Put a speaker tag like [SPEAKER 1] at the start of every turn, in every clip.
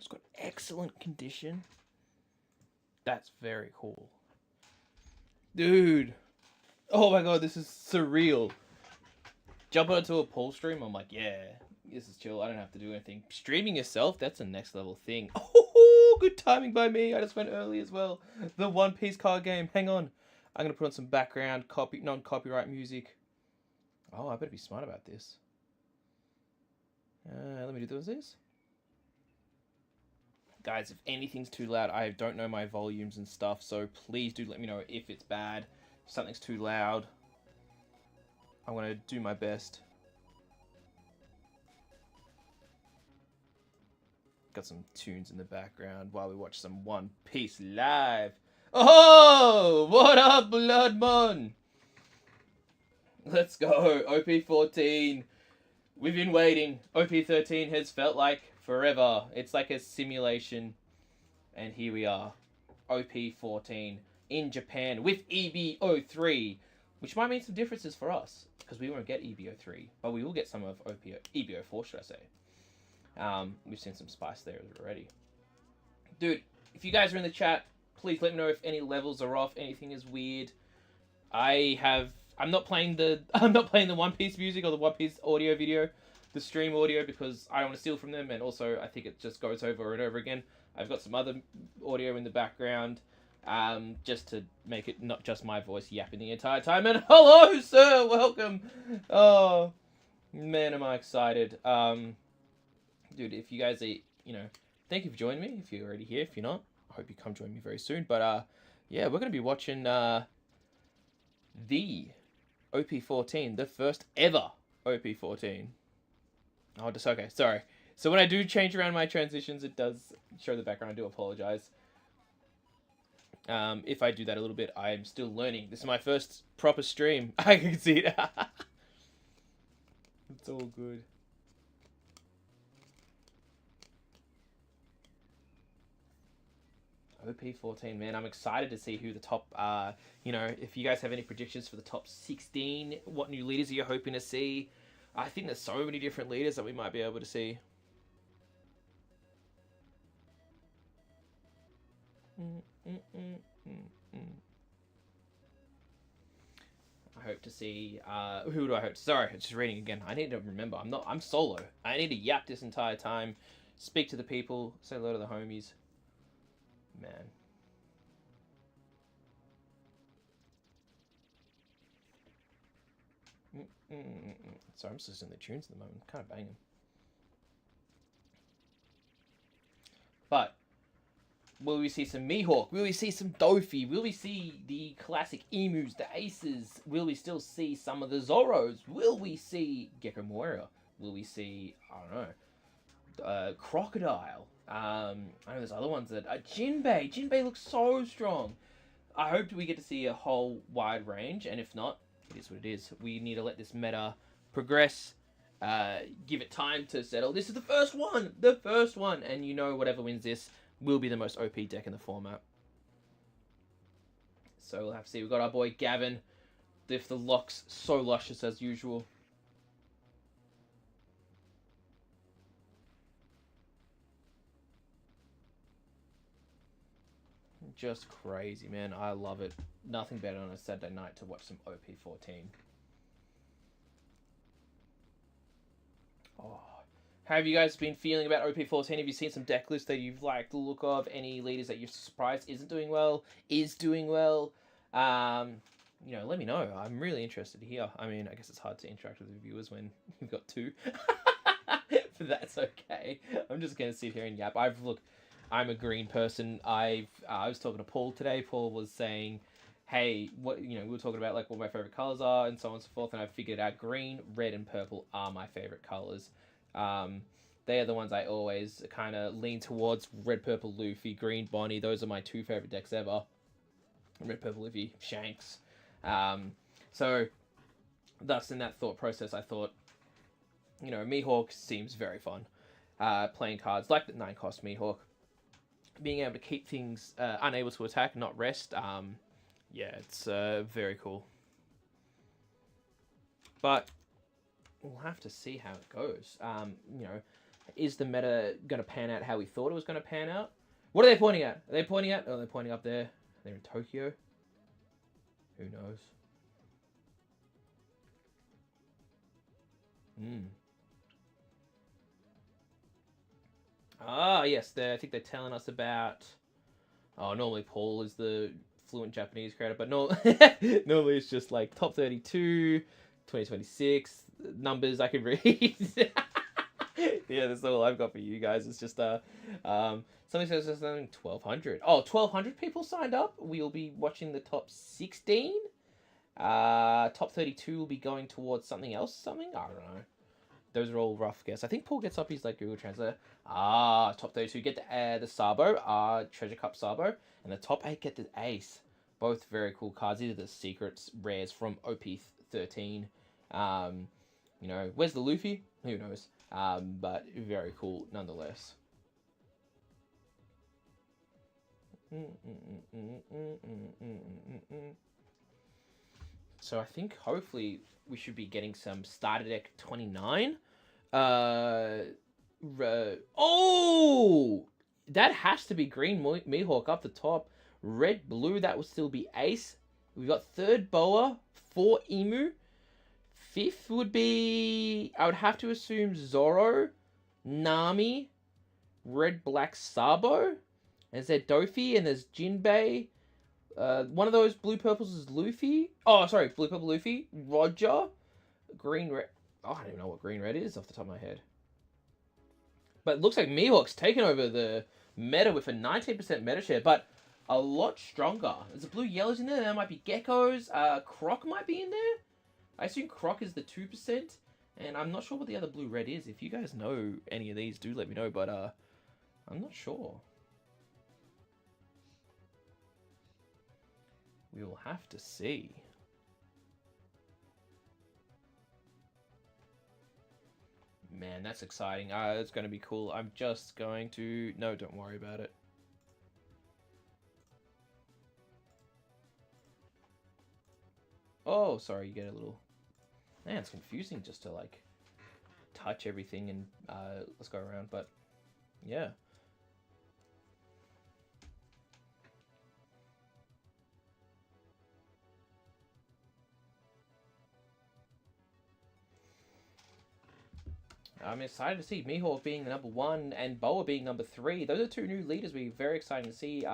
[SPEAKER 1] It's got excellent condition. That's very cool. Dude. Oh my god, this is surreal. Jumping onto a pool stream, I'm like, yeah, this is chill. I don't have to do anything. Streaming yourself, that's a next level thing. Oh, good timing by me. I just went early as well. The One Piece card game. Hang on. I'm going to put on some background non-copyright music. Oh, I better be smart about this. Let me do this. Guys, if anything's too loud, I don't know my volumes and stuff, so please do let me know if it's bad, if something's too loud. I'm going to do my best. Got some tunes in the background while we watch some One Piece live. Oh, what up, Bloodmon? Let's go, OP14. We've been waiting. OP13 has felt like forever. It's like a simulation. And here we are. OP14 in Japan with EB03. Which might mean some differences for us. Because we won't get EB03. But we will get some of EB04, should I say. We've seen some spice there already. Dude, if you guys are in the chat, please let me know if any levels are off, anything is weird. I'm not playing the One Piece music or the One Piece audio video, the stream audio, because I don't want to steal from them, and also I think it just goes over and over again. I've got some other audio in the background, just to make it not just my voice yapping the entire time. And hello, sir, welcome. Oh man, am I excited. Dude, if you guys are, thank you for joining me. If you're already here, if you're not, I hope you come join me very soon. But yeah, we're gonna be watching the OP14, the first ever OP14. Oh, just okay. Sorry. So when I do change around my transitions, it does show the background. I do apologize. If I do that a little bit, I'm still learning. This is my first proper stream. I can see it. It's all good. OP14, man, I'm excited to see who the top, if you guys have any predictions for the top 16, what new leaders are you hoping to see? I think there's so many different leaders that we might be able to see. I hope to see, who do I hope to, sorry, I'm just reading again. I need to remember, I'm solo. I need to yap this entire time, speak to the people, say hello to the homies. Man. Sorry, I'm just listening to the tunes at the moment. Kind of banging. But will we see some Mihawk? Will we see some Dofi? Will we see the classic Emus, the Aces? Will we still see some of the Zoros? Will we see Gecko Moira? Will we see, I don't know, Crocodile? I know there's other ones that... Jinbei! Jinbei looks so strong! I hope we get to see a whole wide range, and if not, it is what it is. We need to let this meta progress, give it time to settle. This is the first one! The first one! And whatever wins this will be the most OP deck in the format. So we'll have to see. We've got our boy Gavin, if the lock's so luscious as usual. Just crazy, man. I love it. Nothing better on a Saturday night to watch some OP14. Oh. How have you guys been feeling about OP14? Have you seen some deck lists that you've liked the look of? Any leaders that you're surprised isn't doing well? Is doing well? Let me know. I'm really interested to hear. I mean, I guess it's hard to interact with the viewers when you've got two. But that's okay. I'm just going to sit here and yap. I'm a green person. I was talking to Paul today. Paul was saying, hey, we were talking about like what my favorite colors are and so on and so forth, and I figured out green, red, and purple are my favorite colors. They are the ones I always kind of lean towards. Red, purple, Luffy, green, Bonnie. Those are my two favorite decks ever. Red, purple, Luffy, Shanks. So thus in that thought process, I thought, Mihawk seems very fun. Playing cards like the 9-cost Mihawk. Being able to keep things unable to attack, not rest. Yeah, it's very cool. But we'll have to see how it goes. Is the meta going to pan out how we thought it was going to pan out? What are they pointing at? Are they pointing at? Oh, they're pointing up there. They're in Tokyo. Who knows? Ah, yes. I think they're telling us about... Oh, normally Paul is the fluent Japanese creator, but no, normally it's just like top 32, 2026, numbers I can read. Yeah, that's all I've got for you guys. It's just something says there's something 1,200. Oh, 1,200 people signed up. We'll be watching the top 16. Top 32 will be going towards something else. I don't know. Those are all rough guess. I think Paul gets up his like Google Translator. Top 32 get the Sabo, Treasure Cup Sabo, and the top 8 get the Ace. Both very cool cards. These are the secrets rares from OP13. Where's the Luffy? Who knows? But very cool nonetheless. So I think hopefully we should be getting some starter deck 29. Oh! That has to be green Mihawk up the top. Red, blue, that would still be Ace. We've got third Boa, 4 Emu. Fifth would be... I would have to assume Zoro, Nami, Red, Black, Sabo. And there's Dofi, and there's Jinbei. One of those blue purples is Luffy. Oh, sorry, blue purple Luffy. Roger. Green red. Oh, I don't even know what green red is off the top of my head. But it looks like Mihawk's taken over the meta with a 19% meta share, but a lot stronger. There's a blue yellows in there. There might be geckos. Croc might be in there. I assume Croc is the 2%. And I'm not sure what the other blue red is. If you guys know any of these, do let me know. But I'm not sure. We will have to see. Man, that's exciting. It's going to be cool. I'm just going to... No, don't worry about it. Oh, sorry, you get a little... Man, it's confusing just to, like, touch everything and let's go around. But, yeah. I'm excited to see Mihawk being the number 1 and Boa being number 3. Those are 2 new leaders we're very excited to see.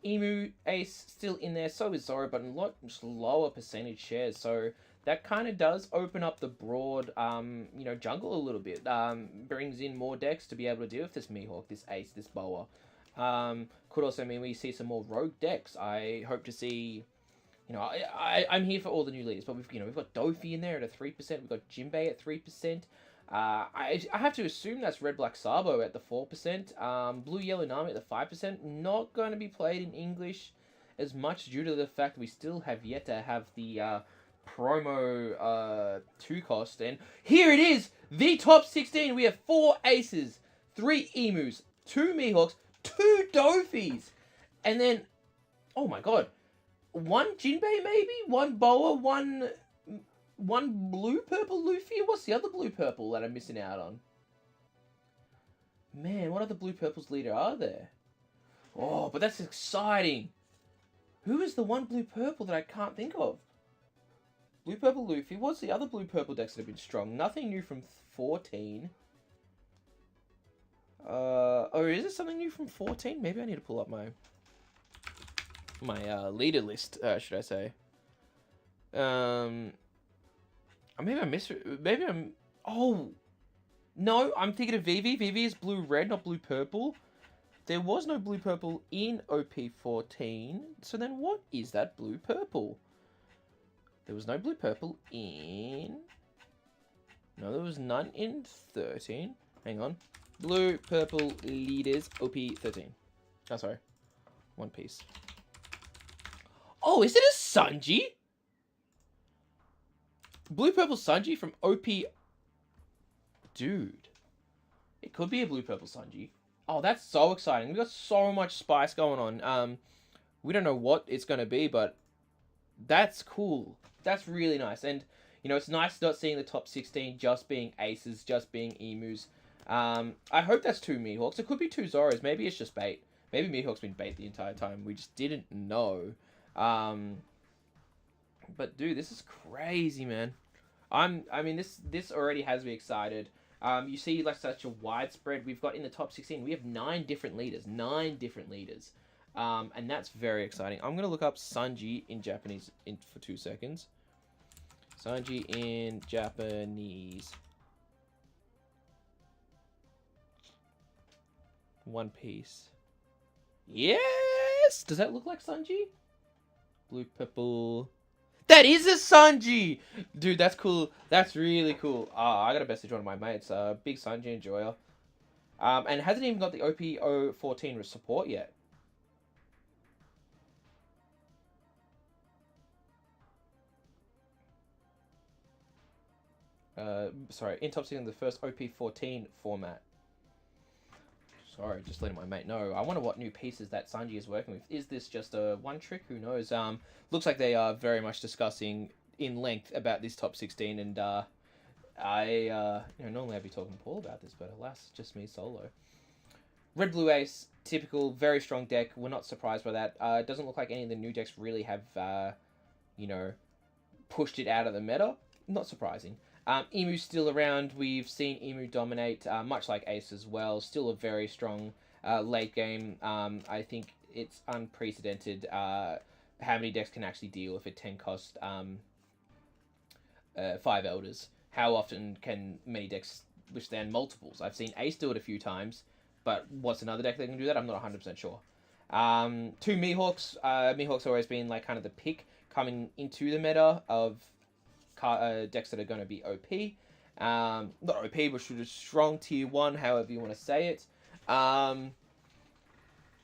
[SPEAKER 1] Emu, Ace still in there, so is Zoro, but a lot lower percentage shares. So that kind of does open up the broad, jungle a little bit. Brings in more decks to be able to deal with this Mihawk, this Ace, this Boa. Could also mean we see some more rogue decks. I hope to see... I'm here for all the new leaders, but we've got Dofi in there at a 3%. We've got Jinbei at 3%. I have to assume that's Red Black Sabo at the 4%. Blue Yellow Nami at the 5%. Not going to be played in English as much due to the fact we still have yet to have the promo 2 cost. And here it is, the top 16. We have 4 Aces, 3 Emus, 2 Mihawks, 2 Dofis, and then, oh my god, 1 Jinbei maybe, 1 Boa, one blue-purple Luffy? What's the other blue-purple that I'm missing out on? Man, what other blue-purples leader are there? Oh, but that's exciting. Who is the one blue-purple that I can't think of? Blue-purple Luffy. What's the other blue-purple decks that have been strong? Nothing new from 14. Or is it something new from 14? Maybe I need to pull up my leader list, should I say. Maybe I missed it. Maybe I'm... Oh! No, I'm thinking of Vivi. Vivi is blue-red, not blue-purple. There was no blue-purple in OP14. So then what is that blue-purple? There was no blue-purple in... No, there was none in 13. Hang on. Blue-purple leaders, OP13. Oh, sorry. One Piece. Oh, is it a Sanji? Blue-purple Sanji from OP... Dude. It could be a blue-purple Sanji. Oh, that's so exciting. We've got so much spice going on. We don't know what it's going to be, but that's cool. That's really nice. And, it's nice not seeing the top 16 just being aces, just being emus. I hope that's 2 Mihawks. It could be 2 Zoros. Maybe it's just bait. Maybe Mihawk's been bait the entire time. We just didn't know. But dude, this is crazy, man. I mean, this already has me excited. You see, like, such a widespread. We've got in the top 16. We have 9 different leaders. 9 different leaders. And that's very exciting. I'm gonna look up Sanji in Japanese for 2 seconds. Sanji in Japanese. One Piece. Yes! Does that look like Sanji? Blue, purple. That is a Sanji! Dude, that's cool. That's really cool. I gotta message one of my mates. Big Sanji enjoyer. And hasn't even got the OP014 support yet. Sorry, in top 16 the first OP14 format. Sorry, just letting my mate know. I wonder what new pieces that Sanji is working with. Is this just a one trick? Who knows? Looks like they are very much discussing in length about this top 16, and normally I'd be talking to Paul about this, but alas, just me solo. Red Blue Ace, typical, very strong deck. We're not surprised by that. It doesn't look like any of the new decks really have, pushed it out of the meta. Not surprising. Emu's still around. We've seen Emu dominate, much like Ace as well. Still a very strong late game. I think it's unprecedented how many decks can actually deal with a 10 cost 5 Elders. How often can many decks withstand multiples? I've seen Ace do it a few times, but what's another deck that can do that? I'm not 100% sure. 2 Mihawks. Mihawks always been like kind of the pick coming into the meta of decks that are going to be OP. Not OP, but should be strong tier 1, however you want to say it.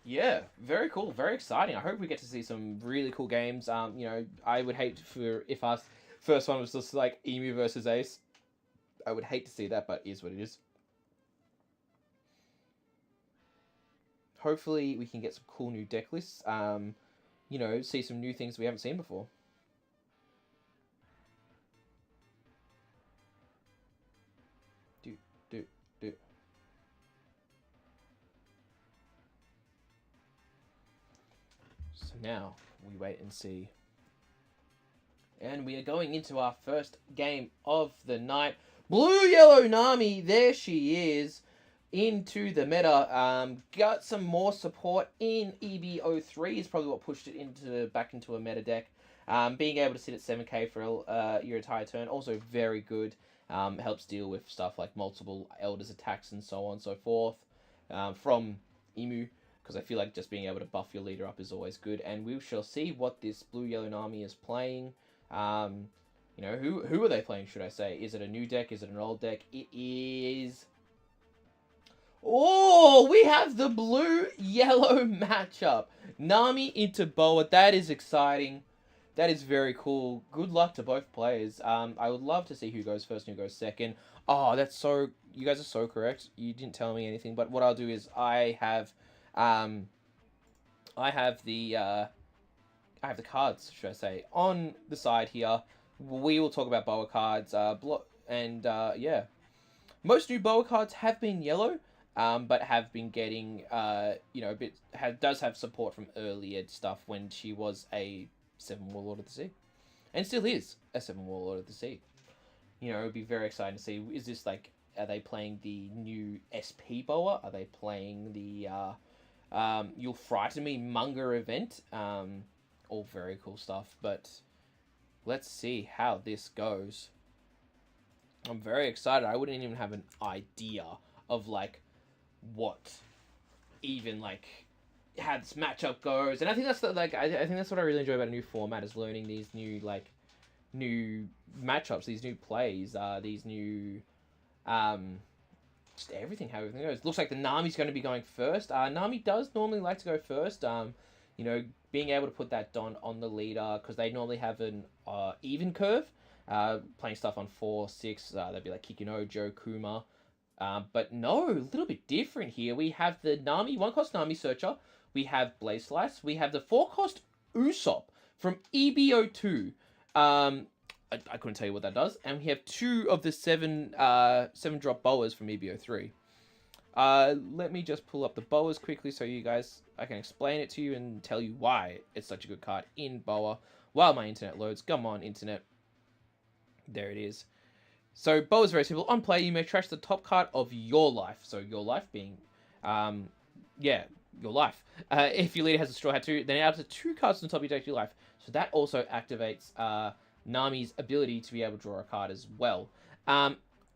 [SPEAKER 1] Yeah, very cool, very exciting. I hope we get to see some really cool games. I would hate if our first one was just like Emu versus Ace. I would hate to see that, but it is what it is. Hopefully we can get some cool new deck lists. See some new things we haven't seen before. So now we wait and see. And we are going into our first game of the night. Blue Yellow Nami, there she is. Into the meta. Got some more support in EB03 is probably what pushed it back into a meta deck. Being able to sit at 7k for your entire turn, also very good. Helps deal with stuff like multiple Elders attacks and so on and so forth from Emu, because I feel like just being able to buff your leader up is always good. And we shall see what this Blue Yellow Nami is playing. Who are they playing, should I say? Is it a new deck? Is it an old deck? It is... Oh, we have the blue-yellow matchup. Nami into Boa. That is exciting. That is very cool. Good luck to both players. I would love to see who goes first and who goes second. Oh, that's so... You guys are so correct. You didn't tell me anything, but what I'll do is I have the cards, should I say, on the side here. We will talk about Boa cards. Yeah. Most new Boa cards have been yellow. But have been getting, does have support from earlier stuff when she was a 7 Warlord of the Sea. And still is a 7 Warlord of the Sea. It would be very exciting to see, is this like, are they playing the new SP Boa? Are they playing the, You'll Frighten Me manga event? All very cool stuff, but let's see how this goes. I'm very excited. I wouldn't even have an idea of, like, what even how this matchup goes, and I think that's I think that's what I really enjoy about a new format, is learning these new new matchups, these new plays, these new just everything, how everything goes. Looks like the Nami's going to be going first. Nami does normally like to go first. Being able to put that Don on the leader, because they normally have an even curve, playing stuff on 4, 6. They'd be like Kikino, Joe, Kuma. But no, a little bit different here. We have the Nami, 1-cost Nami Searcher. We have Blaze Slice. We have the 4-cost Usopp from EBO2. I couldn't tell you what that does. And we have 2 of the 7 drop Boas from EBO3. Let me just pull up the Boas quickly so I can explain it to you and tell you why it's such a good card in Boa while my internet loads. Come on, internet. There it is. So Boa is very simple. On play, you may trash the top card of your life. So your life being, your life. If your leader has a Straw Hat 2, then it adds 2 cards on the top of your deck to your life. So that also activates Nami's ability to be able to draw a card as well.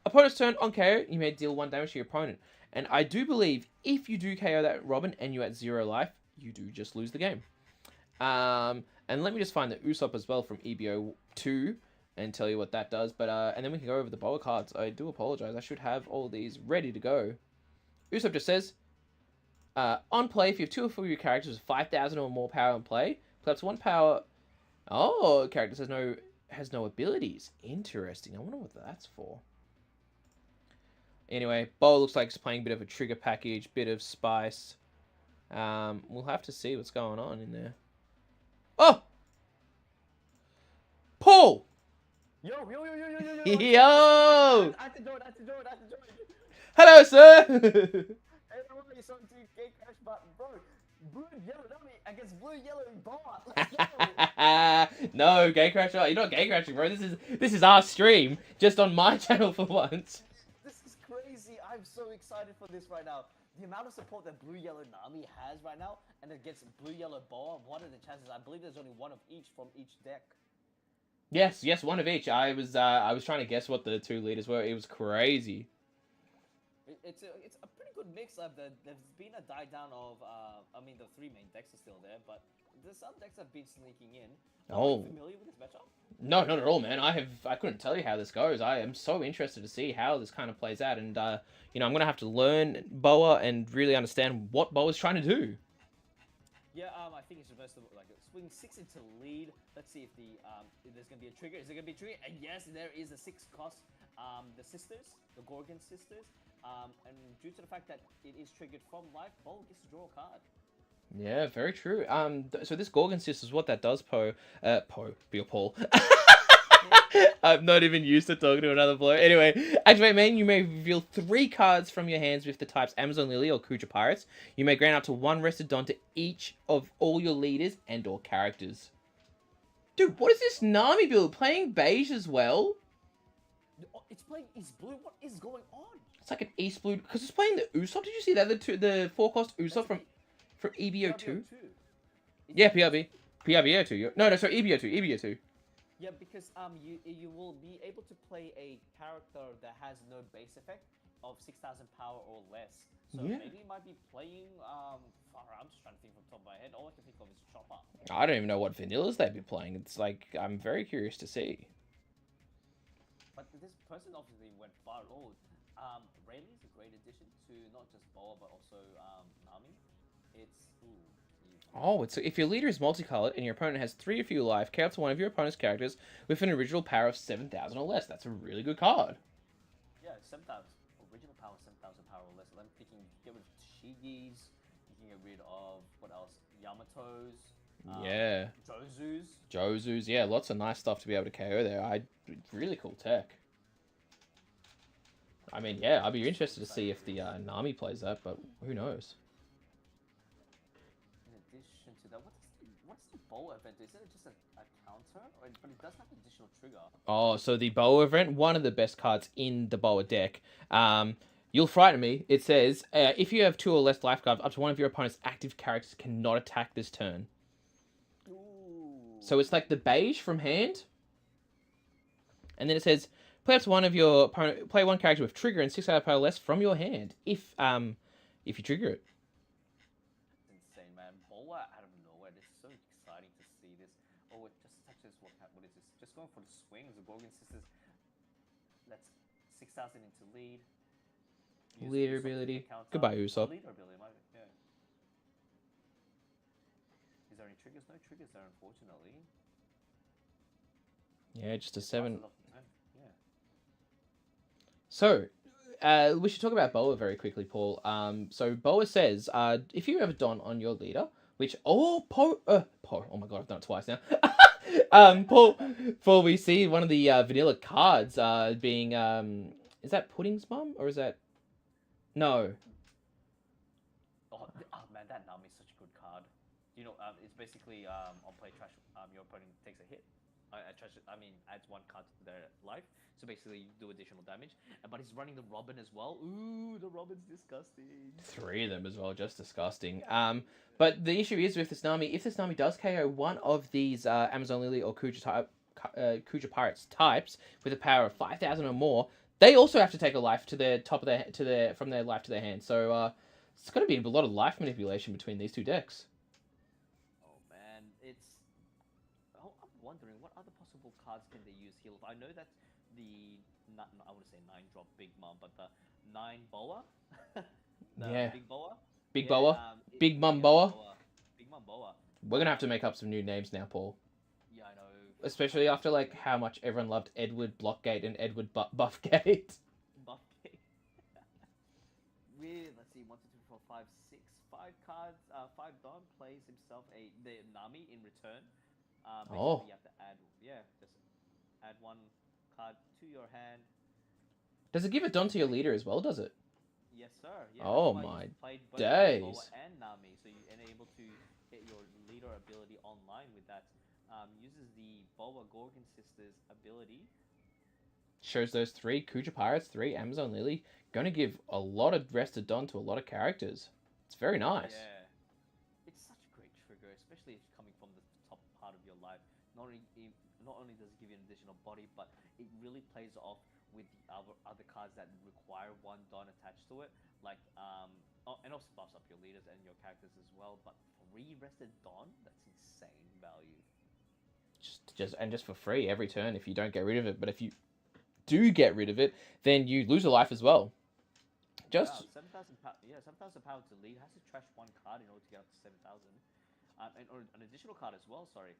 [SPEAKER 1] Opponent's turn, on KO, you may deal 1 damage to your opponent. And I do believe if you do KO that Robin and you're at 0 life, you do just lose the game. And let me just find the Usopp as well from EBO 2 and tell you what that does. But and then we can go over the Boa cards. I do apologize. I should have all these ready to go. Usopp just says, on play, if you have 2 or 4 of your characters with 5,000 or more power in play, play up to 1 power. Oh, character has no abilities. Interesting. I wonder what that's for. Anyway, Boa looks like it's playing a bit of a trigger package, bit of spice. We'll have to see what's going on in there. Oh! Paul!
[SPEAKER 2] Yo!
[SPEAKER 1] Yo!
[SPEAKER 2] I have to join.
[SPEAKER 1] Hello, sir!
[SPEAKER 2] Hey, everybody, so to Gate Crash, but bro, blue and yellow, not me, against blue, yellow, and Boa. Let's go!
[SPEAKER 1] No, Gate Crash. You're not Gate Crashing, bro. This is our stream, just on my channel for once.
[SPEAKER 2] This is crazy. I'm so excited for this right now. The amount of support that blue, yellow, Nami has right now, and against blue, yellow, Boa, what are the chances? I believe there's only 1 of each from each deck.
[SPEAKER 1] Yes, 1 of each. I was trying to guess what the 2 leaders were. It was crazy.
[SPEAKER 2] It's a pretty good mix. There's been a die down of the 3 main decks are still there, but there's some decks have been sneaking in. Are you familiar with this matchup?
[SPEAKER 1] No, not at all, man. I couldn't tell you how this goes. I am so interested to see how this kind of plays out, and I'm gonna have to learn Boa and really understand what Boa's trying to do.
[SPEAKER 2] Yeah, I think it's supposed to like swing 6 into lead. Let's see if if there's gonna be a trigger. Is there gonna be a trigger? And yes, there is a 6 cost. The sisters, the Gorgon sisters, and due to the fact that it is triggered from life, Boa gets to draw a card.
[SPEAKER 1] Yeah, very true. So this Gorgon Sisters, what that does, Paul. I'm not even used to talking to another bloke. Anyway, activate main, you may reveal 3 cards from your hands with the types Amazon Lily or Kuja Pirates. You may grant up to 1 Rested Dawn to each of all your leaders and or characters. Dude, what is this Nami build? Playing beige as well?
[SPEAKER 2] It's playing East Blue. What is going on?
[SPEAKER 1] It's like an East Blue, because it's playing the Usopp. Did you see that? The 4-cost Usopp from EBO2? Yeah, PRBO 2. No, sorry, EBO 2.
[SPEAKER 2] Yeah, because you will be able to play a character that has no base effect of 6,000 power or less. So maybe it might be playing. I'm just trying to think from the top of my head. All I can think of is Chopper.
[SPEAKER 1] I don't even know what vanillas they'd be playing. It's like I'm very curious to see.
[SPEAKER 2] But this person obviously went far old. Rayleigh is a great addition to not just Boa but also Nami.
[SPEAKER 1] It's if your leader is multicolored and your opponent has 3 or fewer life, care up to 1 of your opponent's characters with an original power of 7,000 or less. That's a really good card.
[SPEAKER 2] Yeah, 7,000 original power, 7,000 power or less. I'm thinking get rid of Shigis. You can get rid of what else? Yamato's.
[SPEAKER 1] Yeah. Jozu's. Yeah, lots of nice stuff to be able to KO there. Really cool tech. I mean, yeah, I'd be interested to see if the Nami plays that, but who knows?
[SPEAKER 2] In addition to that, what's the Boa event? Is it just a counter? But it does have an additional trigger.
[SPEAKER 1] Oh, so the Boa event, one of the best cards in the Boa deck. You'll frighten me. It says, if you have 2 or less life cards, up to 1 of your opponent's active characters cannot attack this turn.
[SPEAKER 2] Ooh.
[SPEAKER 1] So it's like the beige from hand. And then it says, play up to 1 of your opponent, play 1 character with trigger and 6 power less from your hand, if you trigger it.
[SPEAKER 2] That's insane, man. Boa out of nowhere. It's so exciting to see this. Oh, it just touches what is this? Just going for the swings. The Gorgon Sisters. That's 6,000 into lead.
[SPEAKER 1] Leader ability. Goodbye, Usopp.
[SPEAKER 2] Leader ability, yeah. Is there any triggers? No triggers there, unfortunately.
[SPEAKER 1] Yeah, just a 7.
[SPEAKER 2] Yeah.
[SPEAKER 1] So, we should talk about Boa very quickly, Paul. So Boa says, if you have a Don on your leader, which oh my god, I've done it twice now. Paul, we see one of the vanilla cards being is that Pudding's mum or is that no?
[SPEAKER 2] It's basically on play trash. Your opponent takes a hit. Adds one card to their life. So basically, you do additional damage. But he's running the Robin as well. Ooh, the Robin's disgusting.
[SPEAKER 1] 3 of them as well, just disgusting. But the issue is with this Nami, if this Nami does KO one of these Amazon Lily or Kuja Pirates types with a power of 5,000 or more, they also have to take a life to their top of their from their life to their hand. So it's going to be a lot of life manipulation between these two decks.
[SPEAKER 2] Oh man, I'm wondering what other possible cards can they use heal. I know that I want to say 9-drop Big Mom, but the 9 Boa,
[SPEAKER 1] Yeah.
[SPEAKER 2] Big Boa,
[SPEAKER 1] Big Boa, Big Mum Boa.
[SPEAKER 2] Big Mom Boa.
[SPEAKER 1] We're gonna have to make up some new names now, Paul.
[SPEAKER 2] Yeah, I know.
[SPEAKER 1] Especially after like how much everyone loved Edward Blockgate and Edward Buffgate.
[SPEAKER 2] Buffgate. Let's see, 1, 2, 3, 4, 5, 6, 5 cards. 5 Don plays himself the Nami in return. Basically, you have to just add 1 card to your hand.
[SPEAKER 1] Does it give a Don to your leader as well? Does it?
[SPEAKER 2] Yes, sir. Yeah,
[SPEAKER 1] oh my days!
[SPEAKER 2] Boa and Nami, so you're able to get your leader ability online with that. Uses the Boa Gorgon Sisters ability.
[SPEAKER 1] Shows those 3 Kuja Pirates, 3 Amazon Lily. Going to give a lot of rested Don to a lot of characters. It's very nice.
[SPEAKER 2] Yeah. It's such a great trigger, especially if it's coming from the top part of your life. Not only does it give you an additional body, but it really plays off with the other cards that require 1 Don attached to it. And also buffs up your leaders and your characters as well. But 3 rested Don, that's insane value.
[SPEAKER 1] Just for free every turn if you don't get rid of it. But if you do get rid of it, then you lose a life as well.
[SPEAKER 2] Wow, 7,000 power to lead. Has to trash 1 card in order to get up to 7,000. Or an additional card as well. Sorry.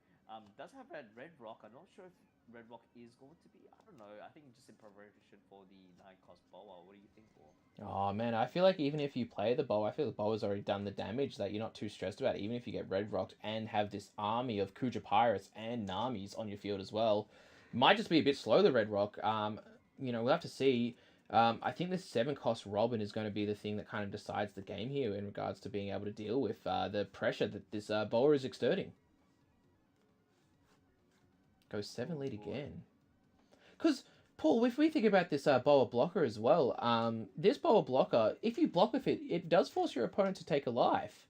[SPEAKER 2] Does have a Red Rock. I'm not sure if Red Rock is going to be. I don't know. I think just in preparation for the 9-cost Boa. What do you think, Paul?
[SPEAKER 1] Oh man, I feel like even if you play the Boa, I feel the Boa's already done the damage that you're not too stressed about. Even if you get Red Rocked and have this army of Kuja Pirates and Namis on your field as well, might just be a bit slow, the Red Rock. We'll have to see. I think this 7-cost Robin is going to be the thing that kind of decides the game here in regards to being able to deal with the pressure that this Boa is exerting. Goes 7 lead again. Because, Paul, if we think about this Boa blocker as well, this Boa blocker, if you block with it, it does force your opponent to take a life.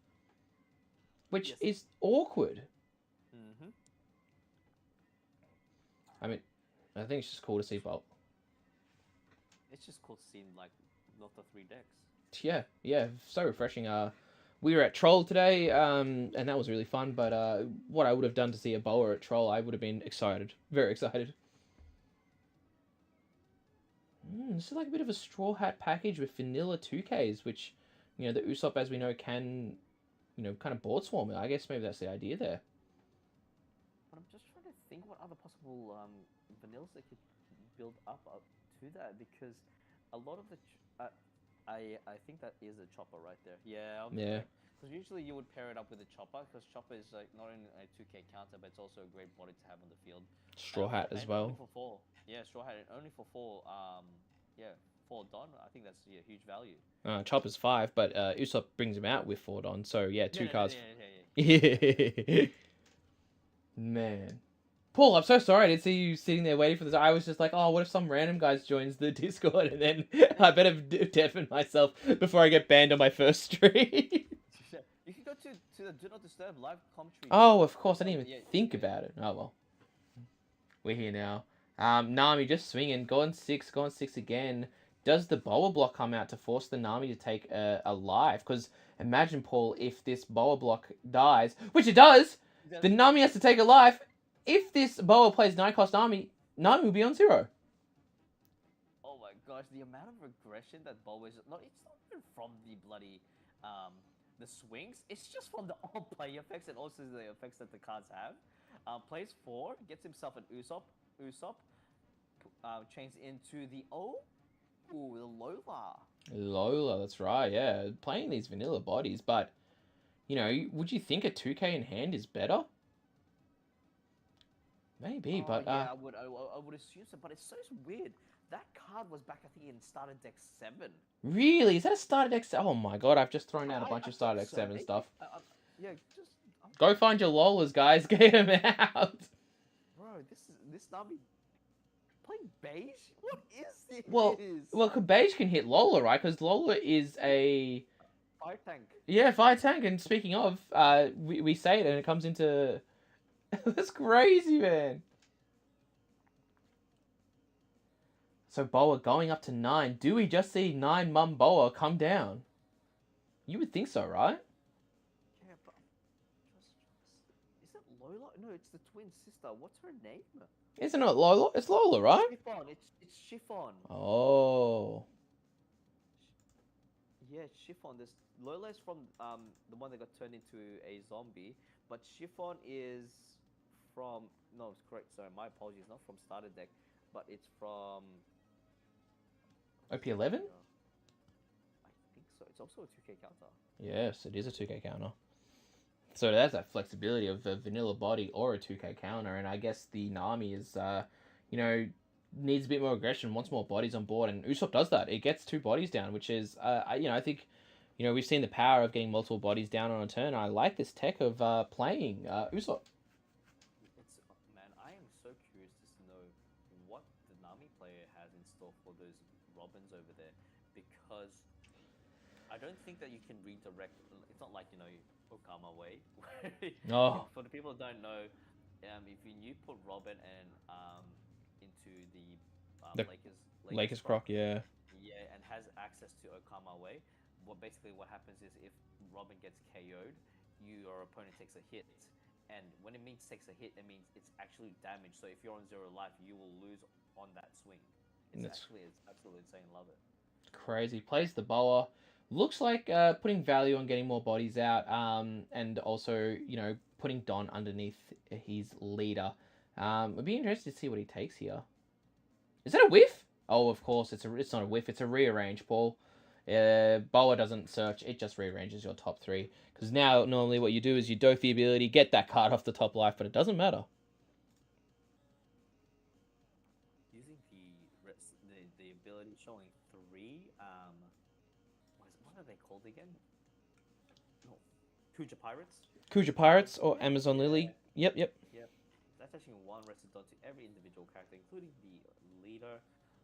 [SPEAKER 1] Which is awkward.
[SPEAKER 2] Mm-hmm.
[SPEAKER 1] I mean, I think it's just cool to see Bolt.
[SPEAKER 2] It's just cool to see not the 3 decks.
[SPEAKER 1] Yeah, so refreshing. We were at Troll today, and that was really fun. But what I would have done to see a Boa at Troll, I would have been excited, very excited. This is like a bit of a Straw Hat package with vanilla 2Ks, which, the Usopp, as we know, can, kind of board swarm. I guess maybe that's the idea there.
[SPEAKER 2] But I'm just trying to think what other possible vanillas they could build up to that, because a lot of the I think that is a chopper right there. Yeah. Because usually you would pair it up with a chopper, because chopper is like not only a 2K counter, but it's also a great body to have on the field.
[SPEAKER 1] Straw Hat as well.
[SPEAKER 2] Only for 4. Yeah, Straw Hat only for 4. 4 Don. I think that's huge value.
[SPEAKER 1] Chopper's 5, but Usopp brings him out with 4 Don. So yeah, 2 cards.
[SPEAKER 2] Yeah.
[SPEAKER 1] Man. Paul, I'm so sorry I didn't see you sitting there waiting for this. I was just like, oh, what if some random guys joins the Discord, and then I better deafen myself before I get banned on my first stream.
[SPEAKER 2] You can go to the Do Not Disturb live commentary.
[SPEAKER 1] Oh, of course, I didn't even think about it. Oh, well. We're here now. Nami just swinging, going 6 again. Does the Boa block come out to force the Nami to take a life? Because imagine, Paul, if this Boa block dies, which it does, the Nami has to take a life. If this Boa plays 9-cost Nami will be on 0.
[SPEAKER 2] Oh my gosh, the amount of aggression that Boa is... it's not even from the bloody... the swings. It's just from the all-play effects and also the effects that the cards have. Plays 4, gets himself an Usopp. Chains into the... the Lola.
[SPEAKER 1] Lola, that's right, yeah. Playing these vanilla bodies, but... would you think a 2K in hand is better? Maybe, but...
[SPEAKER 2] Yeah, I would assume so, but it's so weird. That card was back, I think, in starter deck 7.
[SPEAKER 1] Really? Is that a starter deck 7? Oh my god, I've just thrown out a bunch of starter deck 7 stuff.
[SPEAKER 2] I'm
[SPEAKER 1] Go find your Lolas, guys. Get him out.
[SPEAKER 2] Bro, this Nami playing beige? What is this?
[SPEAKER 1] Well, Beige can hit Lola, right? Because Lola is a
[SPEAKER 2] Fire tank.
[SPEAKER 1] yeah fire tank. And speaking of, we say it and it comes into that's crazy, man. So Boa going up to 9. Do we just see 9 Mum Boa come down? You would think so, right?
[SPEAKER 2] Yeah, but is it Lola? No, it's the twin sister. What's her name?
[SPEAKER 1] Isn't it Lola? It's Lola, right?
[SPEAKER 2] Chiffon. It's Chiffon.
[SPEAKER 1] Oh.
[SPEAKER 2] Yeah, it's Chiffon. This Lola is from the one that got turned into a zombie, but Chiffon is from no, it's correct. Sorry, my apologies. Not from starter deck, but it's from
[SPEAKER 1] OP11?
[SPEAKER 2] I think so. It's also a 2K counter.
[SPEAKER 1] Yes, it is a 2K counter. So there's that flexibility of a vanilla body or a 2K counter, and I guess the Nami is, needs a bit more aggression, wants more bodies on board, and Usopp does that. It gets 2 bodies down, which is, I think, we've seen the power of getting multiple bodies down on a turn. I like this tech of playing Usopp.
[SPEAKER 2] It's man, I am so curious to know what the Nami player has in store for those Robins over there, because I don't think that you can redirect. It's not like Okama way.
[SPEAKER 1] Oh.
[SPEAKER 2] For the people who don't know, if you put Robin and into the
[SPEAKER 1] Lakers Croc, yeah.
[SPEAKER 2] Yeah, and has access to Okama way. What happens is if Robin gets KO'd, your opponent takes a hit, and when it means takes a hit, it means it's actually damage. So if you're on 0 life, you will lose on that swing. It's absolutely insane. Love it.
[SPEAKER 1] Crazy. Plays the Boa. Looks like putting value on getting more bodies out, and also, putting Don underneath his leader. It'd be interesting to see what he takes here. Is that a whiff? Oh, of course, it's not a whiff, it's a rearrange, Paul. Boa doesn't search, it just rearranges your top 3. Because now, normally what you do is you doff the ability, get that card off the top life, but it doesn't matter.
[SPEAKER 2] Using the ability showing 3, what are they called again? No, Kuja Pirates.
[SPEAKER 1] Kuja Pirates or Amazon Lily. Yep.
[SPEAKER 2] Yep. That's actually 1 rested dot to every individual character, including the leader.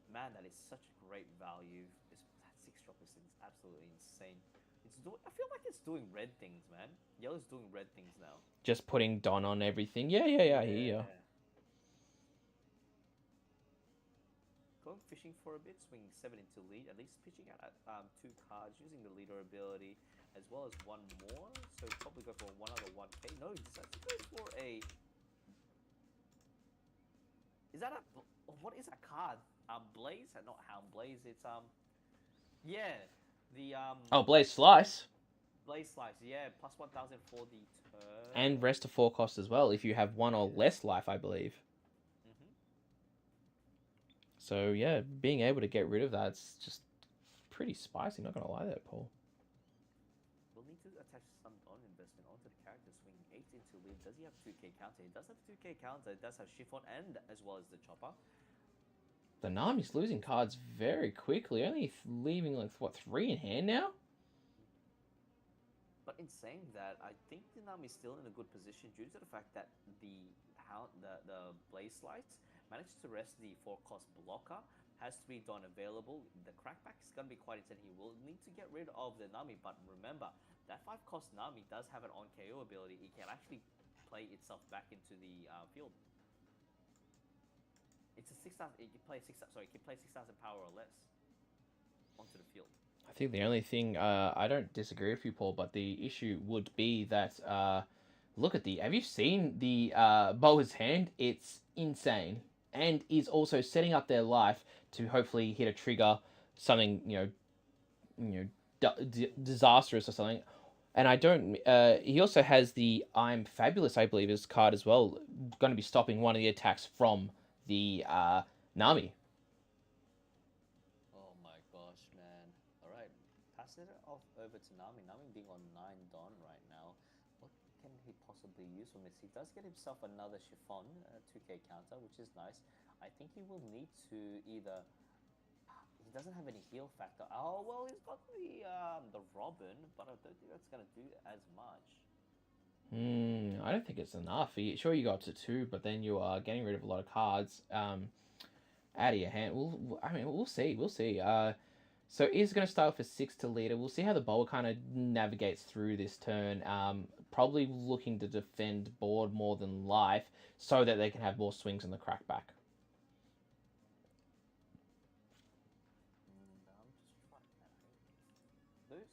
[SPEAKER 2] Man, that is such great value. That 6 drop is absolutely insane. I feel like it's doing red things, man. Yellow's doing red things now.
[SPEAKER 1] Just putting Don on everything. Yeah, I hear you.
[SPEAKER 2] Going fishing for a bit, swinging 7 into lead, at least pitching out 2 cards, using the leader ability, as well as 1 more. So probably go for another 1K. No, he decides to go for a... Is that a... What is that card? Blaze? Not Hound Blaze, it's... Yeah, the...
[SPEAKER 1] Oh, Blaze Slice.
[SPEAKER 2] Blaze Slice, yeah, plus 1,000 for the turn.
[SPEAKER 1] And rest of 4 cost as well, if you have 1 or less life, I believe. So, yeah, being able to get rid of that's just pretty spicy, not going to lie there, Paul.
[SPEAKER 2] We'll need to attach some Don investment onto the character, swinging 8 into lead. Does he have 2K counter? He does have 2K counter. It does have Chiffon and as well as the Chopper.
[SPEAKER 1] The Nami's losing cards very quickly, only leaving, 3 in hand now?
[SPEAKER 2] But in saying that, I think the Nami's still in a good position due to the fact that the Blaze Slice managed to rest the 4-cost blocker, has 3 Don available. The crackback is going to be quite insane. He will need to get rid of the Nami, but remember, that 5-cost Nami does have an on-KO ability. It can actually play itself back into the field. It's a 6,000. It can play 6,000 power or less onto the field.
[SPEAKER 1] I think the only thing I don't disagree with you, Paul, but the issue would be that look at have you seen the Boa's hand? It's insane, and is also setting up their life to hopefully hit a trigger, something disastrous or something. And I don't. He also has the I'm Fabulous, I believe, his card as well, going to be stopping one of the attacks from the Nami.
[SPEAKER 2] Oh my gosh, man. Alright, passing it off over to Nami. Nami being on 9 Don right now. What can he possibly use from this? He does get himself another Chiffon 2K counter, which is nice. I think he will need to either... He doesn't have any heal factor. Oh, well, he's got the Robin, but I don't think that's going to do as much.
[SPEAKER 1] I don't think it's enough. Sure, you go up to 2, but then you are getting rid of a lot of cards out of your hand. I mean, we'll see. We'll see. So is going to start with a 6 to leader. We'll see how the bowler kind of navigates through this turn. Probably looking to defend board more than life so that they can have more swings in the crackback.
[SPEAKER 2] I'm just trying. Those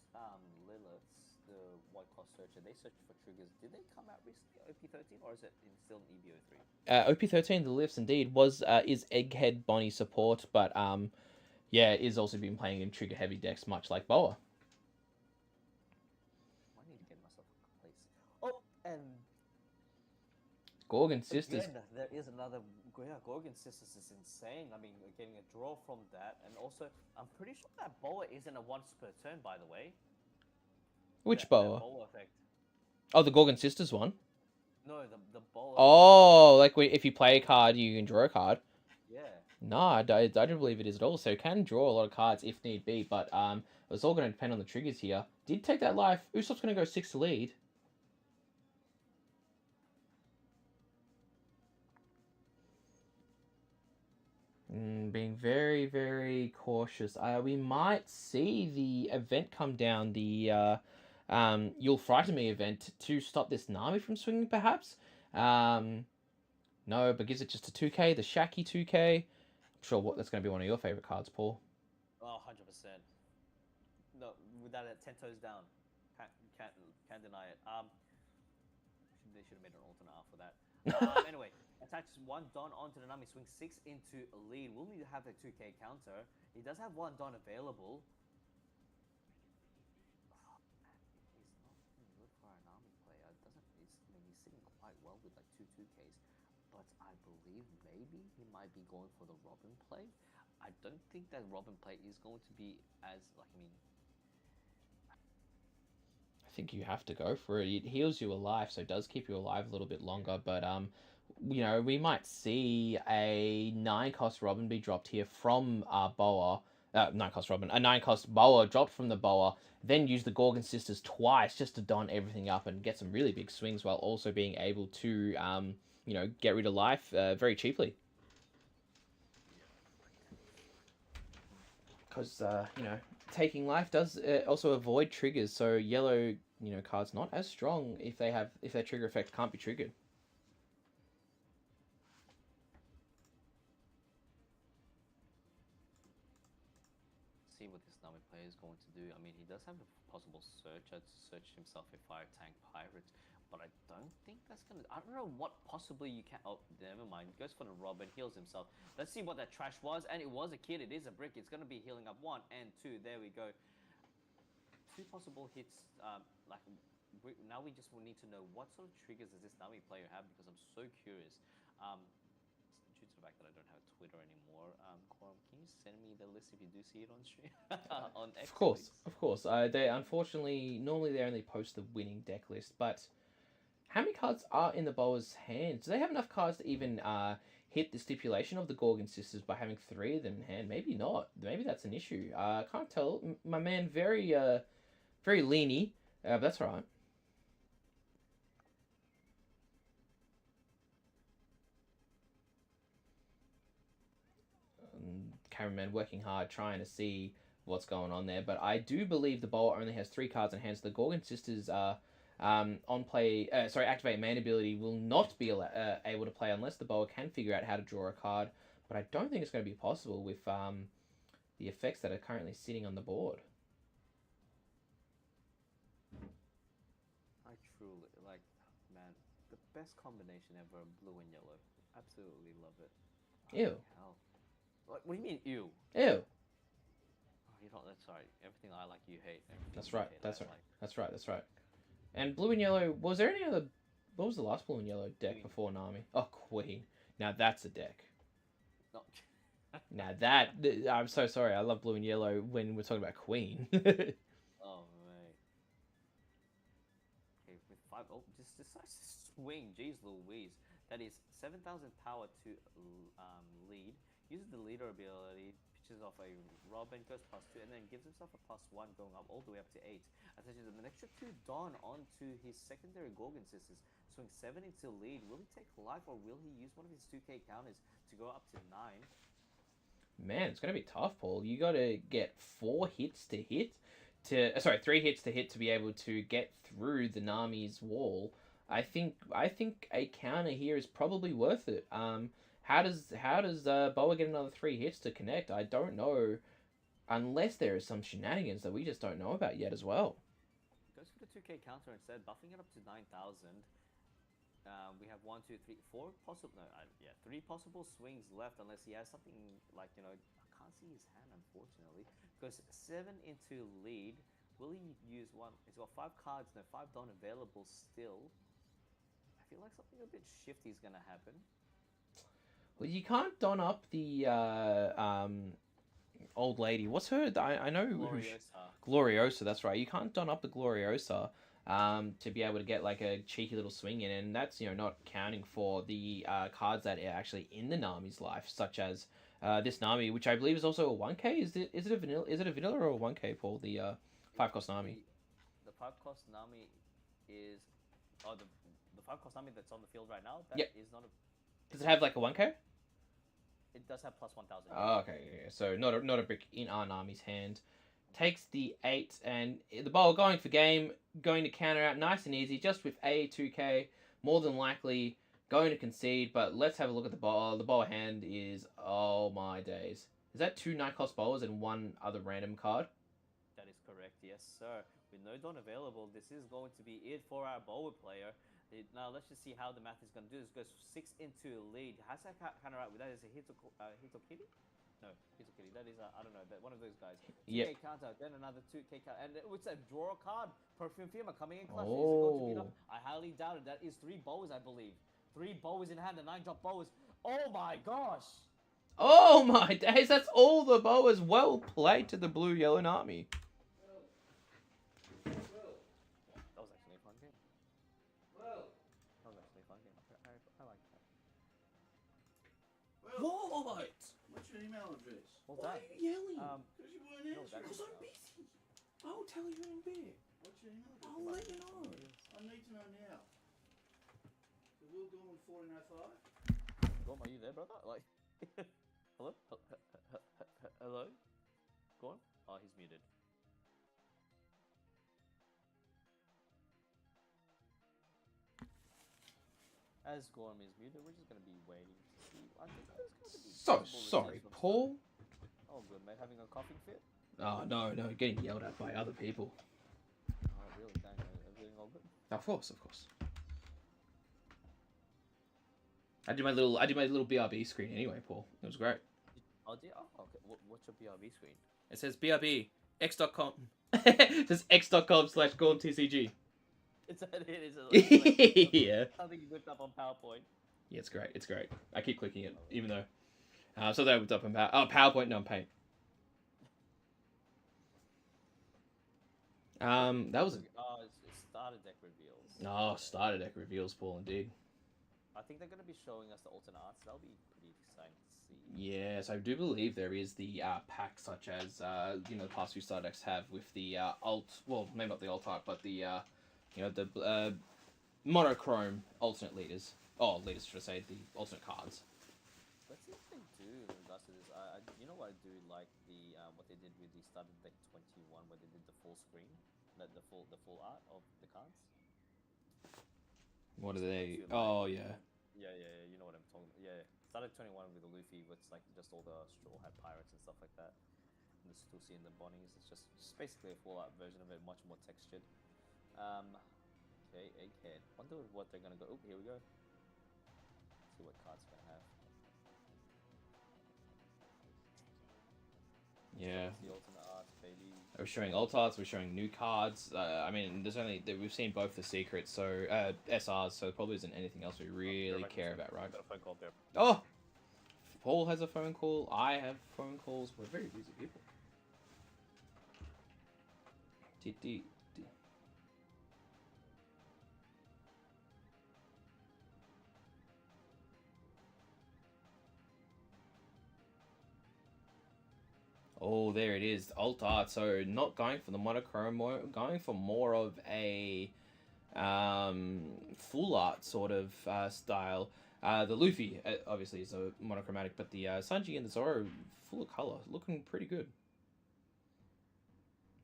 [SPEAKER 2] Liliths, the white cost searcher, they search for triggers. Did they come out recently, OP13, or is it still in EBO3?
[SPEAKER 1] OP13, the lifts indeed is Egghead Bonnie support, but yeah, is also been playing in trigger heavy decks, much like Boa.
[SPEAKER 2] I need to get myself a place. Oh, and
[SPEAKER 1] Gorgon Sisters.
[SPEAKER 2] again, there is another. Yeah, Gorgon Sisters is insane. I mean, getting a draw from that, and also, I'm pretty sure that Boa isn't a once per turn, by the way.
[SPEAKER 1] Which
[SPEAKER 2] That
[SPEAKER 1] Boa?
[SPEAKER 2] Boa effect.
[SPEAKER 1] Oh, the Gorgon Sisters one.
[SPEAKER 2] No, the Boa.
[SPEAKER 1] Oh, like if you play a card, you can draw a card.
[SPEAKER 2] Yeah.
[SPEAKER 1] No, I don't believe it is at all. So it can draw a lot of cards if need be, but it's all going to depend on the triggers here. Did take that life. Usopp's going to go 6 to lead. Being very, very cautious. We might see the event come down, the You'll Frighten Me event, to stop this Nami from swinging, perhaps. No, but gives it just a 2k, the Shaki 2k. I'm sure that's going to be one of your favorite cards, Paul.
[SPEAKER 2] Oh, 100%. No, with that at 10 toes down. Can't deny it. They should have made an alternate art for that. Anyway, attaches 1 Don onto the Nami, swings 6 into a lead. We'll need to have a 2k counter. He does have 1 Don available. Oh, man, he's not good for a Nami player. I mean, he's sitting quite well with like 2 2ks. But I believe maybe he might be going for the Robin play. I don't think that Robin play is going to be as, like, I mean,
[SPEAKER 1] I think you have to go for it. It heals you alive, so it does keep you alive a little bit longer. But we might see a 9-cost Robin be dropped here from Boa. 9-cost Robin, a 9-cost Boa dropped from the Boa. Then use the Gorgon Sisters twice just to don everything up and get some really big swings, while also being able to get rid of life very cheaply. Because taking life does also avoid triggers, so yellow cards not as strong if their trigger effect can't be triggered.
[SPEAKER 2] See what this Nami player is going to do. I mean, he does have a possible searcher to search himself a Fire Tank Pirate, but I don't think that's gonna. I don't know what possibly you can. Oh, never mind. Goes for the Robin, heals himself. Let's see what that trash was, and it was a kid. It is a brick. It's gonna be healing up 1 and 2. There we go. 2 possible hits. Now we just will need to know what sort of triggers does this Nami player have, because I'm so curious. Due to the fact that I don't have Twitter anymore, Quorum, can you send me the list if you do see it on stream? On X,
[SPEAKER 1] Of course,
[SPEAKER 2] please?
[SPEAKER 1] of course. They unfortunately normally they only post the winning deck list, but how many cards are in the Boa's hands? Do they have enough cards to even hit the stipulation of the Gorgon Sisters by having 3 of them in hand? Maybe not. Maybe that's an issue. I can't tell. My man, very leany, but that's all right. Cameraman working hard trying to see what's going on there, but I do believe the Boa only has 3 cards in hand. So the Gorgon Sisters activate main ability will not be able to play unless the Boa can figure out how to draw a card. But I don't think it's going to be possible with the effects that are currently sitting on the board.
[SPEAKER 2] I truly like, man, the best combination ever, blue and yellow. Absolutely love it.
[SPEAKER 1] Ew.
[SPEAKER 2] Hell. What do you mean, ew?
[SPEAKER 1] Ew.
[SPEAKER 2] Oh, you don't. That's right. Everything I like, you hate. Everything
[SPEAKER 1] That's
[SPEAKER 2] you
[SPEAKER 1] right.
[SPEAKER 2] hate,
[SPEAKER 1] That's
[SPEAKER 2] I
[SPEAKER 1] right.
[SPEAKER 2] like.
[SPEAKER 1] That's right. That's right. And blue and yellow. Was there any other? What was the last blue and yellow deck
[SPEAKER 2] Queen.
[SPEAKER 1] before Nami? Oh, Queen. Now that's a deck.
[SPEAKER 2] No.
[SPEAKER 1] Now that I'm so sorry. I love blue and yellow when we're talking about Queen.
[SPEAKER 2] Oh man. Okay, with 5. Oh, this decides to swing. Jeez Louise. That is 7,000 power to lead. Uses the leader ability finishes off a Robin, goes +2, and then gives himself a +1, going up all the way up to 8. Attention, an extra 2 Don onto his secondary Gorgon Sisters. Swing 7 into lead. Will he take life, or will he use one of his 2k counters to go up to 9?
[SPEAKER 1] Man, it's going to be tough, Paul. You got to get 4 hits to hit. Sorry, 3 hits to hit to be able to get through the Nami's wall. I think a counter here is probably worth it. How does Boa get another 3 hits to connect? I don't know, unless there is some shenanigans that we just don't know about yet as well.
[SPEAKER 2] Goes for the 2k counter instead, buffing it up to 9,000. We have 1, 2, 3, 4 possible. No, 3 possible swings left, unless he has something like, I can't see his hand, unfortunately. Goes 7 into lead. Will he use one? He's got 5 cards, no 5 Don available still. I feel like something a bit shifty is gonna happen.
[SPEAKER 1] Well, you can't don up the old lady. What's her? I know. Gloriosa. That's right. You can't don up the Gloriosa to be able to get like a cheeky little swing in, and that's not counting for the cards that are actually in the Nami's life, such as this Nami, which I believe is also a 1k. Is it a vanilla? Is it a vanilla or a 1k, Paul? The 5-cost Nami.
[SPEAKER 2] The 5-cost Nami is the 5-cost Nami that's on the field right now. That is not a.
[SPEAKER 1] Does it have like a 1k?
[SPEAKER 2] It does have +1,000.
[SPEAKER 1] Oh, okay. Yeah. So not a brick in our Nami's hand. Takes the 8, and the ball going for game, going to counter out nice and easy, just with a 2k, more than likely going to concede. But let's have a look at the ball. The ball hand is, oh my days. Is that 2 9-cost bowlers and 1 other random card?
[SPEAKER 2] That is correct, yes sir. With no Don available, this is going to be it for our bowler player. Now let's just see how the math is going to do this. Goes 6 into lead. Has that counter out with that? Is a Hitokiri? No, Hitokiri. That is, I don't know, one of those guys. 2k counter, then another 2k counter. And it's a draw card. Perfume Firma coming in clutch. Is it going to beat up? I highly doubt it. That is 3 bowers, I believe. 3 bowers in hand and 9 drop bowers. Oh my gosh!
[SPEAKER 1] Oh my days, that's all the bowers. Well played to the blue-yellow Nami. What?
[SPEAKER 3] What's your email address?
[SPEAKER 2] Well
[SPEAKER 1] Why
[SPEAKER 2] done.
[SPEAKER 1] are you yelling?
[SPEAKER 3] Because you weren't answering.
[SPEAKER 1] Because I'm busy. I will tell you in a bit.
[SPEAKER 3] What's your email address?
[SPEAKER 1] I'll let you know.
[SPEAKER 3] I need to know now. So Will Gorman 1405?
[SPEAKER 2] Gorm, are you there, brother? Like, hello? Hello? Gorm? Oh, he's muted. As Gorm is muted, we're just going to be waiting to see. I think there's going to be
[SPEAKER 1] So sorry, Paul.
[SPEAKER 2] Oh, good, mate. Having a coughing fit?
[SPEAKER 1] Oh, no, getting yelled at by other people.
[SPEAKER 2] Oh, really? Dang, everything all good?
[SPEAKER 1] Of course. I did my little BRB screen anyway, Paul. It was great.
[SPEAKER 2] Oh, dear. Oh, okay. What's your BRB screen?
[SPEAKER 1] It says BRB, x.com. It says x.com/GormTCG.
[SPEAKER 2] It's like,
[SPEAKER 1] Yeah.
[SPEAKER 2] something you whipped up on PowerPoint.
[SPEAKER 1] Yeah, it's great. I keep clicking it, even though... so that was up in PowerPoint, no, Paint. That was...
[SPEAKER 2] It's starter deck reveals.
[SPEAKER 1] Oh, starter deck reveals, Paul, indeed.
[SPEAKER 2] I think they're going to be showing us the alternate arts. That'll be pretty exciting to see.
[SPEAKER 1] Yes, I do believe there is the pack, such as, the past few starter decks have with the well, maybe not the alt art, but the, the monochrome alternate leaders. Oh, leaders, should I say, the alternate cards.
[SPEAKER 2] Let's see what they do in regards to this. You know what I do like what they did with the starter deck 21, where they did the full screen, the full art of the cards.
[SPEAKER 1] What are they? Oh yeah.
[SPEAKER 2] Yeah. You know what I'm talking about. Yeah. Started 21 with the Luffy, with like just all the Straw Hat pirates and stuff like that. And the Stussy and the Bonnies. It's just basically a full art version of it, much more textured. Okay, Egghead. Wonder what they're gonna go. Oh, here we go. Let's see what cards we're gonna have.
[SPEAKER 1] Yeah.
[SPEAKER 2] The alternate art, baby.
[SPEAKER 1] We're showing alt arts. We're showing new cards. I mean, we've seen both the secrets, so SRs. So there probably isn't anything else we really care about, right?
[SPEAKER 2] Got a phone call there.
[SPEAKER 1] Oh, Paul has a phone call. I have phone calls. We're very busy people. Oh, there it is. Alt art. So not going for the monochrome, more going for more of a full art sort of style. The Luffy obviously is a monochromatic, but the Sanji and the Zoro full of color, looking pretty good.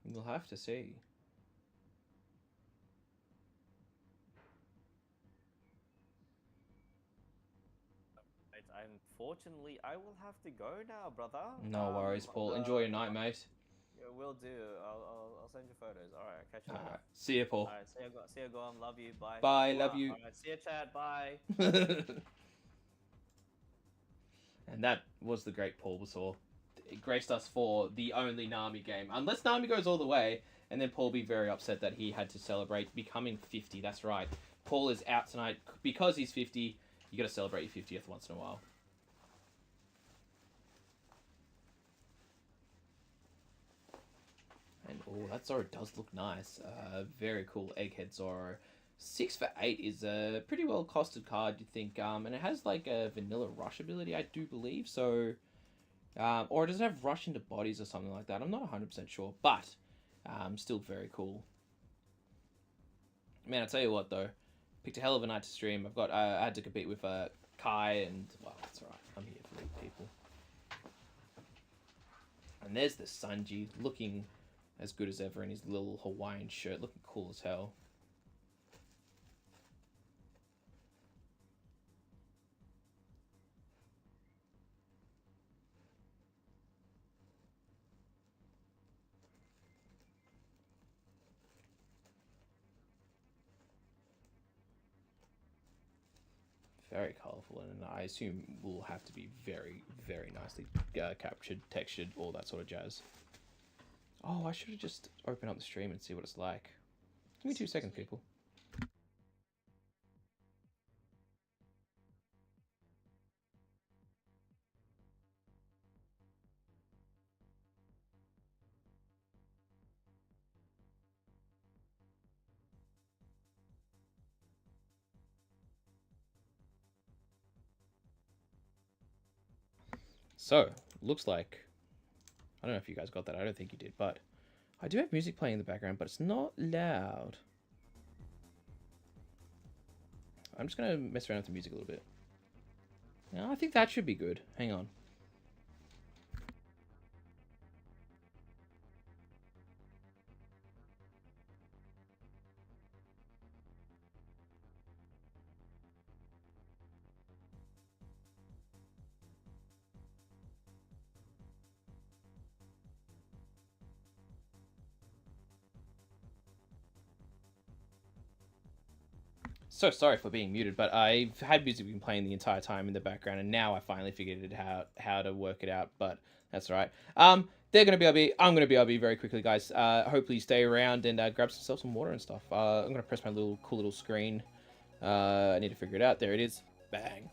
[SPEAKER 1] We'll have to see.
[SPEAKER 2] Unfortunately, I will have to go now, brother.
[SPEAKER 1] No worries, Paul. Enjoy your night, mate.
[SPEAKER 2] Yeah, will do. I'll send you photos. All right, catch you later.
[SPEAKER 1] See you, Paul.
[SPEAKER 2] All right, see you, Gorm. Love you. Bye.
[SPEAKER 1] Bye. Love you.
[SPEAKER 2] All right, see you, chat. Bye.
[SPEAKER 1] And that was the great Paul Basor. It graced us for the only Nami game. Unless Nami goes all the way, and then Paul be very upset that he had to celebrate becoming 50. That's right. Paul is out tonight because he's 50. You got to celebrate your 50th once in a while. And oh, that Zoro does look nice. Very cool Egghead Zoro. 6 for 8 is a pretty well costed card, you think. And it has like a vanilla rush ability, I do believe. So, or does it have rush into bodies or something like that? I'm not 100% sure, but still very cool. Man, I tell you what though, picked a hell of a night to stream. I had to compete with Kai, and well, that's alright. I'm here for the people. And there's the Sanji looking as good as ever in his little Hawaiian shirt, looking cool as hell. Very colourful, and I assume will have to be very, very nicely captured, textured, all that sort of jazz. Oh, I should have just opened up the stream and see what it's like. Give me 2 seconds, people. So, looks like, I don't know if you guys got that, I don't think you did, but I do have music playing in the background, but it's not loud. I'm just going to mess around with the music a little bit. Now, I think that should be good. Hang on. So sorry for being muted, but I've had music been playing the entire time in the background, and now I finally figured it how to work it out. But that's all right. They're gonna be I'm gonna be very quickly, guys. Hopefully you stay around and grab yourself some water and stuff. I'm gonna press my cool little screen. I need to figure it out. There it is. Bang.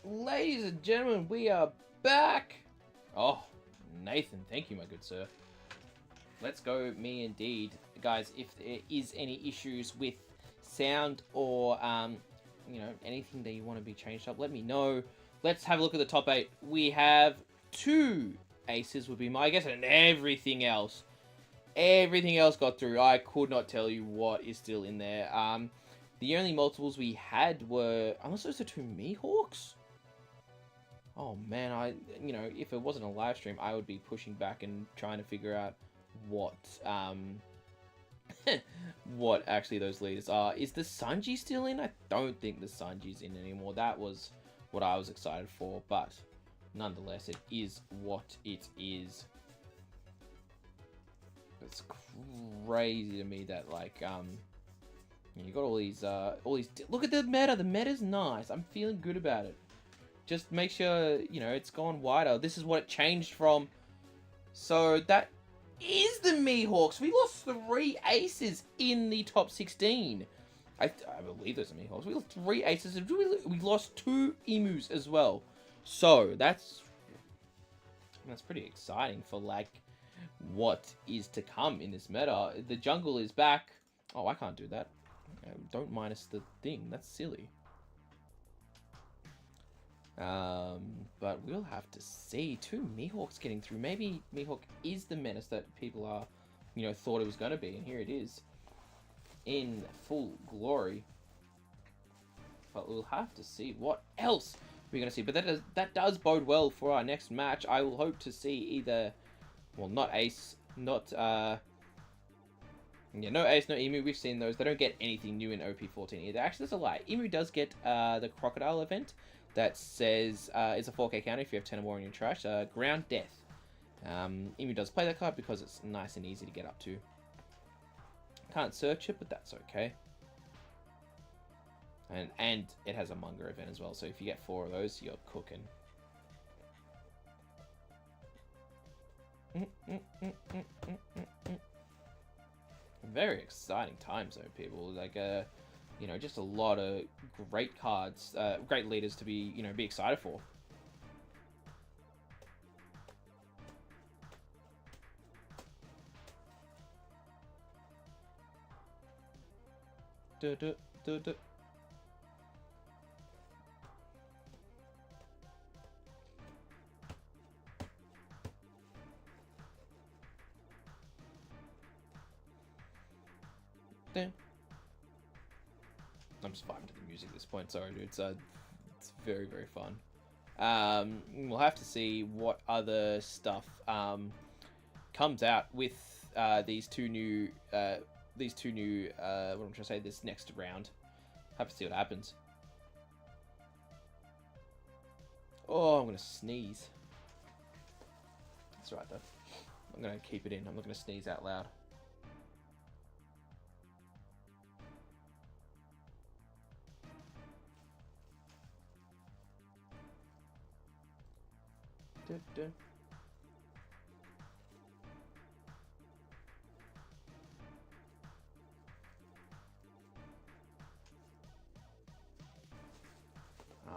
[SPEAKER 1] Ladies and gentlemen, we are back. Oh, Nathan, thank you, my good sir. Let's go, me indeed. Guys, if there is any issues with sound or, you know, anything that you want to be changed up, let me know. Let's have a look at the top 8. We have 2 aces would be my guess, and everything else got through. I could not tell you what is still in there. The only multiples we had were, unless those are 2 Mihawks? Oh man, you know, if it wasn't a live stream, I would be pushing back and trying to figure out what, what actually those leaders are. Is the Sanji still in? I don't think the Sanji's in anymore. That was what I was excited for, but nonetheless, it is what it is. It's crazy to me that, like, you got all these, look at the meta. The meta's nice. I'm feeling good about it. Just make sure, you know, it's gone wider. This is what it changed from. So that is the Mihawks. We lost 3 aces in the top 16. I believe there's a Mihawks. We lost 3 aces. We lost 2 emus as well. So that's pretty exciting for, like, what is to come in this meta. The jungle is back. Oh, I can't do that. Don't minus the thing. That's silly. But we'll have to see. 2 Mihawks getting through. Maybe Mihawk is the menace that people are, you know, thought it was going to be, and here it is in full glory. But we'll have to see what else we're going to see. But that does bode well for our next match. I will hope to see either, well, not Ace, not yeah, no Ace, no Emu. We've seen those. They don't get anything new in OP14 either. Actually, that's a lie. Emu does get the Crocodile event that says it's a 4K counter if you have 10 or more in your trash. Ground Death. Emu does play that card because it's nice and easy to get up to. Can't search it, but that's okay. And it has a Munger event as well, so if you get 4 of those, you're cooking. Very exciting times, though, people. Like, you know, just a lot of great cards, great leaders to be, you know, be excited for. Duh, duh, duh, duh. I'm just vibing to the music at this point. Sorry, dude. It's very, very fun. We'll have to see what other stuff comes out with these two new what I'm trying to say, this next round. Have to see what happens. Oh, I'm gonna sneeze. That's right though. I'm gonna keep it in. I'm not gonna sneeze out loud.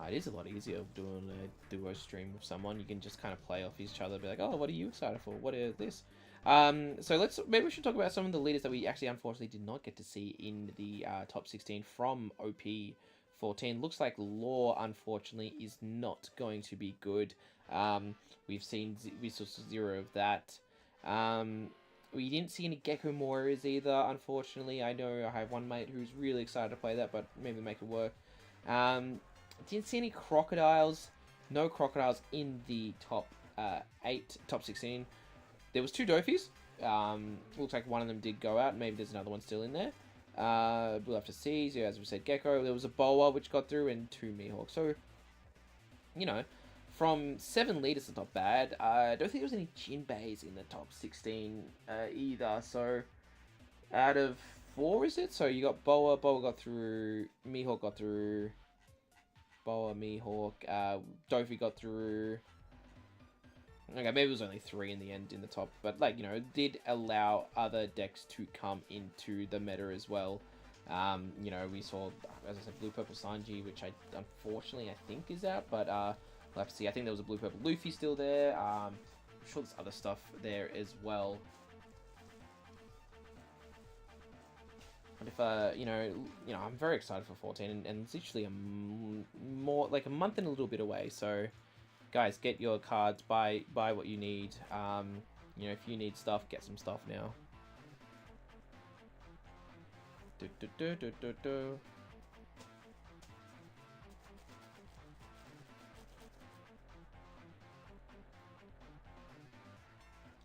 [SPEAKER 1] It is a lot easier doing a duo stream with someone. You can just kind of play off each other, be like, oh, what are you excited for? What is this? So maybe we should talk about some of the leaders that we actually unfortunately did not get to see in the top 16 from OP14. Looks like Law, unfortunately, is not going to be good. We saw 0 of that. We didn't see any Gecko Warriors either, unfortunately. I know I have one mate who's really excited to play that, but maybe make it work. Didn't see any Crocodiles. No Crocodiles in the top 16. There was 2 Dophies. Looks like one of them did go out. Maybe there's another one still in there. We'll have to see. So as we said, Gecko. There was a Boa which got through, and 2 Mihawks. So, you know, from 7 leaders, it's not bad. I don't think there was any Jinbeis in the top 16 either. So, out of 4, is it? So you got Boa. Boa got through. Mihawk got through. Boa, Mihawk, Dophy got through. Okay, maybe it was only 3 in the end in the top, but, like, you know, it did allow other decks to come into the meta as well. You know, we saw, as I said, Blue Purple Sanji, which unfortunately I think is out, but we'll have to see. I think there was a Blue Purple Luffy still there. I'm sure there's other stuff there as well. But if you know, I'm very excited for 14, and it's literally a month and a little bit away. So, guys, get your cards, buy what you need. You know, if you need stuff, get some stuff now.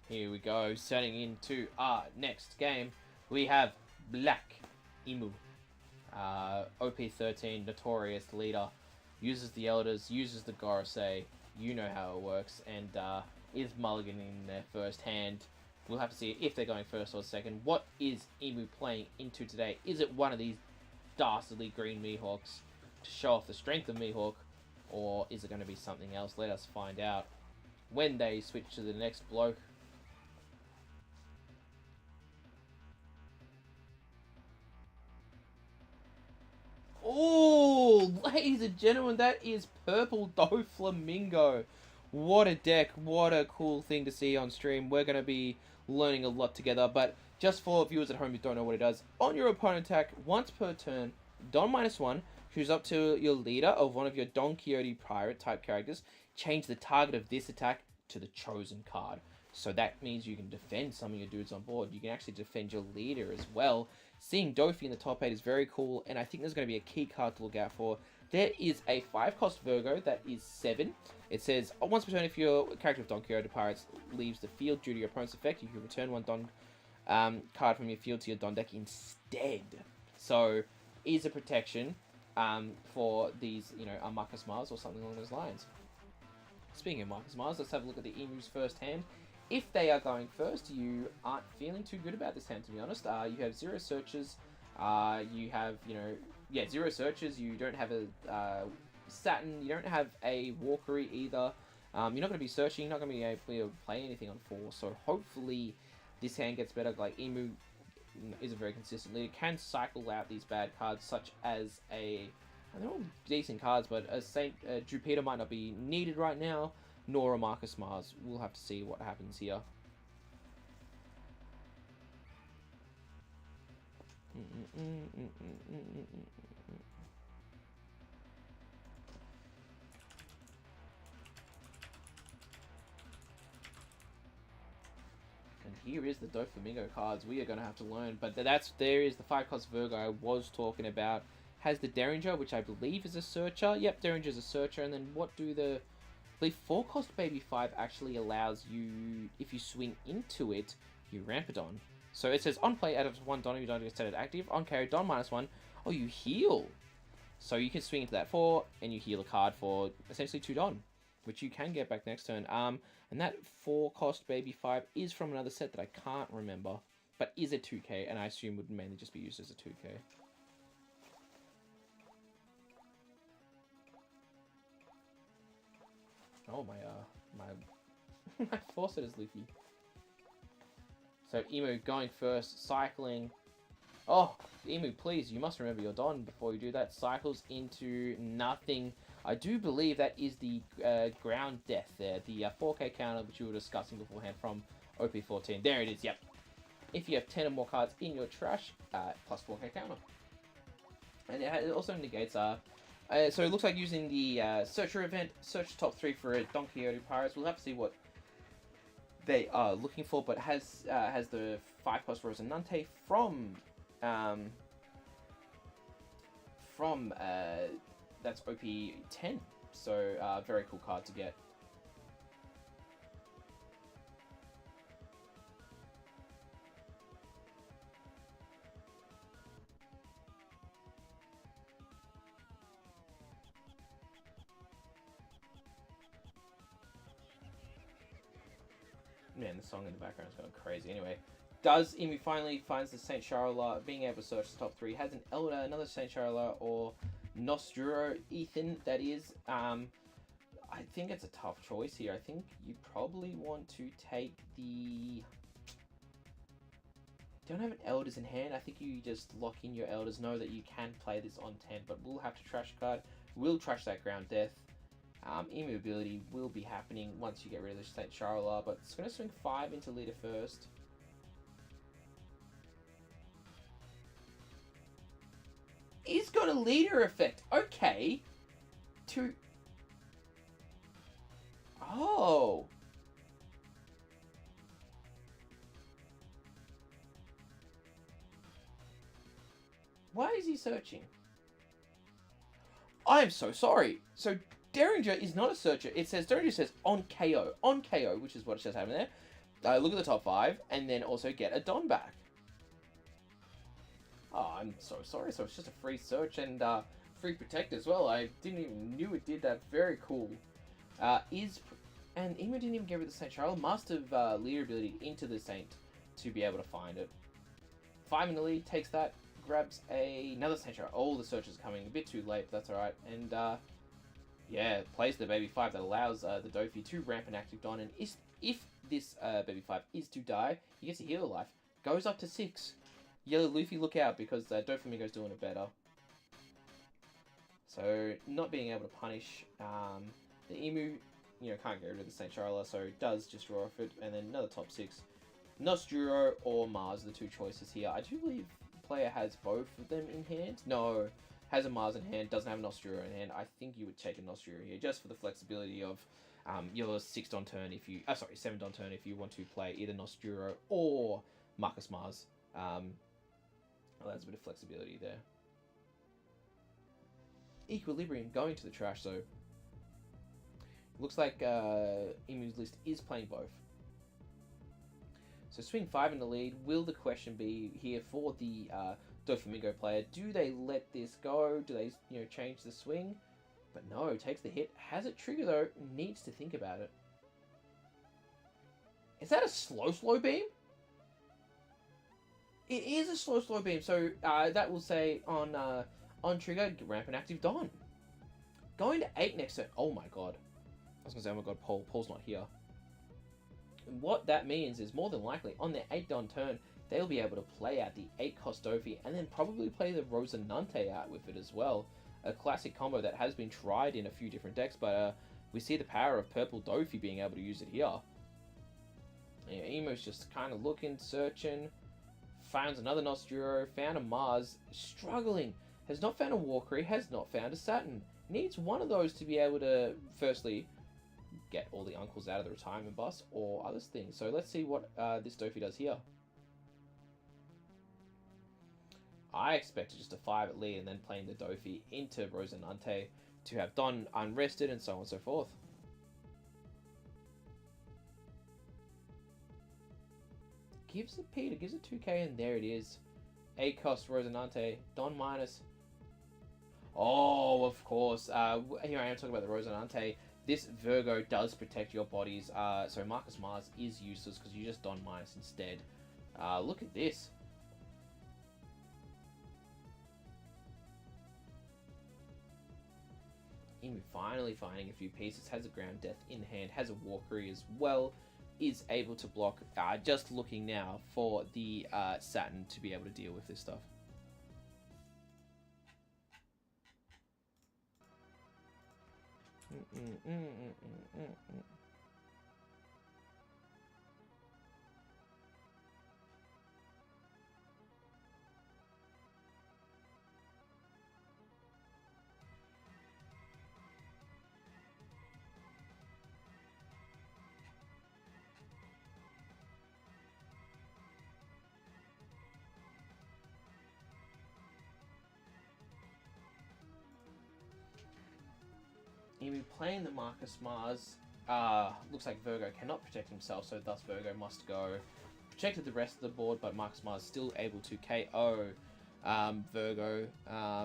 [SPEAKER 1] Here we go, setting into our next game. We have Black Emu. OP13, notorious leader. Uses the Elders, uses the Gorosei. You know how it works. And is mulliganing their first hand. We'll have to see if they're going first or second. What is Emu playing into today? Is it one of these dastardly green Mihawks to show off the strength of Mihawk? Or is it going to be something else? Let us find out when they switch to the next bloke. Oh, ladies and gentlemen, that is Purple Doflamingo. What a deck. What a cool thing to see on stream. We're going to be learning a lot together, but just for viewers at home who don't know what it does, on your opponent attack, once per turn, Don -1, choose up to your leader of one of your Don Quixote pirate type characters, change the target of this attack to the chosen card. So that means you can defend some of your dudes on board. You can actually defend your leader as well. Seeing Dofi in the top 8 is very cool, and I think there's going to be a key card to look out for. There is a 5-cost Virgo that is 7. It says, once per turn, if your character of Don Quixote Pirates leaves the field due to your opponent's effect, you can return one Don card from your field to your Don deck instead. So, is a protection for these, you know, Marcus Mars or something along those lines. Speaking of Marcus Mars, let's have a look at the Emu's first hand. If they are going first, you aren't feeling too good about this hand, to be honest. You have 0 searches. You have, you know, 0 searches. You don't have a Saturn. You don't have a Walkery either. You're not going to be searching. You're not going to be able to play anything on 4. So hopefully this hand gets better. Like, Emu is a very consistent leader. Can cycle out these bad cards, such as a... And they're all decent cards, but a Saint Jupiter might not be needed right now. Nor a Marcus Mars. We'll have to see what happens here. And here is the Doflamingo cards we are going to have to learn. But there is the 5-cost Virgo I was talking about. Has the Derringer, which I believe is a Searcher. Yep, Derringer's a Searcher. And then what do the... The 4-cost Baby 5 actually allows you, if you swing into it, you ramp it on. So it says, on play, add up to 1 Don, you don't get set it active. On carry, Don -1. Oh, you heal. So you can swing into that 4, and you heal a card for essentially 2 Don, which you can get back next turn. And that 4-cost Baby 5 is from another set that I can't remember, but is a 2K, and I assume would mainly just be used as a 2K. Oh, my Fawcett is Luffy. So, Emu going first, cycling. Oh, Emu, please, you must remember your Don before you do that. Cycles into nothing. I do believe that is the ground death there. The 4K counter, which you were discussing beforehand from OP14. There it is, yep. If you have 10 or more cards in your trash, plus 4K counter. And it also negates... so it looks like using the Searcher event, search top 3 for Don Quixote Pirates. We'll have to see what they are looking for, but has the 5-cost Rosinante from that's OP10. So very cool card to get. Man, the song in the background is going crazy. Anyway, does Emu finally finds the Saint Charla, being able to search the top 3, has an Elder, another Saint Charla, or Nostro Ethan, that is. I think it's a tough choice here. I think you probably want to take the... Don't have an Elders in hand. I think you just lock in your Elders, know that you can play this on 10, but we'll have to trash card. We'll trash that Ground Death. Immobility will be happening once you get rid of the St. Charla, but it's going to swing 5 into leader first. He's got a leader effect. Okay. Oh. Why is he searching? I am so sorry. So Derringer is not a searcher. It says Derringer says on KO, which is what it says happening there. Look at the top 5, and then also get a Don back. Oh, I'm so sorry. So it's just a free search and free protect as well. I didn't even knew it did that. Very cool. And Emo didn't even get rid of the Saint Charles. Must have leader ability into the Saint to be able to find it. 5 in the lead takes that. Grabs another Saint Charles. Oh, the search is coming a bit too late, but that's alright. And yeah, plays the baby 5 that allows the Dofi to ramp an active Don. And if this baby 5 is to die, he gets a healer life. Goes up to 6. Yellow Luffy, look out, because Doflamingo's doing it better. So, not being able to punish the Emu, can't get rid of the St. Charla, so does just draw off it. And then another top 6. Nosturo or Mars, the two choices here. I do believe the player has both of them in hand. No, has a Mars in hand, doesn't have a Nosturo in hand. I think you would take a Nosturo here, just for the flexibility of your 6 Don turn if you... 7 Don turn if you want to play either Nosturo or Marcus Mars. Well, there's a bit of flexibility there. Equilibrium going to the trash, so looks like Emu's list is playing both. So swing 5 in the lead. Will the question be here for the Doflamingo player? Do they let this go? Do they change the swing? But no, takes the hit. Has it trigger though? Needs to think about it. Is that a slow beam? It is a slow beam, so that will say on trigger, ramp an active Don. Going to 8 next turn. Oh my god. I was going to say, oh my god, Paul's not here. And what that means is, more than likely, on their 8 Don turn, they'll be able to play out the 8 cost Dofi, and then probably play the Rosinante out with it as well. A classic combo that has been tried in a few different decks, but we see the power of purple Dofi being able to use it here. Yeah, Emo's just kind of looking, searching. Found another Nosturo, found a Mars, struggling. Has not found a Walkery, has not found a Saturn. Needs one of those to be able to, firstly, get all the uncles out of the retirement bus or other things. So let's see what this Dofi does here. I expected just a 5 at lead and then playing the Dofi into Rosinante to have Don unrested and so on and so forth. Gives it Peter, gives it 2k, and there it is. 8 cost Rosinante, Don minus. Oh, of course. Here I am talking about the Rosinante. This Virgo does protect your bodies. So Marcus Mars is useless because you just Don minus instead. Look at this. Emu finally finding a few pieces. Has a Ground Death in hand. Has a Walkery as well. Is able to block. Just looking now for the Saturn to be able to deal with this stuff. Emu playing the Marcus Mars. Looks like Virgo cannot protect himself, so thus Virgo must go. Protected the rest of the board, but Marcus Mars still able to KO Virgo.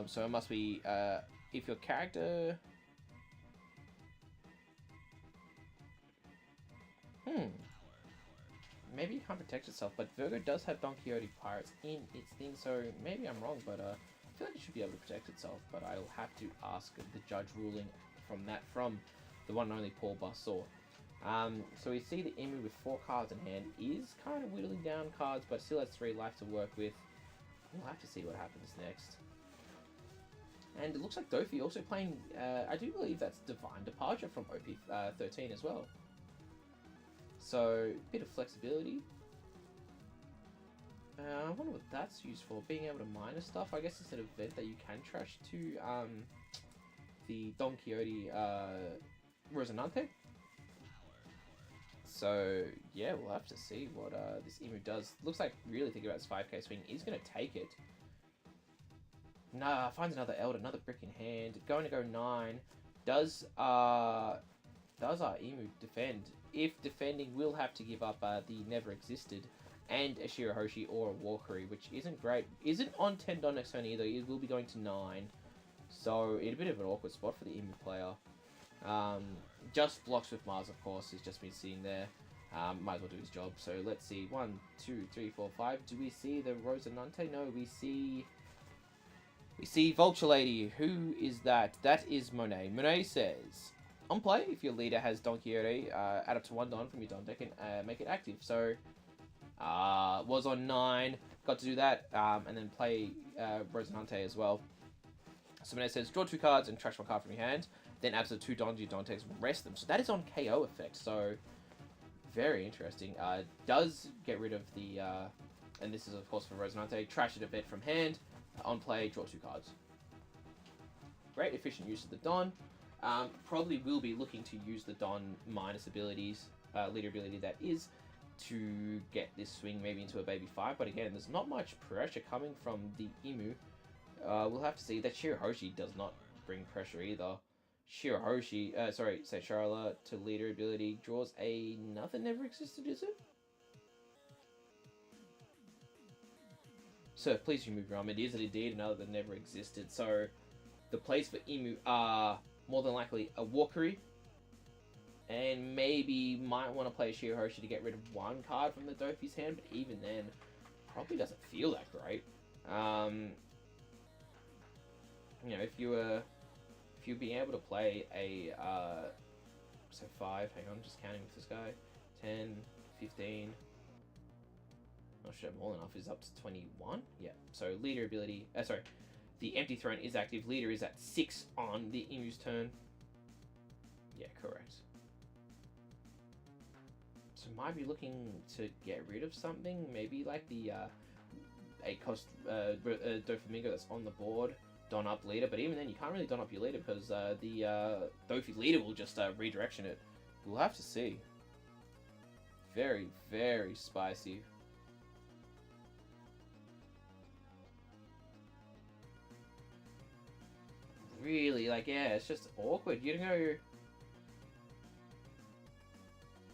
[SPEAKER 1] So it must be if your character... Maybe it can't protect itself, but Virgo does have Don Quixote Pirates in its thing, so maybe I'm wrong, but I feel like it should be able to protect itself, but I'll have to ask the judge ruling from the one and only Paul Bassor. So we see the Emu with 4 cards in hand is kind of whittling down cards, but still has 3 life to work with. We'll have to see what happens next. And it looks like Dofi also playing, I do believe that's Divine Departure from OP13 as well. So, a bit of flexibility. I wonder what that's used for. Being able to minor stuff. I guess it's an event that you can trash to the Don Quixote Rosinante. So, yeah, we'll have to see what this Emu does. Looks like really thinking about his 5k swing. He's going to take it. Nah, finds another Elder, another brick in hand. Going to go 9. Does our Emu defend? If defending, we'll have to give up the Never Existed and a Shirahoshi or a Walkery, which isn't great. Isn't on 10 Don next turn either. It will be going to 9. So, it's a bit of an awkward spot for the Emu player. Just blocks with Mars, of course. He's just been sitting there. Might as well do his job. So, let's see. 1, 2, 3, 4, 5. Do we see the Rosinante? No, we see Vulture Lady. Who is that? That is Monet. Monet says, on play, if your leader has Don Quixote, add up to 1 Don from your Don deck and make it active. So, was on 9, got to do that, and then play Rosinante as well. So Monet says, draw 2 cards and trash 1 card from your hand, then add the 2 Dons your Don decks, rest them. So that is on KO effect, so very interesting. Does get rid of the, and this is of course for Rosinante, trash it a bit from hand, on play, draw 2 cards. Great efficient use of the Don. Probably will be looking to use the Don minus abilities, leader ability that is, to get this swing maybe into a baby 5, but again, there's not much pressure coming from the Emu. We'll have to see. That Shirahoshi does not bring pressure either. Shirahoshi, say Charla to leader ability draws another Never Existed, is it? So please remove your arm. It is indeed another that never existed. So the plays for Emu are more than likely a Walkery, and maybe might want to play a Shirahoshi to get rid of 1 card from the Dofi's hand, but even then, probably doesn't feel that great. You know, if you being able to play a, so 5, hang on, just counting with this guy, 10, 15, not sure more enough, is up to 21, yeah, so leader ability, the Empty Throne is active, leader is at 6 on the Emu's turn, yeah, correct. So might be looking to get rid of something, maybe like the 8 cost Doflamingo that's on the board, Don up leader, but even then you can't really Don up your leader because the Dofi leader will just redirection it. We'll have to see. Very, very spicy. Really, like, yeah, it's just awkward. You know,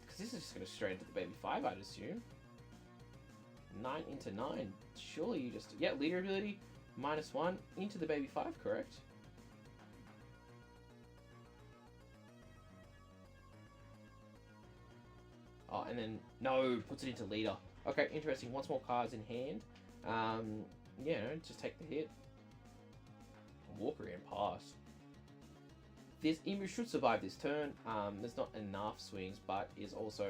[SPEAKER 1] because this is just going to straight into the baby 5, I'd assume. 9 into 9. Surely you just, yeah, leader ability. -1 into the baby 5, correct? Oh, and then, no, puts it into leader. Okay, interesting. Once more cards in hand. Yeah, no, just take the hit. Walkery and pass. This Emu should survive this turn. There's not enough swings, but is also,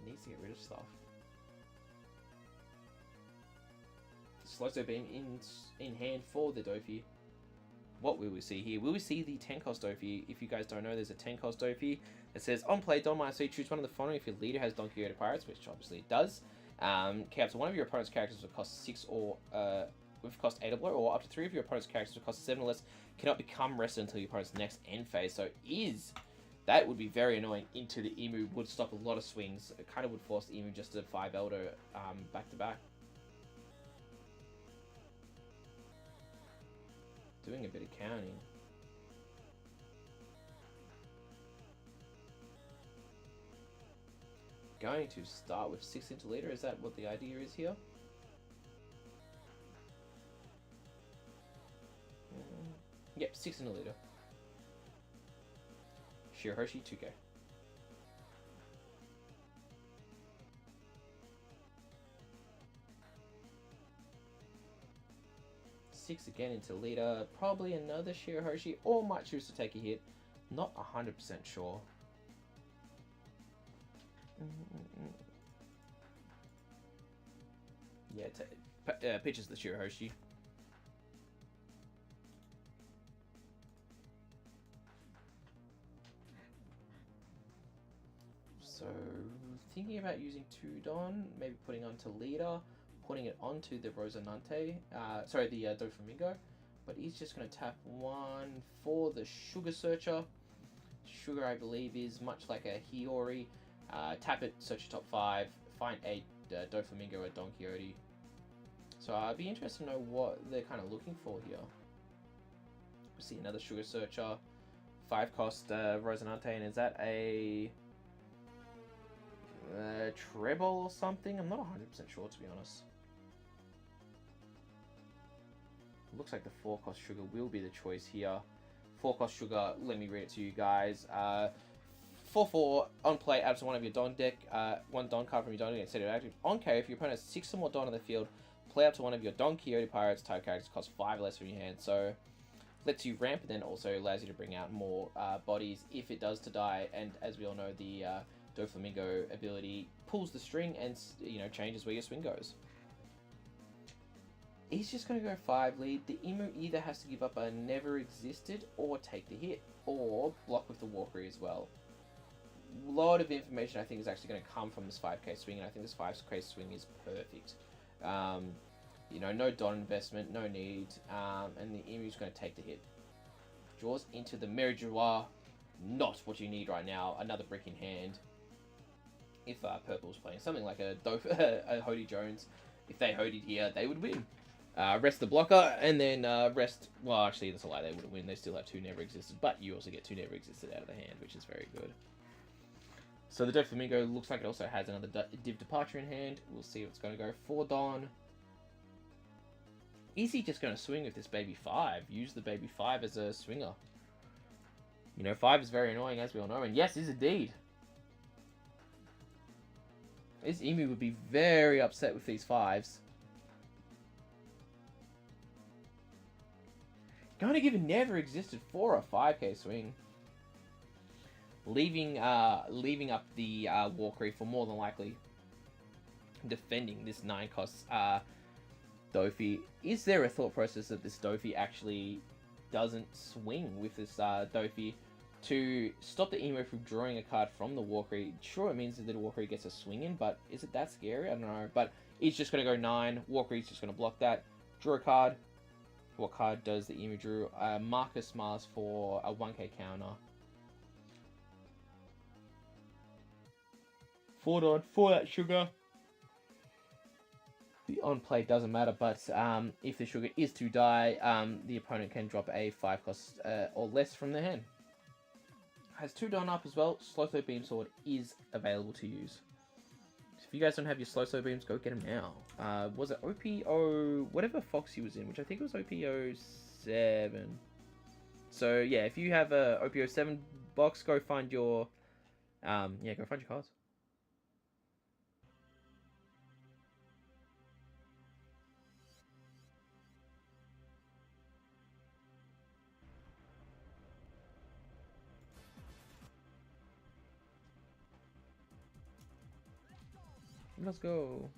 [SPEAKER 1] needs to get rid of stuff. Slow Beam in hand for the Dofi. What will we see here? Will we see the 10 cost Dofi? If you guys don't know, there's a 10 cost Dofi. It says, on play, Don -3, choose one of the following if your leader has Don Quixote Pirates, which obviously it does. Caps one of your opponent's characters will cost 6 or with cost 8 or below, or up to 3 of your opponent's characters will cost 7 or less, cannot become rested until your opponent's next end phase. So that would be very annoying into the Emu, would stop a lot of swings. It kind of would force the Emu just to 5 Elder back to back. Doing a bit of counting. Going to start with 6 into leader, is that what the idea is here? Yep, 6 into leader. Shirahoshi 2k. Again into leader, probably another Shirahoshi, or might choose to take a hit. Not 100% sure. Yeah, pitches the Shirahoshi. So, thinking about using 2 Don, maybe putting onto Leader, putting it onto the Rosinante, sorry, the Doflamingo, but he's just going to tap 1 for the Sugar Searcher. Sugar, I believe, is much like a Hiyori. Tap it, search your top 5, find a Doflamingo or Don Quixote. So I'd be interested to know what they're kind of looking for here. We see another Sugar Searcher, 5 cost Rosinante, and is that a treble or something? I'm not 100% sure, to be honest. Looks like the 4 cost Sugar will be the choice here. 4 cost Sugar, let me read it to you guys. 4/4, on play, add to one of your Don deck, 1 Don card from your Don deck instead of active. On KO, if your opponent has 6 or more Don on the field, play up to one of your Don Quixote Pirates type characters, cost 5 less from your hand. So, lets you ramp, and then also allows you to bring out more bodies if it does to die. And as we all know, the Doflamingo ability pulls the string and, you know, changes where your swing goes. He's just going to go 5 lead. The Emu either has to give up a Never Existed or take the hit, or block with the Walkery as well. A lot of information I think is actually going to come from this 5k swing, and I think this 5k swing is perfect. You know, no Don investment, no need, and the Emu's going to take the hit. Draws into the Merijois, not what you need right now. Another brick in hand. If Purple's playing something like a Hody Jones, if they Hodied here, they would win. Rest the blocker, and then rest... Well, actually, that's a lie. They wouldn't win. They still have 2 Never Existed, but you also get 2 Never Existed out of the hand, which is very good. So the Doflamingo looks like it also has another Div Departure in hand. We'll see if it's going to go for Don. Is he just going to swing with this baby 5? Use the baby 5 as a swinger. You know, 5 is very annoying, as we all know, and yes, is indeed. This Emu would be very upset with these 5s. Going to give a Never Existed for a 5k swing. Leaving up the Walkery for more than likely defending this 9 cost Dofi. Is there a thought process that this Dofi actually doesn't swing with this Dofi to stop the Emu from drawing a card from the Walkery? Sure, it means that the Walkery gets a swing in, but is it that scary? I don't know. But it's just going to go 9. Walkery's just going to block that. Draw a card. What card does the Emu drew? Marcus Mars for a 1k counter. 4 Don for that Sugar. The on play doesn't matter, but if the Sugar is to die, the opponent can drop a 5 cost or less from their hand. Has 2 Don up as well. Slow Throw Beam Sword is available to use. So if you guys don't have your Slow Throw Beams, go get them now. Was it OPO, whatever Foxy was in, which I think it was OPO7. So yeah, if you have a OPO7 box, go find your, go find your cards. Let's go.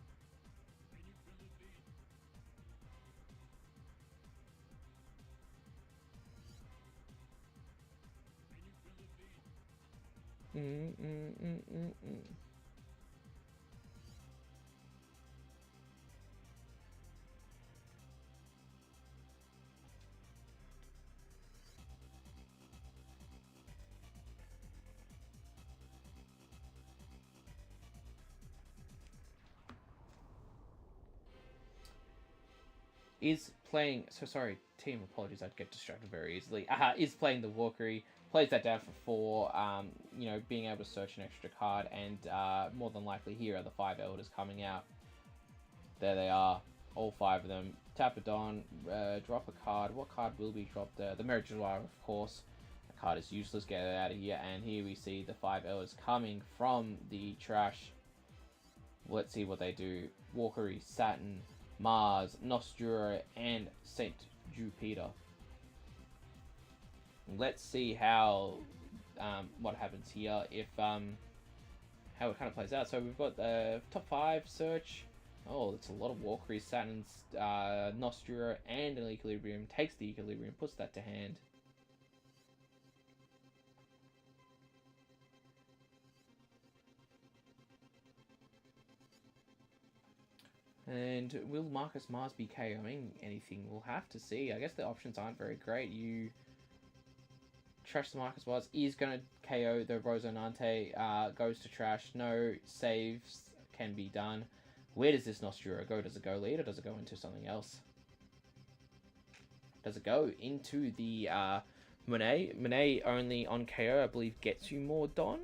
[SPEAKER 1] Is playing, so sorry, team, apologies, I'd get distracted very easily. Is playing the Walkery, plays that down for 4, you know, being able to search an extra card, and more than likely here are the 5 Elders coming out. There they are, all 5 of them. Tap it on, drop a card. What card will be dropped? The Merijois, of course. The card is useless, get it out of here, and here we see the 5 Elders coming from the trash. Let's see what they do. Walkery, Saturn, Mars, Nostura, and Saint Jupiter. Let's see how what happens here, if how it kind of plays out. So we've got the top 5 search, Oh, it's a lot of Walkery. Saturn's Nostria and an Equilibrium. Takes the Equilibrium, puts that to hand. And will Marcus Mars be KOing anything? We'll have to see. I guess the options aren't very great. You trash the Marcus Mars. Is going to KO the Rosanante. Goes to trash. No saves can be done. Where does this Nostura go? Does it go lead or does it go into something else? Does it go into the Monet? Monet only on KO, I believe, gets you more Don.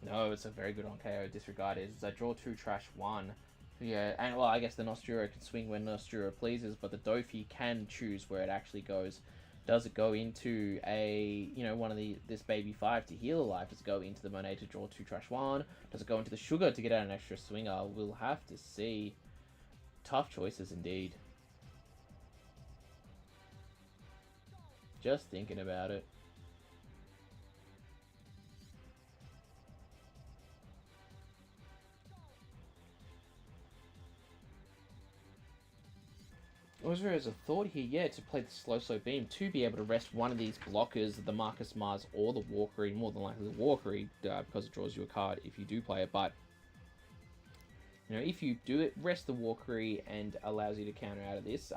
[SPEAKER 1] No, it's a very good on KO. Disregard is draw 2, trash 1. Yeah, and well, I guess the Nostura can swing when Nostura pleases, but the Dofi can choose where it actually goes. Does it go into a, one of this baby 5 to heal a life? Does it go into the Monet to draw 2, trash 1? Does it go into the Sugar to get out an extra swinger? We'll have to see. Tough choices indeed. Just thinking about it. Was there as a thought here, to play the slow beam to be able to rest one of these blockers, the Marcus Mars or the Walkery, more than likely the Walkery, because it draws you a card if you do play it, but if you do it, rest the Walkery and allows you to counter out of this,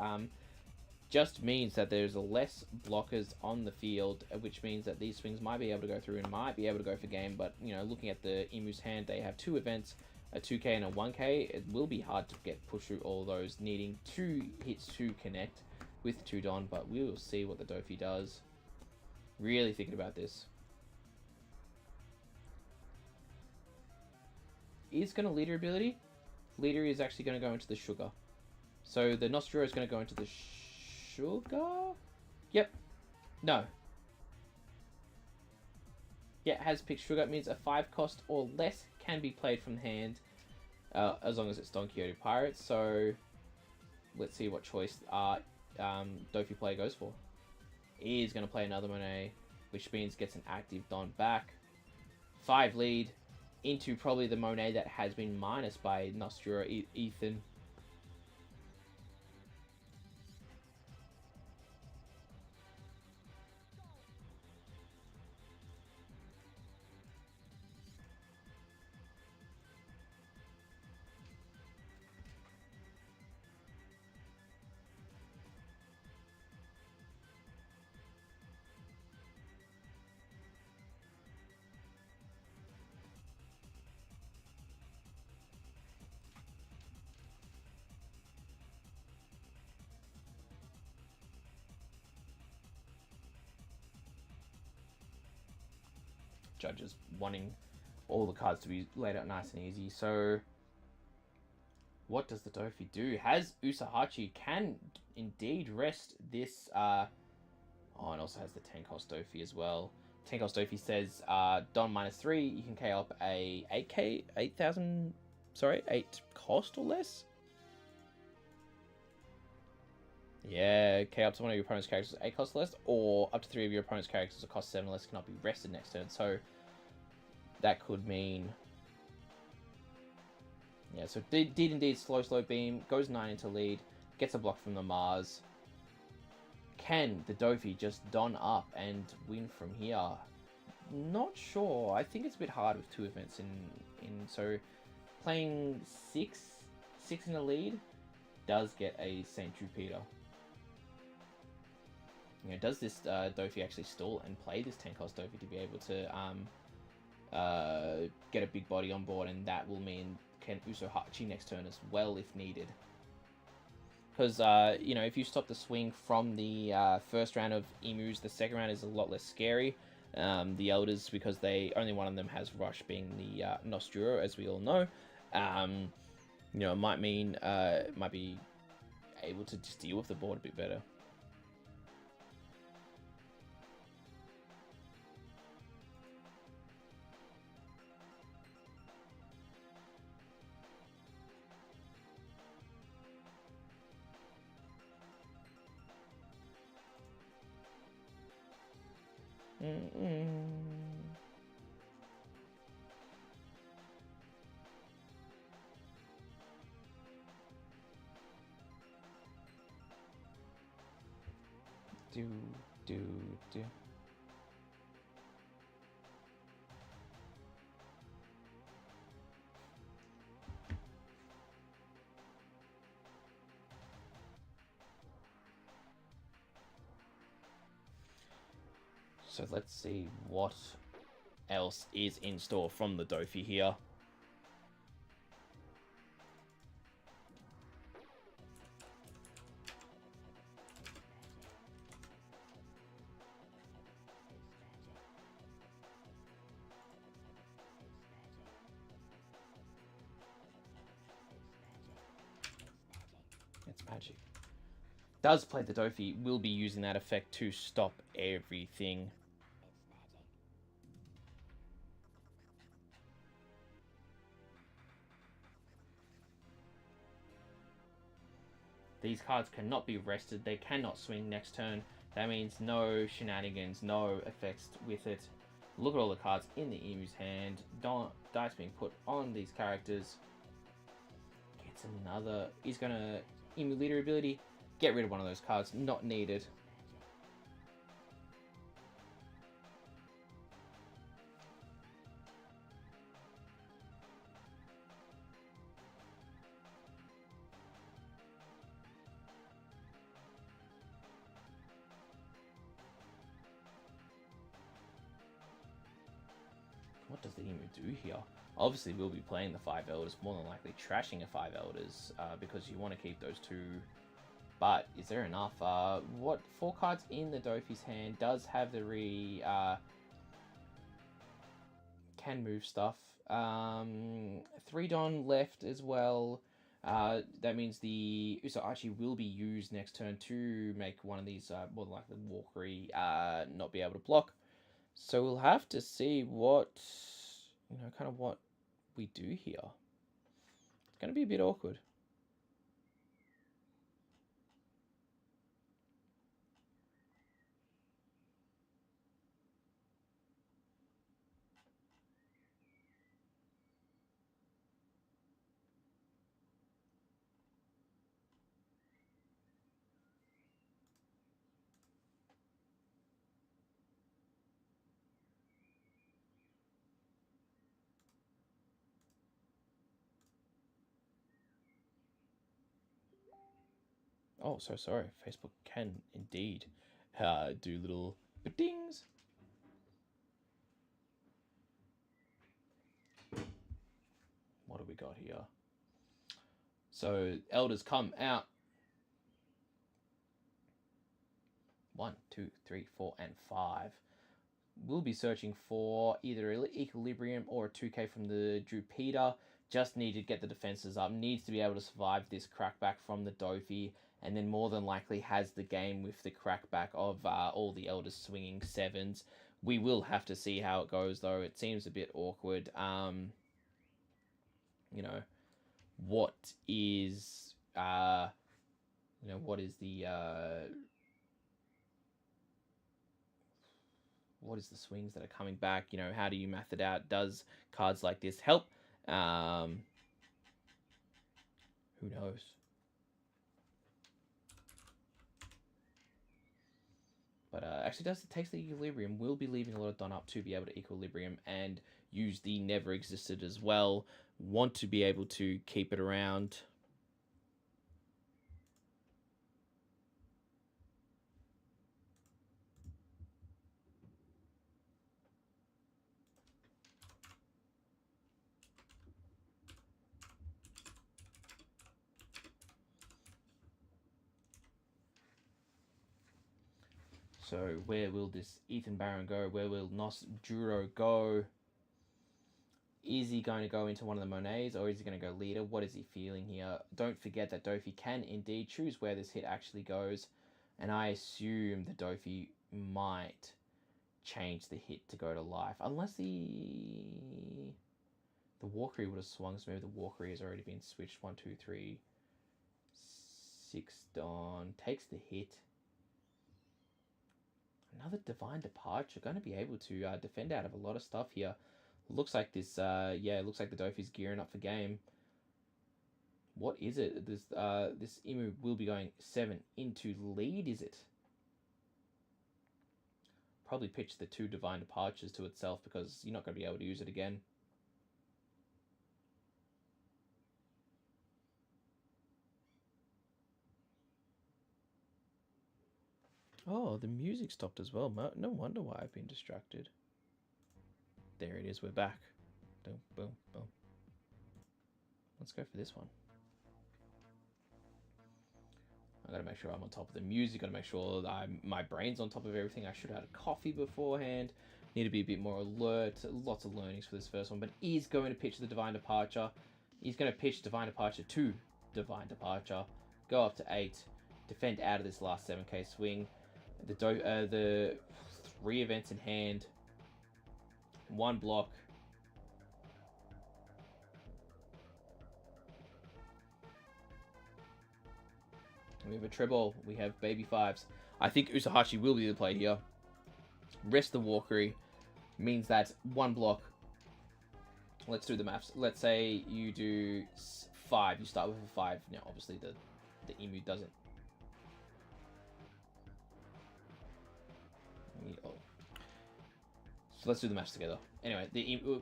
[SPEAKER 1] just means that there's less blockers on the field, which means that these swings might be able to go through and might be able to go for game, but looking at the Emu's hand, they have 2 events, a 2k and a 1k. It will be hard to get push through all those, needing 2 hits to connect with 2 Don, but we will see what the Dofi does. Really thinking about this. Is going to leader ability. Leader is actually going to go into the Sugar. So the Nostro is going to go into the Sugar? Yep. No. Yeah, it has picked Sugar. It means a 5 cost or less can be played from the hand, as long as it's Don Quixote Pirates. So let's see what choice Dofi player goes for. He is going to play another Monet, which means gets an active Don back. 5 lead into probably the Monet that has been minus by Nostura Ethan. Judges wanting all the cards to be laid out nice and easy. So what does the Dofi do? Has Usahachi can indeed rest this and also has the 10 cost Dofi as well. 10 cost Dofi says Don -3, you can KO up a 8 cost or less. Yeah, KO up to one of your opponent's characters 8 cost or less, or up to 3 of your opponent's characters that cost 7 or less cannot be rested next turn. So that could mean, yeah, so did indeed slow beam, goes 9 into lead, gets a block from the Mars. Can the Dofi just Don up and win from here? Not sure. I think it's a bit hard with 2 events in so playing 6 in the lead does get a Saint Jupiter. Does this Dofi actually stall and play this 10 cost Dofi to be able to get a big body on board, and that will mean can Usohachi next turn as well if needed. Because, if you stop the swing from the first round of Emus, the second round is a lot less scary. The Elders, because only one of them has Rush, being the Nostura, as we all know. It might mean, might be able to just deal with the board a bit better. Do, do, do. So let's see what else is in store from the Dofi here. It's magic. Does play the Dofi, will be using that effect to stop everything. These cards cannot be rested. They cannot swing next turn. That means no shenanigans, no effects with it. Look at all the cards in the Emu's hand. Dice being put on these characters. Gets another. He's going to Emu Leader ability. Get rid of one of those cards. Not needed. What does the Emu do here? Obviously, we'll be playing the 5 Elders, more than likely trashing a 5 Elders, because you want to keep those 2. But is there enough? What 4 cards in the Dofi's hand does have the can move stuff. 3 Don left as well. That means the Usoachi will be used next turn to make one of these, more than likely Walkery, not be able to block. So we'll have to see what, kind of what we do here. It's going to be a bit awkward. Oh, so sorry. Facebook can indeed do little dings. What do we got here? So Elders come out. 1, 2, 3, 4, and 5. We'll be searching for either Equilibrium or a 2k from the Drupeda. Just need to get the defenses up. Needs to be able to survive this crackback from the Dofi. And then more than likely has the game with the crackback of all the Elders swinging 7s. We will have to see how it goes, though. It seems a bit awkward. What is... what is the... what is the swings that are coming back? How do you math it out? Does cards like this help? Who knows? But actually, does it takes the Equilibrium? We'll be leaving a lot of Don up to be able to Equilibrium and use the Never Existed as well. Want to be able to keep it around. So where will this Ethan Barron go? Where will Nos Juro go? Is he going to go into one of the Monets or is he going to go leader? What is he feeling here? Don't forget that Dofi can indeed choose where this hit actually goes. And I assume the Dofi might change the hit to go to life. Unless the Walkery would have swung smooth. The Walkery has already been switched. 1, 2, 3, 6 Don. Takes the hit. Another Divine Departure. Going to be able to defend out of a lot of stuff here. Looks like this, it looks like the Dofi's gearing up for game. What is it? This Emu will be going 7 into lead, is it? Probably pitch the 2 Divine Departures to itself because you're not going to be able to use it again. Oh, the music stopped as well. No wonder why I've been distracted. There it is, we're back. Boom, boom, boom. Let's go for this one. I gotta make sure I'm on top of the music. Gotta make sure that my brain's on top of everything. I should have had a coffee beforehand. Need to be a bit more alert. Lots of learnings for this first one. But he's going to pitch the Divine Departure. He's going to pitch Divine Departure to Divine Departure. Go up to 8. Defend out of this last 7k swing. The 3 events in hand. 1 block. We have a treble. We have baby 5s. I think Usahashi will be the play here. Rest the Walkery means that 1 block. Let's do the maths. Let's say you do 5. You start with a 5. Now, obviously, the Emu doesn't. So let's do the maths together. Anyway,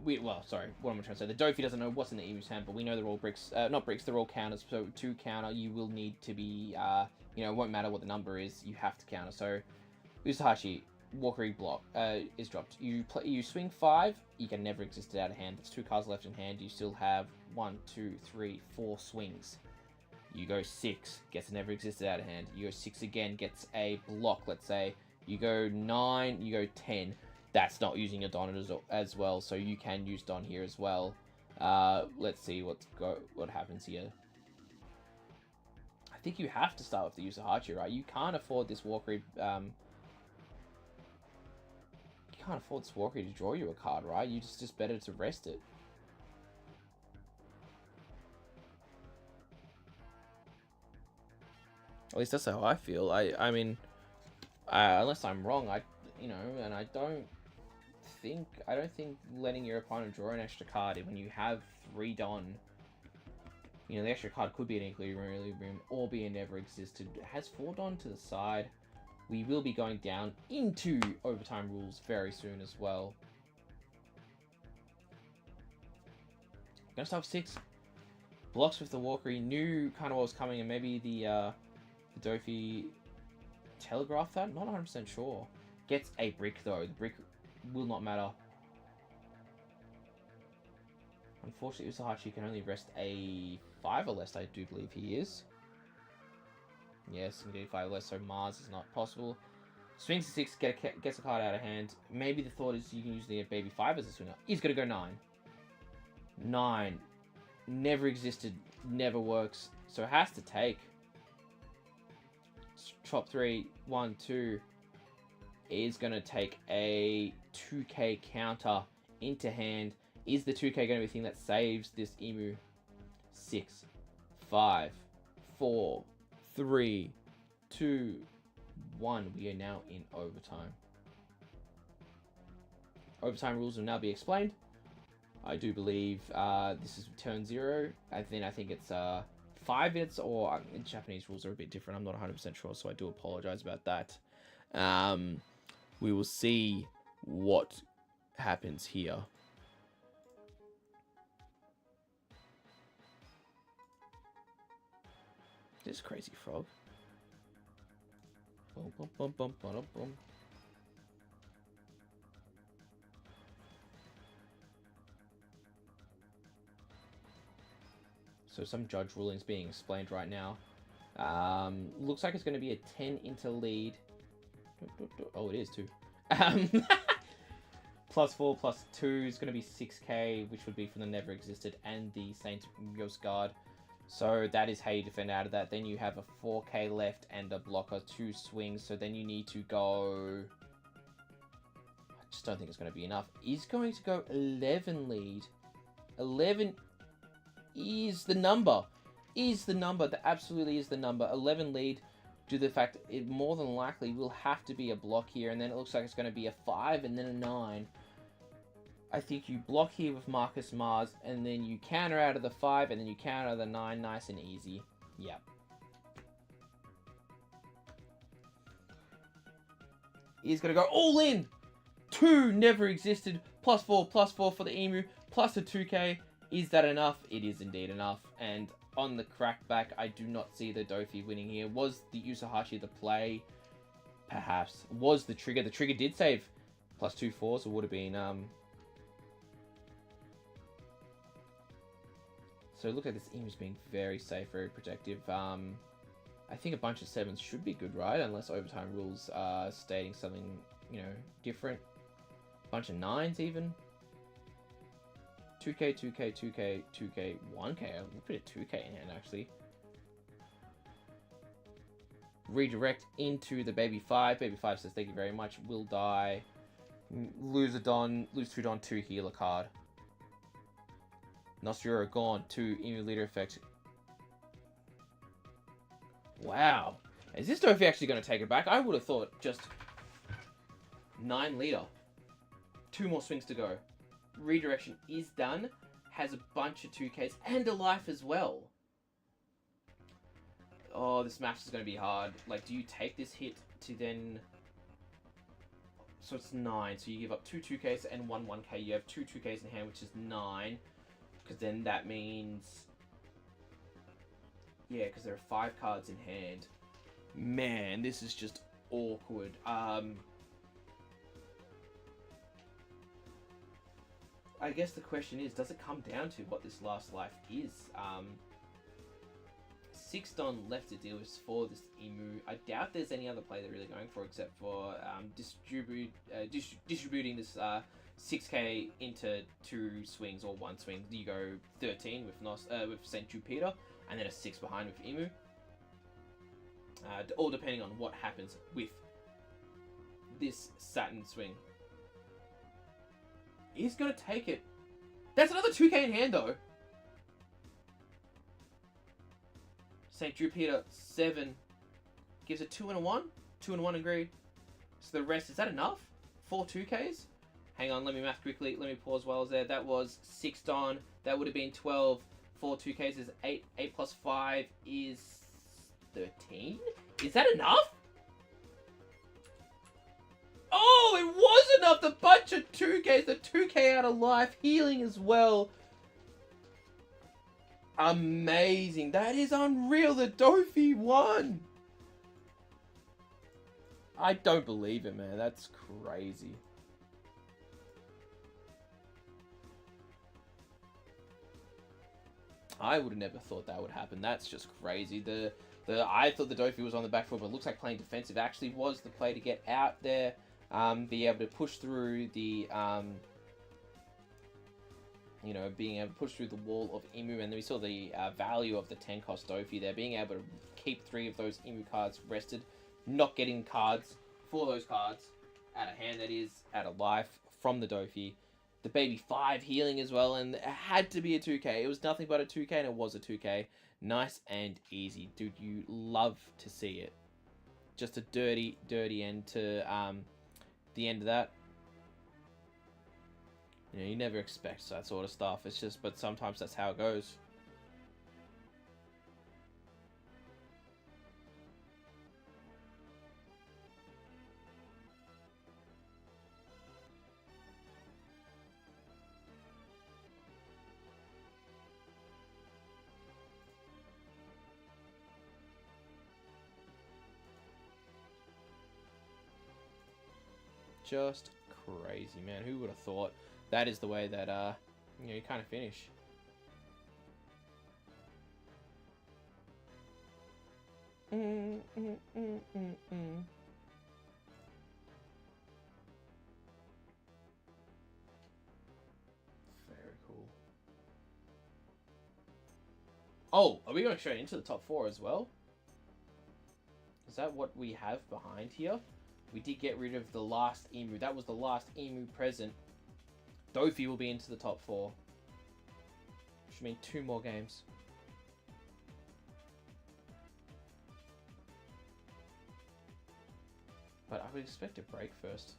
[SPEAKER 1] what am I trying to say? The Dofi doesn't know what's in the Emu's hand, but we know they're all bricks. Not bricks, they're all counters. So to counter, you will need to be, it won't matter what the number is, you have to counter. So, Usahashi, Walkery block, is dropped. You swing 5, you can never exist it out of hand. That's 2 cards left in hand. You still have 1, 2, 3, 4 swings. You go 6, gets never existed out of hand. You go 6 again, gets a block, let's say. You go 9, you go 10. That's not using your Don as well, so you can use Don here as well. Let's see what happens here. I think you have to start with the Usahachi, right? You can't afford this Walkery. You can't afford this Walkery to draw you a card, right? It's just better to rest it. At least that's how I feel. I mean, unless I'm wrong, and I don't think letting your opponent draw an extra card when you have 3 Don, the extra card could be an Equilibrium or be a Never Existed. It has 4 Don to the side. We will be going down into overtime rules very soon as well. Gonna start with 6. Blocks with the Walkery. Knew kind of what was coming, and maybe the Dofi telegraphed that? Not 100% sure. Gets a brick though. The brick will not matter. Unfortunately, Usahachi can only rest a 5 or less, I do believe he is. Yes, indeed 5 or less, so Mars is not possible. Swings to 6, gets a card out of hand. Maybe the thought is you can use the baby 5 as a swinger. He's going to go 9. 9. Never existed, never works, so it has to take. Chop 3, 1, 2. Is going to take a 2k counter into hand. Is the 2k going to be the thing that saves this Emu? 6, 5, 4, 3, 2, 1. We are now in overtime. Overtime rules will now be explained. I do believe this is turn 0. And then I think it's 5 minutes, or Japanese rules are a bit different. I'm not 100% sure, so I do apologize about that. We will see what happens here. This crazy frog. Boom, boom, boom, boom, boom, boom. So some judge rulings being explained right now. Looks like it's going to be a 10 into lead. Oh, it is too. Plus 4, plus 2 is going to be 6k, which would be from the Never Existed and the Saint Yosgard. So that is how you defend out of that. Then you have a 4k left and a blocker, 2 swings. So then you need to go... I just don't think it's going to be enough. He's going to go 11 lead. 11 is the number. That absolutely is the number. 11 lead. due to the fact it more than likely will have to be a block here, and then it looks like it's going to be a 5 and then a 9. I think you block here with Marcus Mars, and then you counter out of the 5, and then you counter out of the 9, nice and easy. Yep. He's going to go all in! 2 never existed, +4 for the Emu, plus a 2k. Is that enough? It is indeed enough. And on the crackback, I do not see the Dofi winning here. Was the Usahashi the play? Perhaps. Was the trigger? The trigger did save +2 4s, so it would have been... So look at this Emu's being very safe, very protective. I think a bunch of 7s should be good, right? Unless overtime rules are stating something, you know, different. Bunch of 9s even. 2k, 2k, 2k, 2k, 1k. A little bit of 2k in hand, actually. Redirect into the Baby 5. Baby 5 says, thank you very much. Will die. Lose a Don. Lose 2 Don, 2 healer card. Nostriora gone. 2 Emu leader effect. Wow. Is this Dofi actually going to take it back? I would have thought just 9 leader. 2 more swings to go. Redirection is done. Has a bunch of 2Ks and a life as well. Oh, this match is going to be hard. Like, do you take this hit to then... So it's 9. So you give up 2 2Ks and 1 1K. You have 2 2Ks in hand, which is 9. Because then that means... Yeah, because there are 5 cards in hand. Man, this is just awkward. I guess the question is, does it come down to what this last life is? 6 Don left to deal with for this Emu. I doubt there's any other play they're really going for except for distributing this 6k into 2 swings or 1 swing. You go 13 with St. Jupiter, and then a 6 behind with Emu. All depending on what happens with this Saturn swing. He's going to take it. That's another 2k in hand, though. St. Jupiter, 7. Gives a 2 and a 1. 2 and a 1 agreed. So the rest, is that enough? 4 2ks? Hang on, let me math quickly. Let me pause while I was there. That was 6 Don. That would have been 12. 4 2ks is 8. 8 plus 5 is 13? Is that enough? Oh, it was enough! The bunch of 2Ks, the 2k out of life, healing as well. Amazing. That is unreal. The Dofi won. I don't believe it, man. That's crazy. I would have never thought that would happen. That's just crazy. I thought the Dofi was on the back foot, but it looks like playing defensive actually was the play to get out there. Be able to push through the, you know, being able to push through the wall of Emu, and then we saw the value of the 10 cost Dofi there, being able to keep 3 of those Emu cards rested, not getting cards for those cards out of hand, that is, out of life from the Dofi. The Baby 5 healing as well, and it had to be a 2k. It was nothing but a 2k, and it was a 2k. Nice and easy. Dude, you love to see it. Just a dirty, dirty end to, the end of that. You know, you never expect that sort of stuff. It's just, but sometimes that's how it goes. Just crazy, man. Who would have thought that is the way that, you know, you kind of finish. Very cool. Oh, are we going straight into the top 4 as well? Is that what we have behind here? We did get rid of the last Emu. That was the last Emu present. Dofi will be into the top 4. Which means 2 more games. would expect a break first.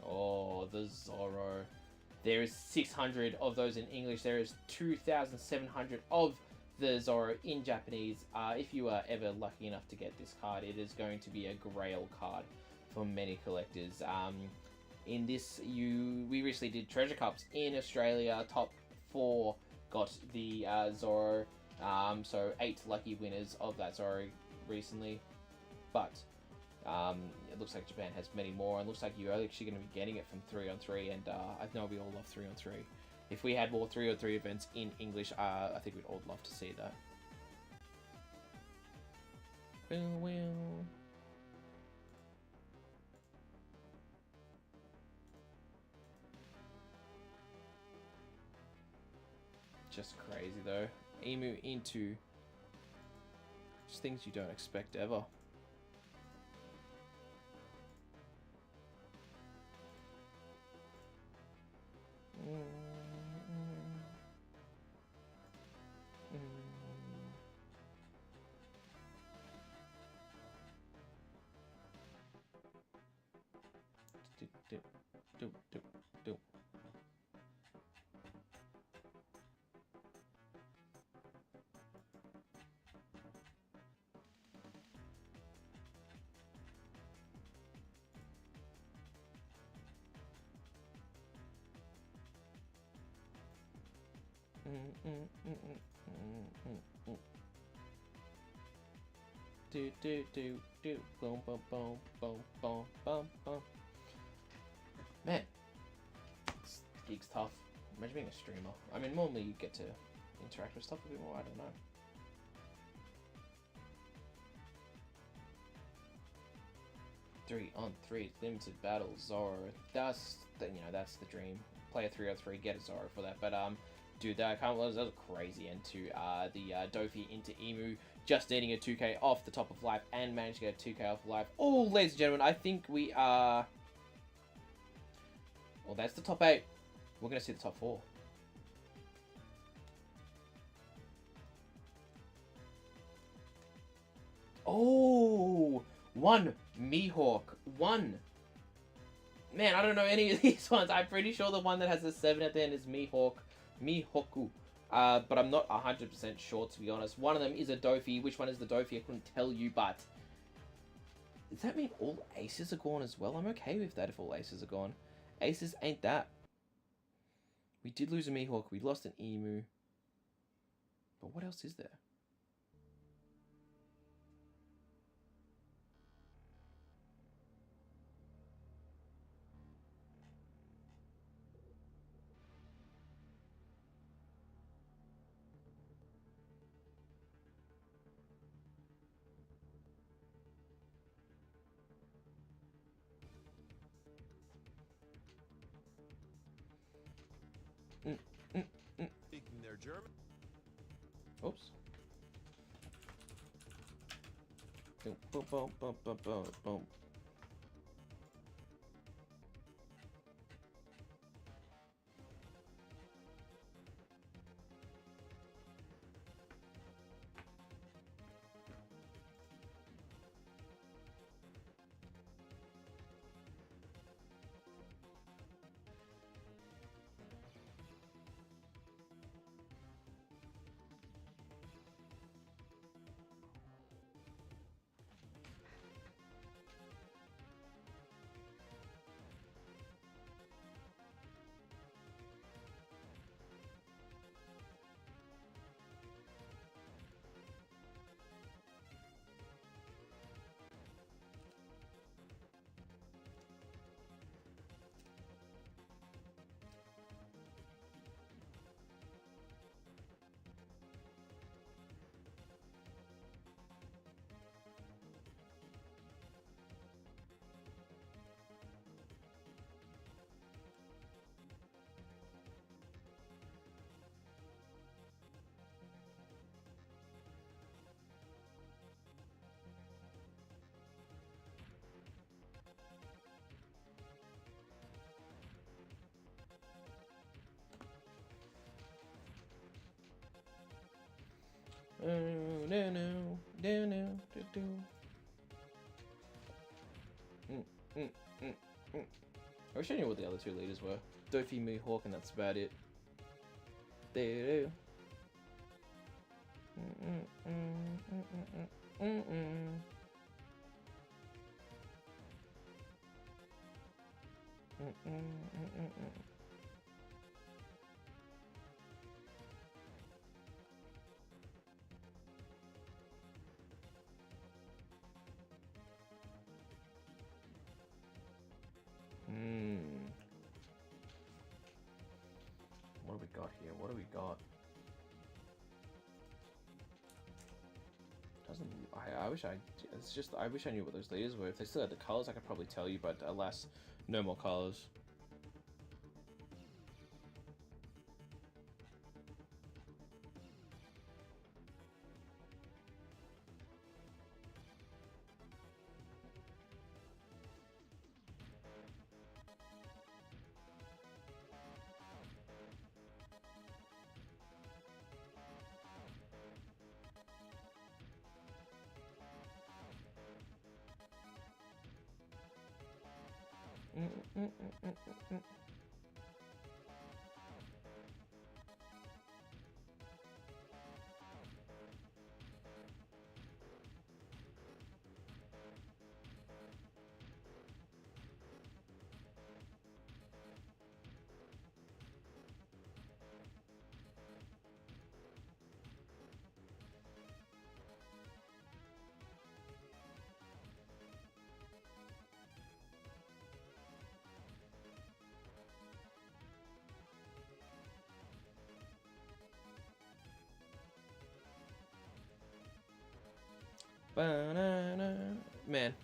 [SPEAKER 1] Oh, the Zorro. There is 600 of those in English. There is 2,700 of the Zorro in Japanese. If you are ever lucky enough to get this card, it is going to be a grail card for many collectors. In this, we recently did Treasure Cups in Australia. Top 4 got the Zorro. So 8 lucky winners of that Zorro recently. But it looks like Japan has many more, and looks like you're actually going to be getting it from 3-on-3, and I know we all love 3-on-3. If we had more 3-on-3 events in English, I think we'd all love to see that. Well. Just crazy though. Emu into just things you don't expect ever. Boom, boom, boom, boom, boom, boom, boom. Man, this gig's tough. Imagine being a streamer. I mean, normally you get to interact with stuff a bit more. I don't know. Three on 3 limited battles, Zorro. That's the dream. Play a 3-on-3, get a Zorro for that. But dude, that was crazy. And to the Dofi into Emu, just needing a 2k off the top of life and managed to get a 2k off life. Oh, ladies and gentlemen, I think we are. Well, that's the top 8. We're gonna see the top 4. Oh, 1 Mihawk, 1. Man, I don't know any of these ones. I'm pretty sure the one that has a 7 at the end is Mihoku. But I'm not 100% sure, to be honest. One of them is a Dofi. Which one is the Dofi? I couldn't tell you, but does that mean all aces are gone as well? I'm okay with that if all aces are gone. Aces ain't that. We did lose a Mihawk. We lost an Emu. But what else is there?
[SPEAKER 4] Speaking their German.
[SPEAKER 1] Oops. Boom, boom, boom, boom, boom, boom, boom. no, no, no, no, do, do. I wish I knew what the other two leaders were. Dofi, Mihawk, and that's about it. There. What do we got here? What do we got? Doesn't I wish I wish I knew what those leaders were. If they still had the colors, I could probably tell you, but alas, no more colors. Man.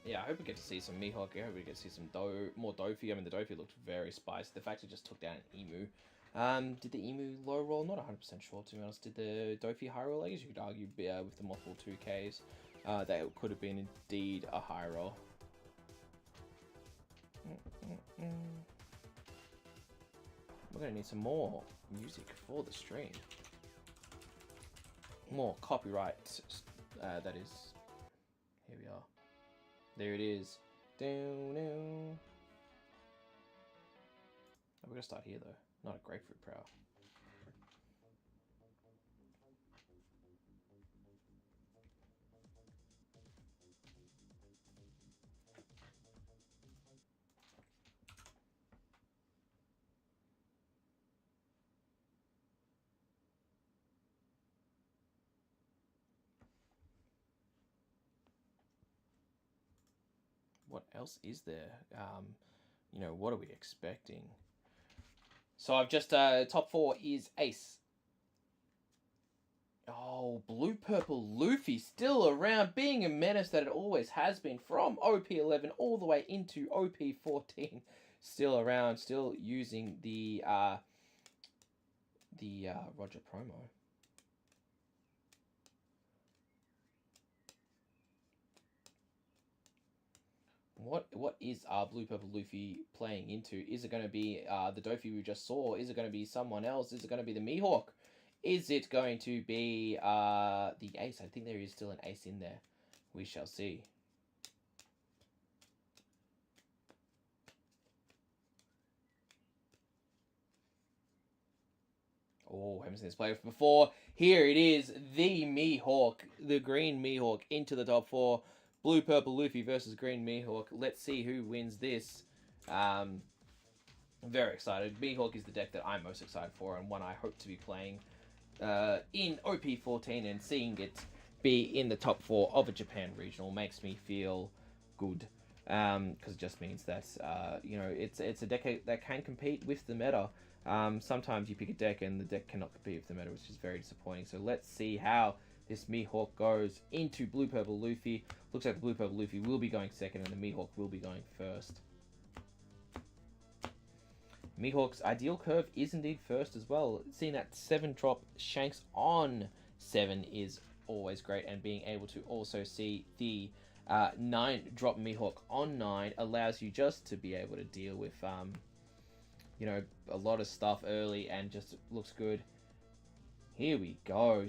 [SPEAKER 1] Yeah, I hope we get to see some Mihawk. I hope we get to see some more Dofi. I mean, the Dofi looked very spicy. The fact it just took down an Emu. Did the Emu low roll? Not 100% sure, to be honest. Did the Dofi high roll? I guess you could argue with the multiple 2Ks that it could have been indeed a high roll. We're going to need some more music for the stream. More copyright, that is. Here we are. There it is. We're gonna start here though, not a grapefruit prow. What else is there? You know, what are we expecting? So I've just, top 4 is Ace. Oh, Blue Purple Luffy still around, being a menace that it always has been from OP11 all the way into OP14. Still around, still using the Roger promo. What is Blue Purple Luffy playing into? Is it going to be the Dofi we just saw? Is it going to be someone else? Is it going to be the Mihawk? Is it going to be the Ace? I think there is still an Ace in there. We shall see. Oh, haven't seen this play before. Here it is, the Mihawk, the green Mihawk into the top 4. Blue Purple Luffy versus Green Mihawk. Let's see who wins this. I'm very excited. Mihawk is the deck that I'm most excited for and one I hope to be playing in OP14, and seeing it be in the top 4 of a Japan regional makes me feel good. Because it just means that, you know, it's a deck that can compete with the meta. Sometimes you pick a deck and the deck cannot compete with the meta, which is very disappointing. So let's see how this Mihawk goes into Blue Purple Luffy. Looks like the Blue Purple Luffy will be going second and the Mihawk will be going first. Mihawk's ideal curve is indeed first as well. Seeing that 7-drop Shanks on 7 is always great, and being able to also see the 9-drop Mihawk on 9 allows you just to be able to deal with you know, a lot of stuff early and just looks good. Here we go.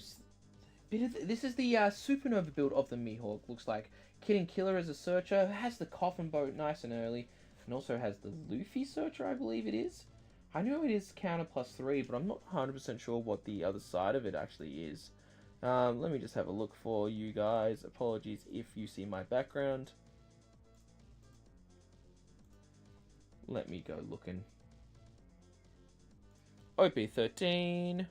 [SPEAKER 1] This is the supernova build of the Mihawk. Looks like Kid and Killer as a searcher. Has the coffin boat nice and early, and also has the Luffy searcher, I believe it is. I know it is counter +3, but I'm not 100% sure what the other side of it actually is. Let me just have a look for you guys. Apologies if you see my background. Let me go looking. OP13.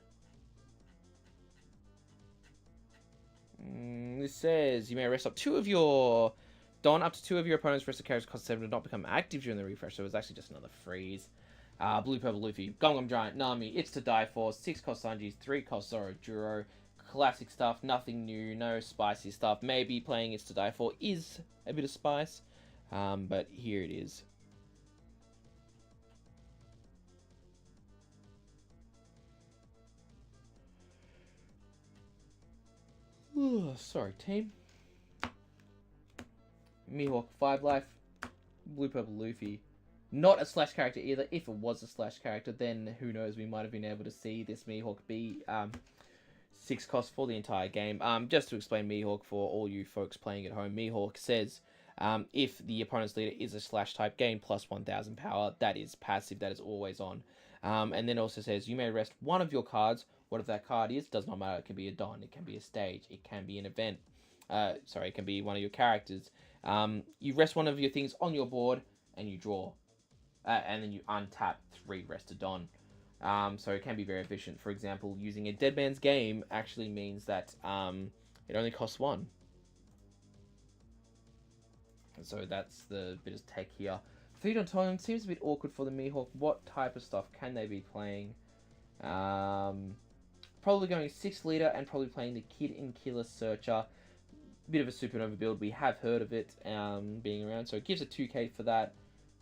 [SPEAKER 1] This says you may rest up to 2 of your opponent's rested characters cost 7 to not become active during the refresh, so it's actually just another freeze. Blue Purple Luffy, Gum Gum Giant, Nami, It's to Die For, 6 cost Sanji, 3 cost Zoro Juro. Classic stuff, nothing new, no spicy stuff. Maybe playing It's to Die For is a bit of spice, but here it is. Sorry, team. Mihawk 5 life, Blue Purple Luffy. Not a slash character either. If it was a slash character, then who knows, we might have been able to see this Mihawk be 6 cost for the entire game. Just to explain Mihawk for all you folks playing at home, Mihawk says if the opponent's leader is a slash type, gain plus 1000 power. That is passive, that is always on. And then also says you may rest 1 of your cards. Whatever that card is, does not matter. It can be a Don, it can be a stage, it can be an event. It can be one of your characters. You rest 1 of your things on your board, and you draw. And then you untap 3 rested Don. So it can be very efficient. For example, using a Dead Man's Game actually means that it only costs 1. So that's the bit of tech here. Feed on time seems a bit awkward for the Mihawk. What type of stuff can they be playing? Probably going 6 leader and probably playing the Kid and Killer Searcher. Bit of a supernova build. We have heard of it being around. So it gives a 2k for that.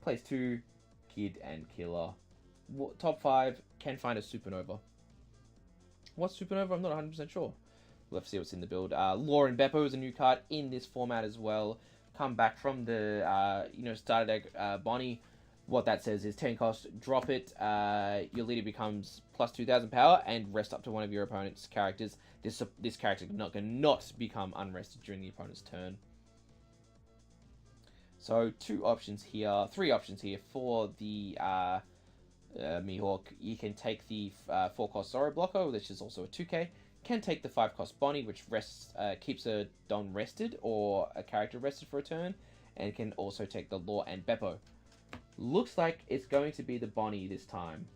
[SPEAKER 1] Plays 2 Kid and Killer. Top 5 can find a supernova. What supernova? I'm not 100% sure. We'll have to see what's in the build. Law and Beppo is a new card in this format as well. Come back from the starter deck Bonnie. What that says is 10 cost, drop it, your leader becomes plus 2000 power, and rest up to 1 of your opponent's characters. This character cannot become unrested during the opponent's turn. So 3 options here for the Mihawk. You can take the 4 cost Zoro Blocker, which is also a 2k. Can take the 5 cost Bonnie, which keeps a Don rested or a character rested for a turn, and can also take the Law and Beppo. Looks like it's going to be the Bonnie this time.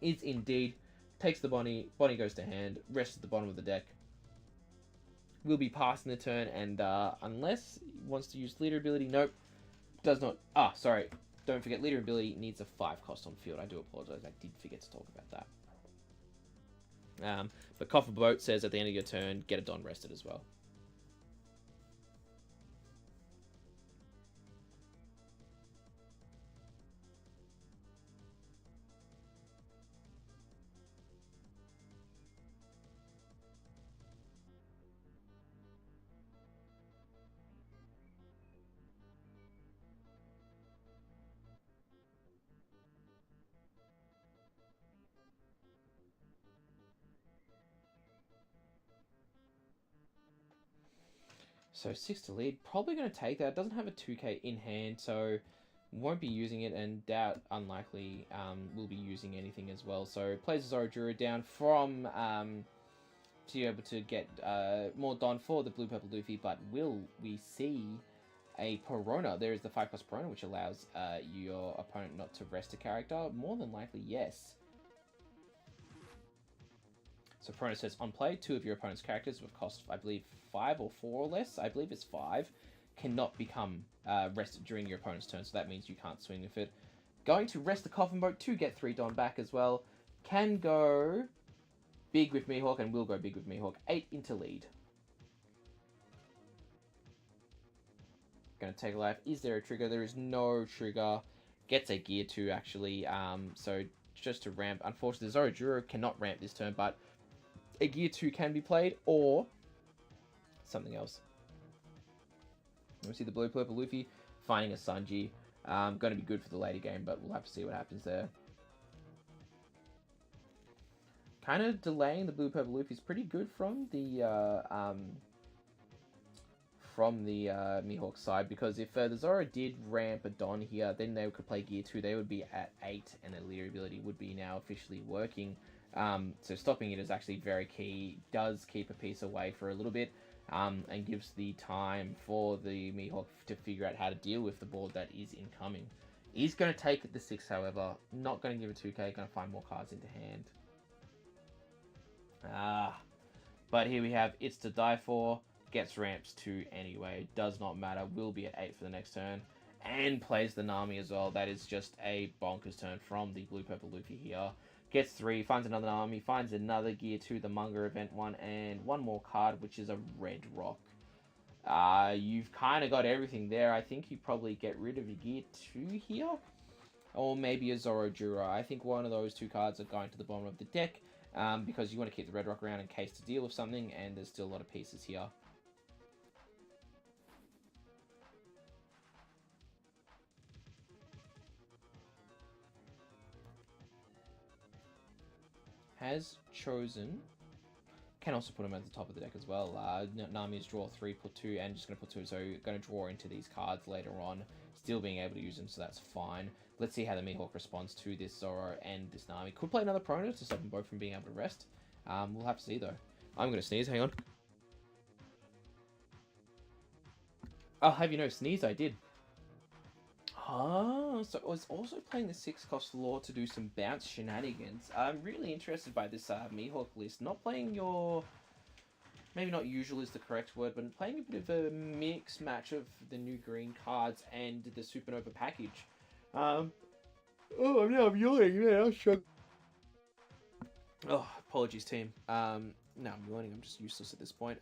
[SPEAKER 1] Is indeed. Takes the Bonnie. Bonnie goes to hand. Rests at the bottom of the deck. Will be passing the turn, and unless he wants to use leader ability, nope. Does not. Sorry. Don't forget, leader ability needs a 5 cost on field. I do apologize. I did forget to talk about that. But Coffer Boat says at the end of your turn, get a Don rested as well. So 6 to lead, probably going to take that. It doesn't have a 2k in hand, so won't be using it, and unlikely will be using anything as well. So plays Zoro Juro down from to be able to get more Don for the Blue Purple Luffy, but will we see a Perona? There is the 5 cost Perona, which allows your opponent not to rest a character. More than likely, yes. So Perona says, on play, 2 of your opponent's characters with cost, I believe, 5 or 4 or less, I believe it's 5, cannot become rested during your opponent's turn, so that means you can't swing with it. Going to rest the Coffin Boat to get 3 Don back as well. Can go big with Mihawk and will go big with Mihawk. 8 into lead. Going to take a life. Is there a trigger? There is no trigger. Gets a gear 2 actually. So just to ramp. Unfortunately, Zoro Juro cannot ramp this turn, but a gear 2 can be played, or something else. We see the Blue Purple Luffy finding a Sanji. Going to be good for the later game, but we'll have to see what happens there. kind of delaying the blue purple loop is pretty good from the Mihawk side, because if the Zoro did ramp a Don here, then they could play Gear 2. They would be at 8, and their leader ability would be now officially working. So stopping it is actually very key. Does keep a piece away for a little bit, and gives the time for the Mihawk to figure out how to deal with the board that is incoming. He's going to take the 6, however. Not going to give it 2k. Going to find more cards into hand. But here we have It's to Die For. Gets ramps 2 anyway. Does not matter. Will be at 8 for the next turn. And plays the Nami as well. That is just a bonkers turn from the blue purple Luffy here. Gets 3. Finds another Nami. Finds another Gear 2. The manga event one. And one more card, which is a red rock. You've kind of got everything there. I think you probably get rid of your Gear 2 here. Or maybe a Zoro Jura. I think one of those 2 cards are going to the bottom of the deck. Because you want to keep the red rock around in case to deal with something. And there's still a lot of pieces here. Has chosen. Can also put him at the top of the deck as well. Nami's draw 3, put 2, and just going to put 2. So going to draw into these cards later on. Still being able to use them, so that's fine. Let's see how the Mihawk responds to this Zoro and this Nami. Could play another Prono to stop them both from being able to rest. We'll have to see though. I'm going to sneeze, hang on. I'll have you know, sneeze I did. So I was also playing the 6-cost Law to do some bounce shenanigans. I'm really interested by this Mihawk list. Not playing your... Maybe not usual is the correct word, but playing a bit of a mix match of the new green cards and the Supernova package. I'm yawning now. Oh, apologies, team. No, I'm yawning. I'm just useless at this point.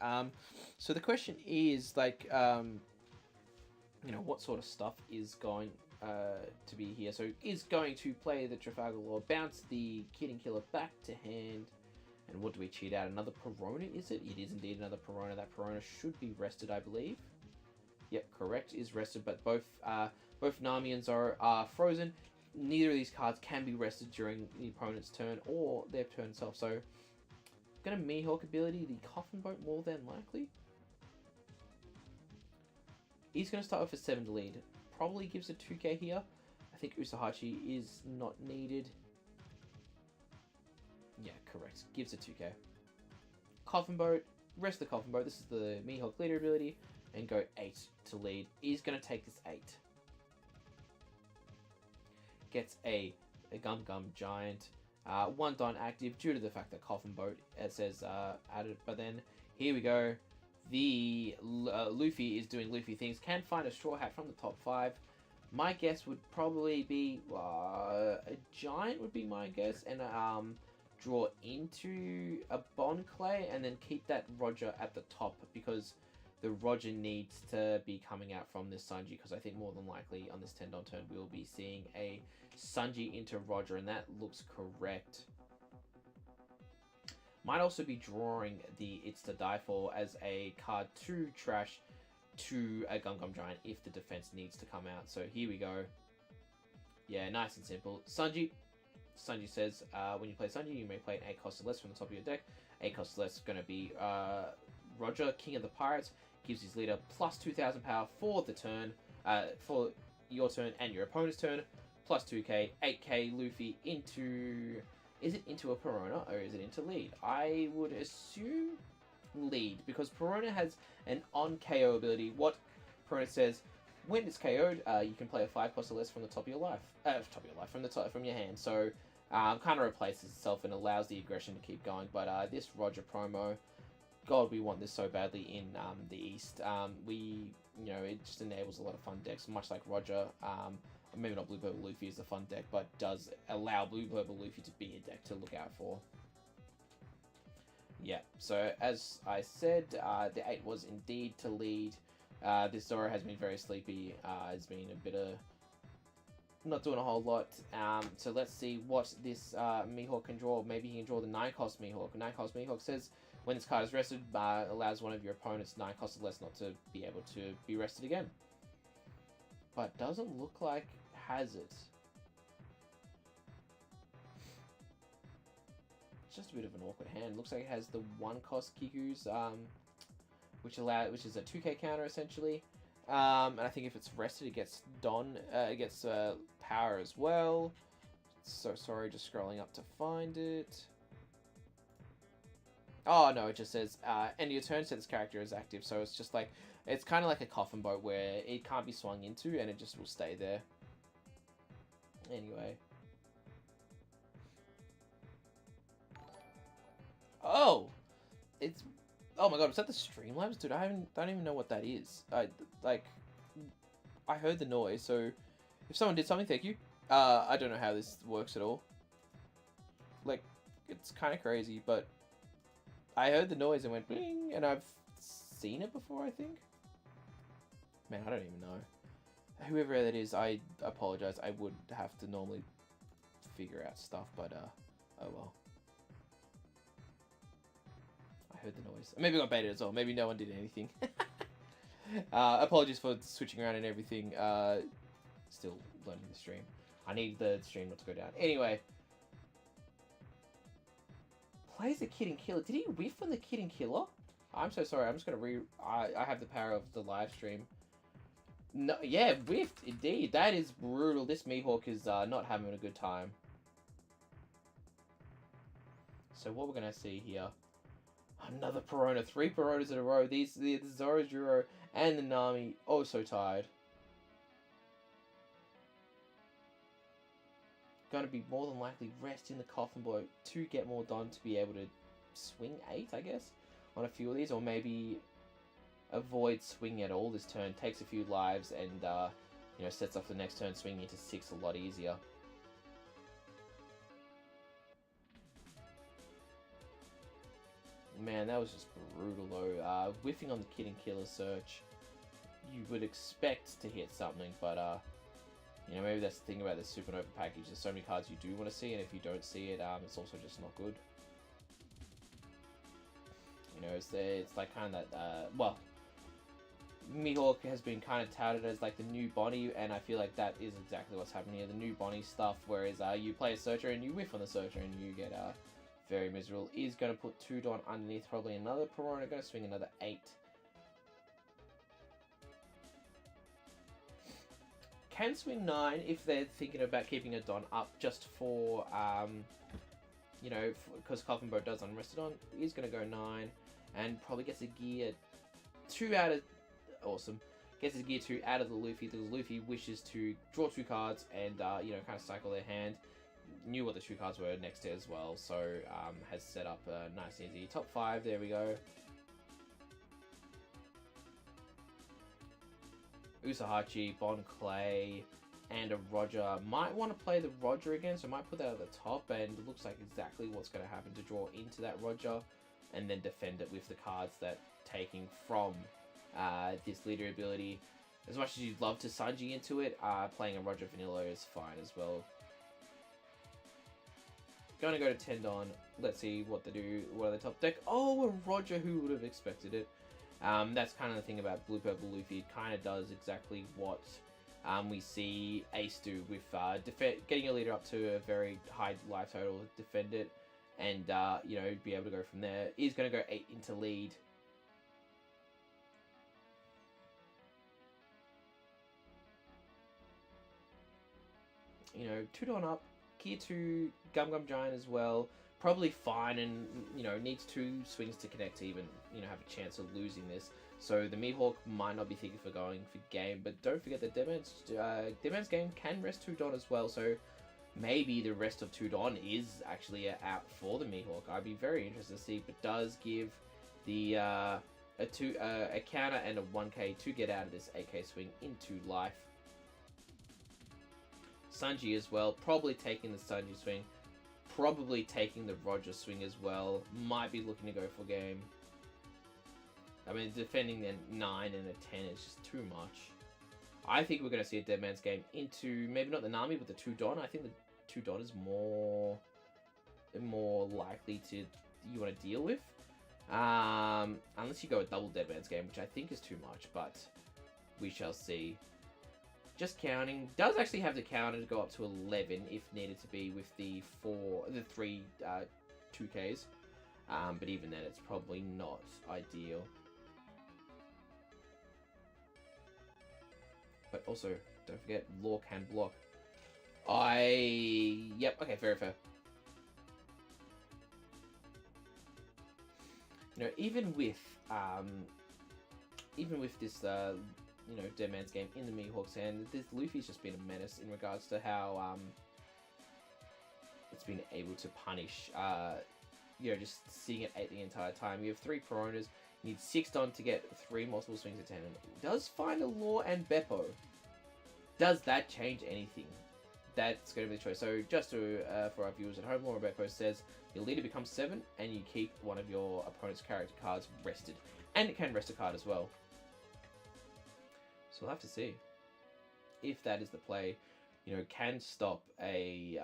[SPEAKER 1] So the question is, like, you know, what sort of stuff is going to be here? So is going to play the Trafalgar Law, bounce the Kidding Killer back to hand, and what do we cheat out? Another Perona, is it? It is indeed another Perona. That Perona should be rested, I believe. Yep, correct, is rested, but both Nami and Zoro are frozen. Neither of these cards can be rested during the opponent's turn or their turn itself, so gonna Mihawk ability the Coffin Boat more than likely. He's going to start with a 7 to lead. Probably gives a 2k here. I think Usahachi is not needed. Yeah, correct. Gives a 2k. Coffin Boat. Rest the Coffin Boat. This is the Mihawk leader ability. And go 8 to lead. He's going to take this 8. Gets a Gum Gum Giant. 1 Don active due to the fact that Coffin Boat, it says, added. But then, here we go. The Luffy is doing Luffy things. Can find a Straw Hat from the top 5. My guess would probably be a Giant would be my guess, and draw into a Bon Clay, and then keep that Roger at the top, because the Roger needs to be coming out from this Sanji, because I think more than likely on this 10 Don turn we'll be seeing a Sanji into Roger, and that looks correct. Might also be drawing the It's to Die For as a card to trash to a Gum Gum Giant if the defense needs to come out. So here we go. Yeah, nice and simple. Sanji says, when you play Sanji, you may play an 8 cost or less from the top of your deck. 8 cost or less is going to be Roger, King of the Pirates. Gives his leader plus 2,000 power for the turn, for your turn and your opponent's turn. Plus 2k, 8k Luffy into... Is it into a Perona or is it into lead? I would assume lead, because Perona has an on KO ability. What Perona says, when it's KO'd, you can play a 5 cost or less from the top of your life. From your hand. So kind of replaces itself and allows the aggression to keep going. But this Roger promo, God, we want this so badly in the East. It just enables a lot of fun decks, much like Roger. Maybe not Blue Purple Luffy is a fun deck, but does allow Blue Purple Luffy to be a deck to look out for. Yeah, so as I said, the 8 was indeed to lead. This Zoro has been very sleepy. Has been a bit of... not doing a whole lot. So let's see what this Mihawk can draw. Maybe he can draw the 9-cost Mihawk. 9-cost Mihawk says, when this card is rested, allows one of your opponent's 9 cost or less not to be able to be rested again. But doesn't look like has it. It's just a bit of an awkward hand. Looks like it has the 1-cost Kiku's, which is a 2k counter essentially. And I think if it's rested, it gets power as well. So sorry, just scrolling up to find it. Oh no, it just says end of your turn, set this character as active. So it's just like, it's kind of like a coffin boat where it can't be swung into and it just will stay there. Anyway. Oh! It's... Oh my god, is that the Streamlabs? Dude, I don't even know what that is. I heard the noise, so if someone did something, thank you. I don't know how this works at all. Like, it's kind of crazy, but I heard the noise and went bling, and I've seen it before, I think. Man, I don't even know. Whoever that is, I apologize. I would have to normally figure out stuff, but oh well. I heard the noise. Maybe I got baited as well. Maybe no one did anything. Apologies for switching around and everything. Still learning the stream. I need the stream not to go down. Anyway. Plays the Kid and Killer. Did he whiff on the Kid and Killer? I'm so sorry. I'm just going to I have the power of the live stream. No, yeah, whiffed. Indeed. That is brutal. This Mihawk is not having a good time. So what we're going to see here. Another Perona. 3 Peronas in a row. The Zorojuro and the Nami. Oh, so tired. Going to be more than likely rest in the coffin boat to get more done to be able to swing 8, I guess, on a few of these, or maybe avoid swinging at all this turn. Takes a few lives and you know, sets off the next turn swinging into 6 a lot easier. Man, that was just brutal though. Whiffing on the Kid and Killer search, you would expect to hit something, but you know, maybe that's the thing about the Supernova package. There's so many cards you do want to see, and if you don't see it, it's also just not good. You know, it's like kind of that, well, Mihawk has been kind of touted as like the new Bonnie, and I feel like that is exactly what's happening here. The new Bonnie stuff, whereas you play a Searcher and you whiff on the Searcher and you get very miserable. Is going to put 2 Don underneath, probably another Perona, going to swing another 8. Can swing 9 if they're thinking about keeping a Don up just for, you know, because Coffin Boat does unrested on. He's going to go 9 and probably gets a gear 2 out of... Awesome. Gets his gear 2 out of the Luffy because Luffy wishes to draw 2 cards and, you know, kind of cycle their hand. Knew what the 2 cards were next to as well, so has set up a nice easy top 5. There we go. Usahachi, Bon Clay, and a Roger. Might want to play the Roger again, so I might put that at the top, and it looks like exactly what's going to happen to draw into that Roger, and then defend it with the cards that taking from this leader ability. As much as you'd love to Sanji into it, playing a Roger Vanilla is fine as well. Going to go to 10 Don. Let's see what they do. What are the top deck? Oh, a Roger, who would have expected it? That's kind of the thing about Blue Purple Luffy. It kind of does exactly what we see Ace do with getting your leader up to a very high life total, defend it, and you know, be able to go from there. He's going to go 8 into lead. You know, 2 Don up, Gear 2, Gum Gum Giant as well. Probably fine, and you know, needs 2 swings to connect to even, you know, have a chance of losing this. So the Mihawk might not be thinking for going for game, but don't forget that Deadman's game can rest 2 Don as well. So maybe the rest of 2 Don is actually out for the Mihawk. I'd be very interested to see, but does give the a counter and a 1k to get out of this 8k swing into life. Sanji as well, probably taking the Sanji swing. Probably taking the Roger swing as well. Might be looking to go for game. I mean, defending the 9 and a 10 is just too much. I think we're going to see a Deadman's game into, maybe not the Nami, but the 2 Don. I think the 2 Don is more likely to, you want to deal with. Unless you go a double Deadman's game, which I think is too much, but we shall see. Just counting, does actually have the counter to go up to 11 if needed to be with the 3 2Ks. But even then, it's probably not ideal. But also, don't forget, Law can block. Yep, okay, very fair. You know, even with this, Dead Man's Game in the Mihawk's hand, this Luffy's just been a menace in regards to how, it's been able to punish, just sitting at 8 the entire time. You have 3 Coronas, you need 6 Don to get 3 multiple swings at 10. And it does find a Law and Beppo. Does that change anything? That's going to be the choice. So just for our viewers at home, Law and Beppo says, your leader becomes 7, and you keep one of your opponent's character cards rested. And it can rest a card as well. So we'll have to see if that is the play. Can stop a,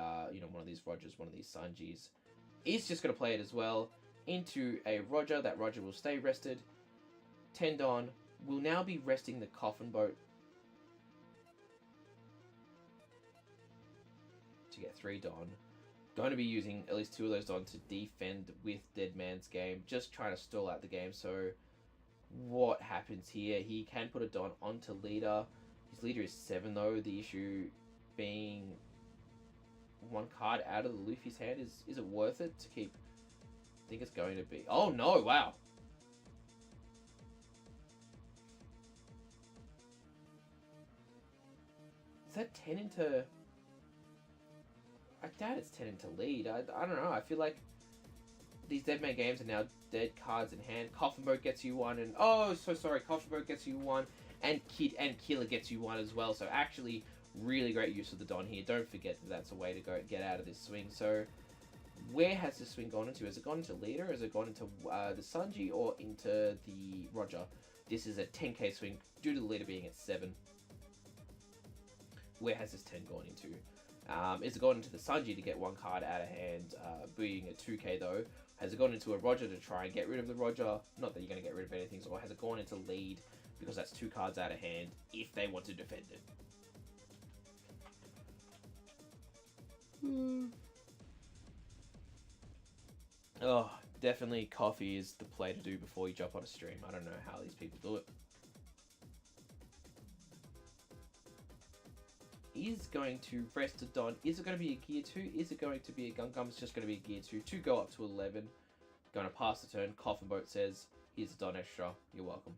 [SPEAKER 1] one of these Rogers, one of these Sanjis. Is just going to play it as well into a Roger. That Roger will stay rested. 10 Don will now be resting the Coffin Boat to get 3 Don. Going to be using at least 2 of those Don to defend with Dead Man's Game. Just trying to stall out the game. So what happens here? He can put a Don onto leader. His leader is 7 though. The issue being 1 card out of the Luffy's hand. Is it worth it to keep? I think it's going to be. Oh no, wow. Is that 10 into... I doubt it's 10 into lead. I don't know. I feel like these Dead Man games are now dead cards in hand. Coffin Boat gets you 1, and oh, so sorry, Coffin Boat gets you 1, and Kid and Killer gets you 1 as well. So actually, really great use of the Don here. Don't forget that that's a way to get out of this swing. So where has this swing gone into? Has it gone into leader? Has it gone into the Sanji or into the Roger? This is a 10k swing due to the leader being at 7. Where has this 10 gone into? Is it gone into the Sanji to get 1 card out of hand, being a 2k though? Has it gone into a Roger to try and get rid of the Roger? Not that you're going to get rid of anything. Or has it gone into lead because that's 2 cards out of hand if they want to defend it? Oh, definitely coffee is the play to do before you jump on a stream. I don't know how these people do it. Is going to rest a Don. Is it going to be a gear 2? Is it going to be a Gum Gum? It's just going to be a gear 2 to go up to 11. Going to pass the turn. Coffin Boat says, here's a Don extra. You're welcome.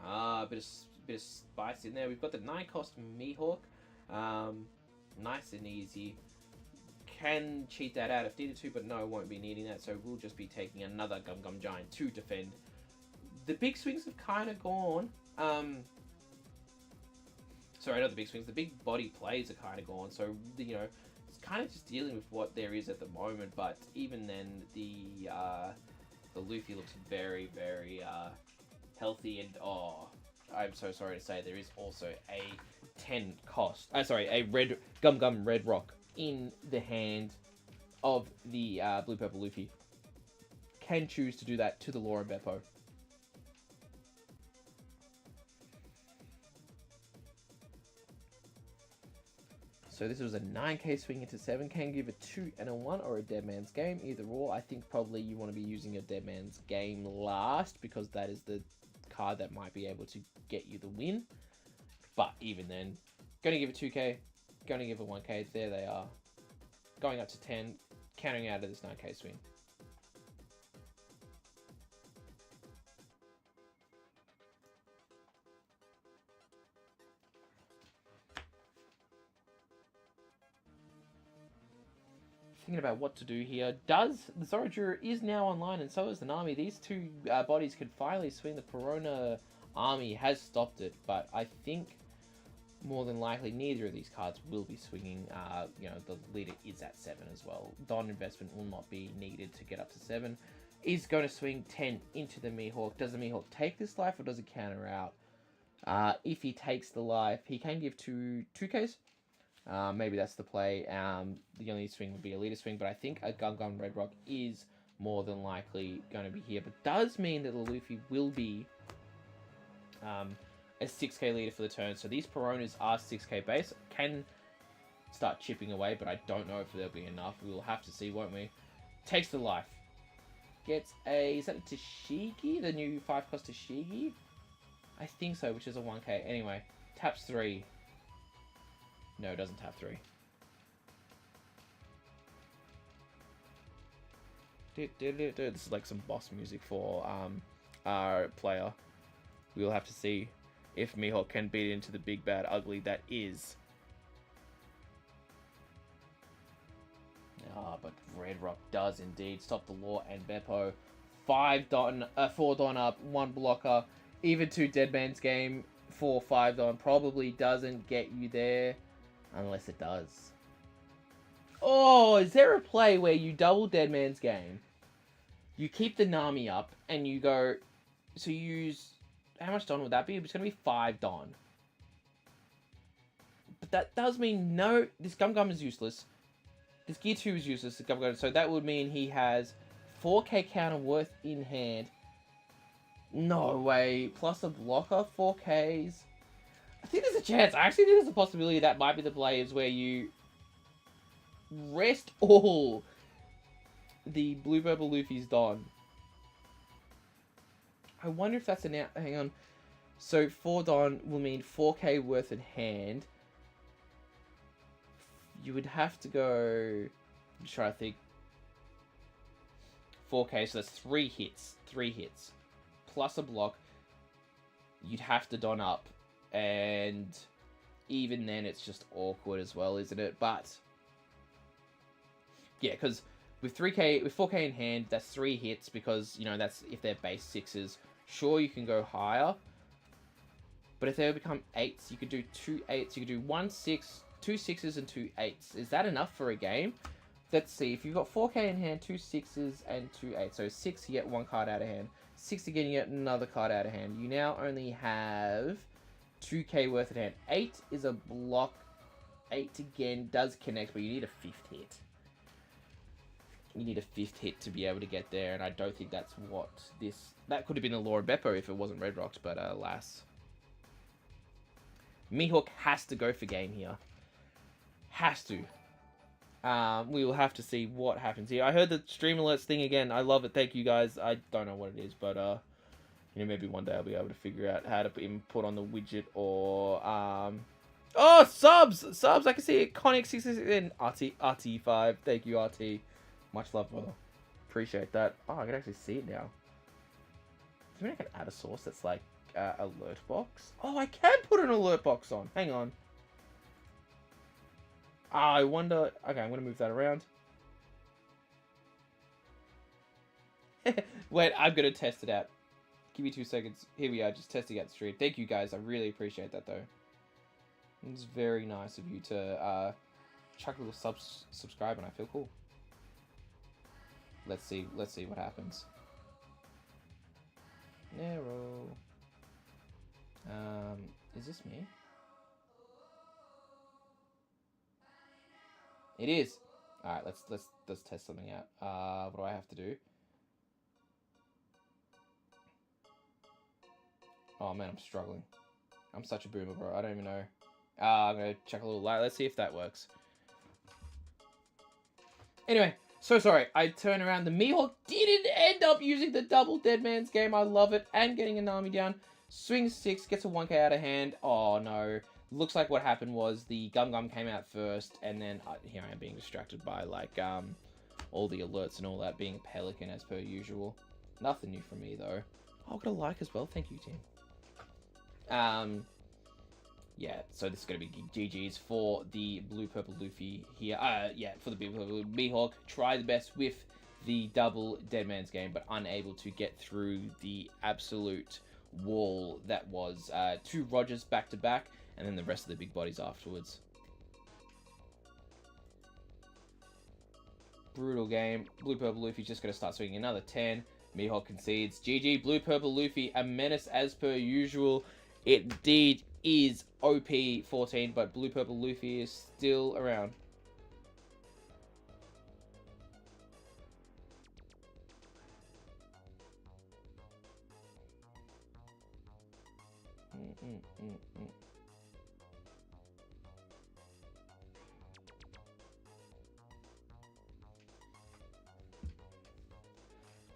[SPEAKER 1] A bit of spice in there. We've got the 9-cost Mihawk. Nice and easy. Can cheat that out if needed to, but no, won't be needing that. So we'll just be taking another Gum Gum Giant to defend. The big swings have kind of gone. Sorry, not the big swings. The big body plays are kind of gone. So, it's kind of just dealing with what there is at the moment. But even then, the Luffy looks very, very healthy. And, I'm so sorry to say, there is also a 10 cost. A red Gum Red Rock in the hand of the Blue Purple Luffy. Can choose to do that to the Law and Beppo. So this was a 9k swing into 7. Can give a 2 and a 1 or a Dead Man's Game. Either or. I think probably you want to be using a Dead Man's Game last because that is the card that might be able to get you the win. But even then, going to give a 2k. Going to give a 1k. There they are. Going up to 10. Countering out of this 9k swing. Thinking about what to do here. The Zoroju is now online, and so is the Nami. These 2 bodies could finally swing. The Perona army has stopped it, but I think more than likely neither of these cards will be swinging. The leader is at 7 as well. Don investment will not be needed to get up to 7. Is going to swing 10 into the Mihawk. Does the Mihawk take this life or does it counter out? If he takes the life, he can give 2Ks. Maybe that's the play. The only swing would be a leader swing, but I think a Gum Gum Red Rock is more than likely going to be here. But does mean that the Luffy will be a 6k leader for the turn. So these Peronas are 6k base. Can start chipping away, but I don't know if there'll be enough. We'll have to see, won't we? Takes the life. Gets a... Is that a Tashigi? The new 5-cost Tashigi? I think so, which is a 1k. Anyway, taps 3. No, it doesn't tap 3. This is like some boss music for our player. We'll have to see if Mihawk can beat into the big bad ugly that is. Ah, but Red Rock does indeed stop the law and Beppo. 4 Don up, 1 blocker. Even 2 Dead Man's Game for 5 Don probably doesn't get you there unless it does. Oh, is there a play where you double Dead Man's Game? You keep the Nami up and you go... So you use... How much Don would that be? It's going to be 5 Don. But that does mean no... This Gum Gum is useless. This Gear 2 is useless. This Gum Gum, so that would mean he has 4k counter worth in hand. No way. Plus a blocker, 4ks. I think there's a chance. I actually think there's a possibility that might be the play is where you rest all the Blue Purple Luffy's Don. I wonder if that's an out. Hang on. So 4 Don will mean 4k worth in hand. You would have to go... I'm just trying to think. 4k, so that's 3 hits. 3 hits. Plus a block. You'd have to Don up. And even then, it's just awkward as well, isn't it? But... yeah, because with 4k in hand, that's 3 hits because, you know, that's if they're base 6s. Sure, you can go higher. But if they become 8s, you could do 2 8s. You could do 1 6, 2 6s, and 2 8s. Is that enough for a game? Let's see. If you've got 4k in hand, 2 6s, and 2 8s. So 6, you get 1 card out of hand. 6 again, you get another card out of hand. You now only have 2k worth in hand. 8 is a block. 8 again does connect, but you need a 5th hit. You need a 5th hit to be able to get there, and I don't think that's what this... That could have been the Law of Beppo if it wasn't Red Rocks, but alas. Mihawk has to go for game here. Has to. We will have to see what happens here. I heard the stream alerts thing again. I love it. Thank you guys. I don't know what it is, but you know, maybe one day I'll be able to figure out how to put on the widget or oh, subs! Subs! I can see it. Conic66 and RT5. Thank you, RT. Much love, brother. Appreciate that. Oh, I can actually see it now. Do you mean I can add a source that's like alert box? Oh, I can put an alert box on. Hang on. I wonder... Okay, I'm going to move that around. Wait, I'm going to test it out. Give me 2 seconds. Here we are, just testing out the stream. Thank you guys. I really appreciate that, though. It's very nice of you to chuck a little subscribe, and I feel cool. Let's see what happens. Narrow. Is this me? It is. All right, let's test something out. What do I have to do? Oh man, I'm struggling. I'm such a boomer, bro. I don't even know. I'm gonna check a little light. Let's see if that works. Anyway, so sorry. I turned around. The Mihawk didn't end up using the double Dead Man's Game. I love it. And getting a Nami down. Swings 6, gets a 1k out of hand. Oh no. Looks like what happened was the Gum Gum came out first, and then here I am being distracted by like all the alerts and all that, being a pelican as per usual. Nothing new from me though. Oh, got a like as well. Thank you, team. Yeah. So this is gonna be GG's for the Blue Purple Luffy here. Yeah, for the Blue Purple Mihawk. Try the best with the double Dead Man's Game, but unable to get through the absolute wall that was 2 Rogers back to back. And then the rest of the big bodies afterwards. Brutal game. Blue Purple Luffy's just going to start swinging another 10. Mihawk concedes. GG. Blue Purple Luffy, a menace as per usual. It indeed is OP 14, but Blue Purple Luffy is still around.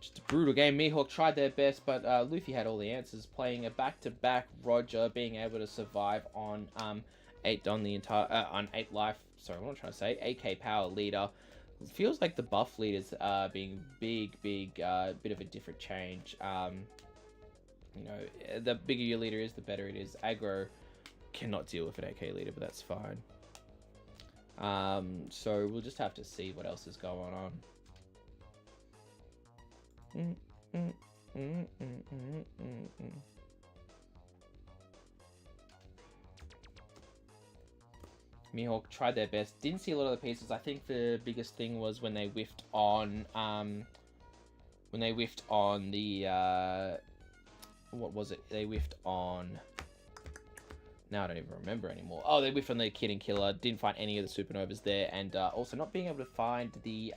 [SPEAKER 1] Just a brutal game. Mihawk tried their best, but Luffy had all the answers. Playing a back-to-back Roger, being able to survive on 8 on the entire on 8 life. Sorry, what am I trying to say? 8k power leader. It feels like the buff leaders being big bit of a different change. You know, the bigger your leader is, the better it is. Aggro cannot deal with an 8k leader, but that's fine. So we'll just have to see what else is going on. Mihawk tried their best. Didn't see a lot of the pieces. I think the biggest thing was when they whiffed on the what was it? They whiffed on. Now I don't even remember anymore. Oh, they whiffed on the Kid and Killer. Didn't find any of the supernovas there, and also not being able to find the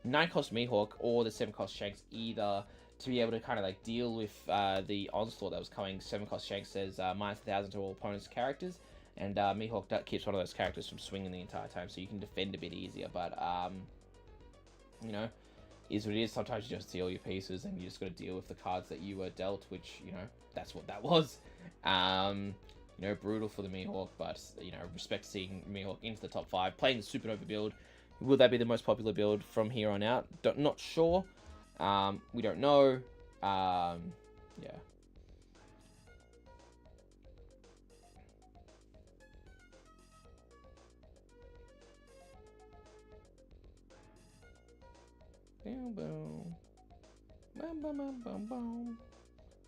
[SPEAKER 1] 9-cost Mihawk or the 7-cost Shanks either to be able to kind of like deal with the onslaught that was coming. 7-cost Shanks says minus 1,000 to all opponents' characters, and Mihawk keeps one of those characters from swinging the entire time, so you can defend a bit easier. But you know, is what it is. Sometimes you just see all your pieces, and you just got to deal with the cards that you were dealt, which, you know, that's what that was. You know, brutal for the Mihawk, but, you know, respect seeing Mihawk into the top 5, playing the Supernova build. Will that be the most popular build from here on out? Not sure. We don't know. Yeah. Boom, boom. Boom, boom, boom, boom, boom.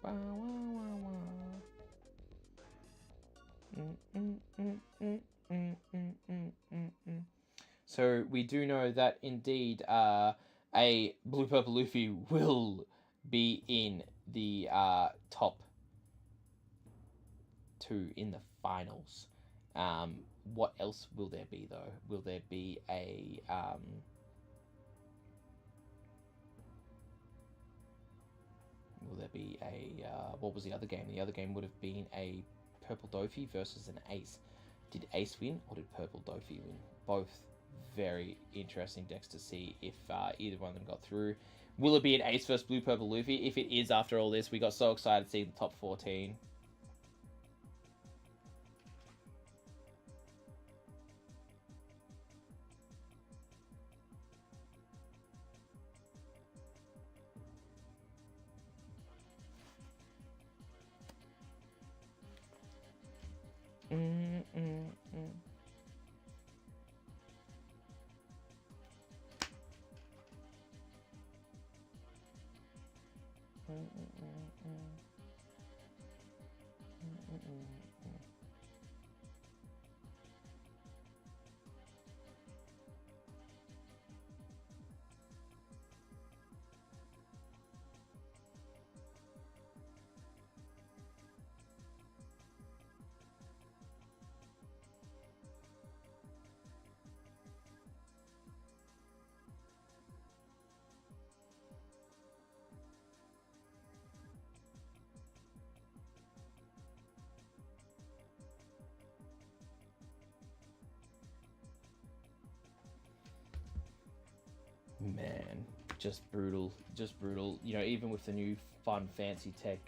[SPEAKER 1] Bow, wow, wow, wow. So we do know that indeed a Blue Purple Luffy will be in the top 2 in the finals. What else will there be though? Will there be a what was the other game? The other game would have been a Purple Dofi versus an Ace. Did Ace win or did Purple Dofi win? Both very interesting decks to see if either one of them got through. Will it be an Ace versus Blue Purple Luffy? If it is, after all this, we got so excited to see the top 14. Man, just brutal. You know, even with the new fun fancy tech,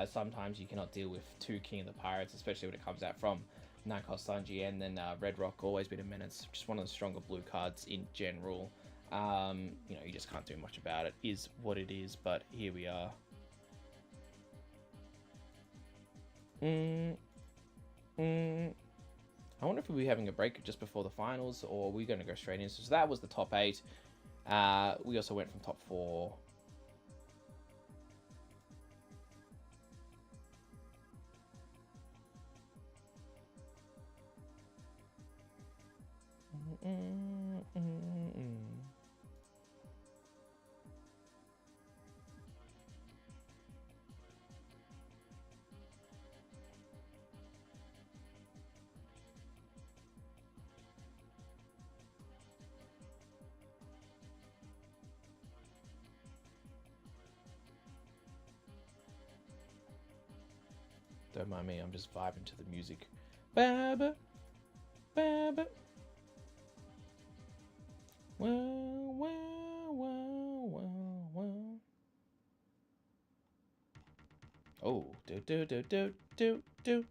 [SPEAKER 1] sometimes you cannot deal with 2 King of the Pirates, especially when it comes out from 9-cost Sanji, and then Red Rock, always been a menace. Just one of the stronger blue cards in general. You know, you just can't do much about it. Is what it is, but here we are. I wonder if we'll be having a break just before the finals, or we're going to go straight in. So that was the top 8. We also went from top 4. Don't mind me, I'm just vibing to the music. Baba, baba. Well, well, well, well, well. Oh, do.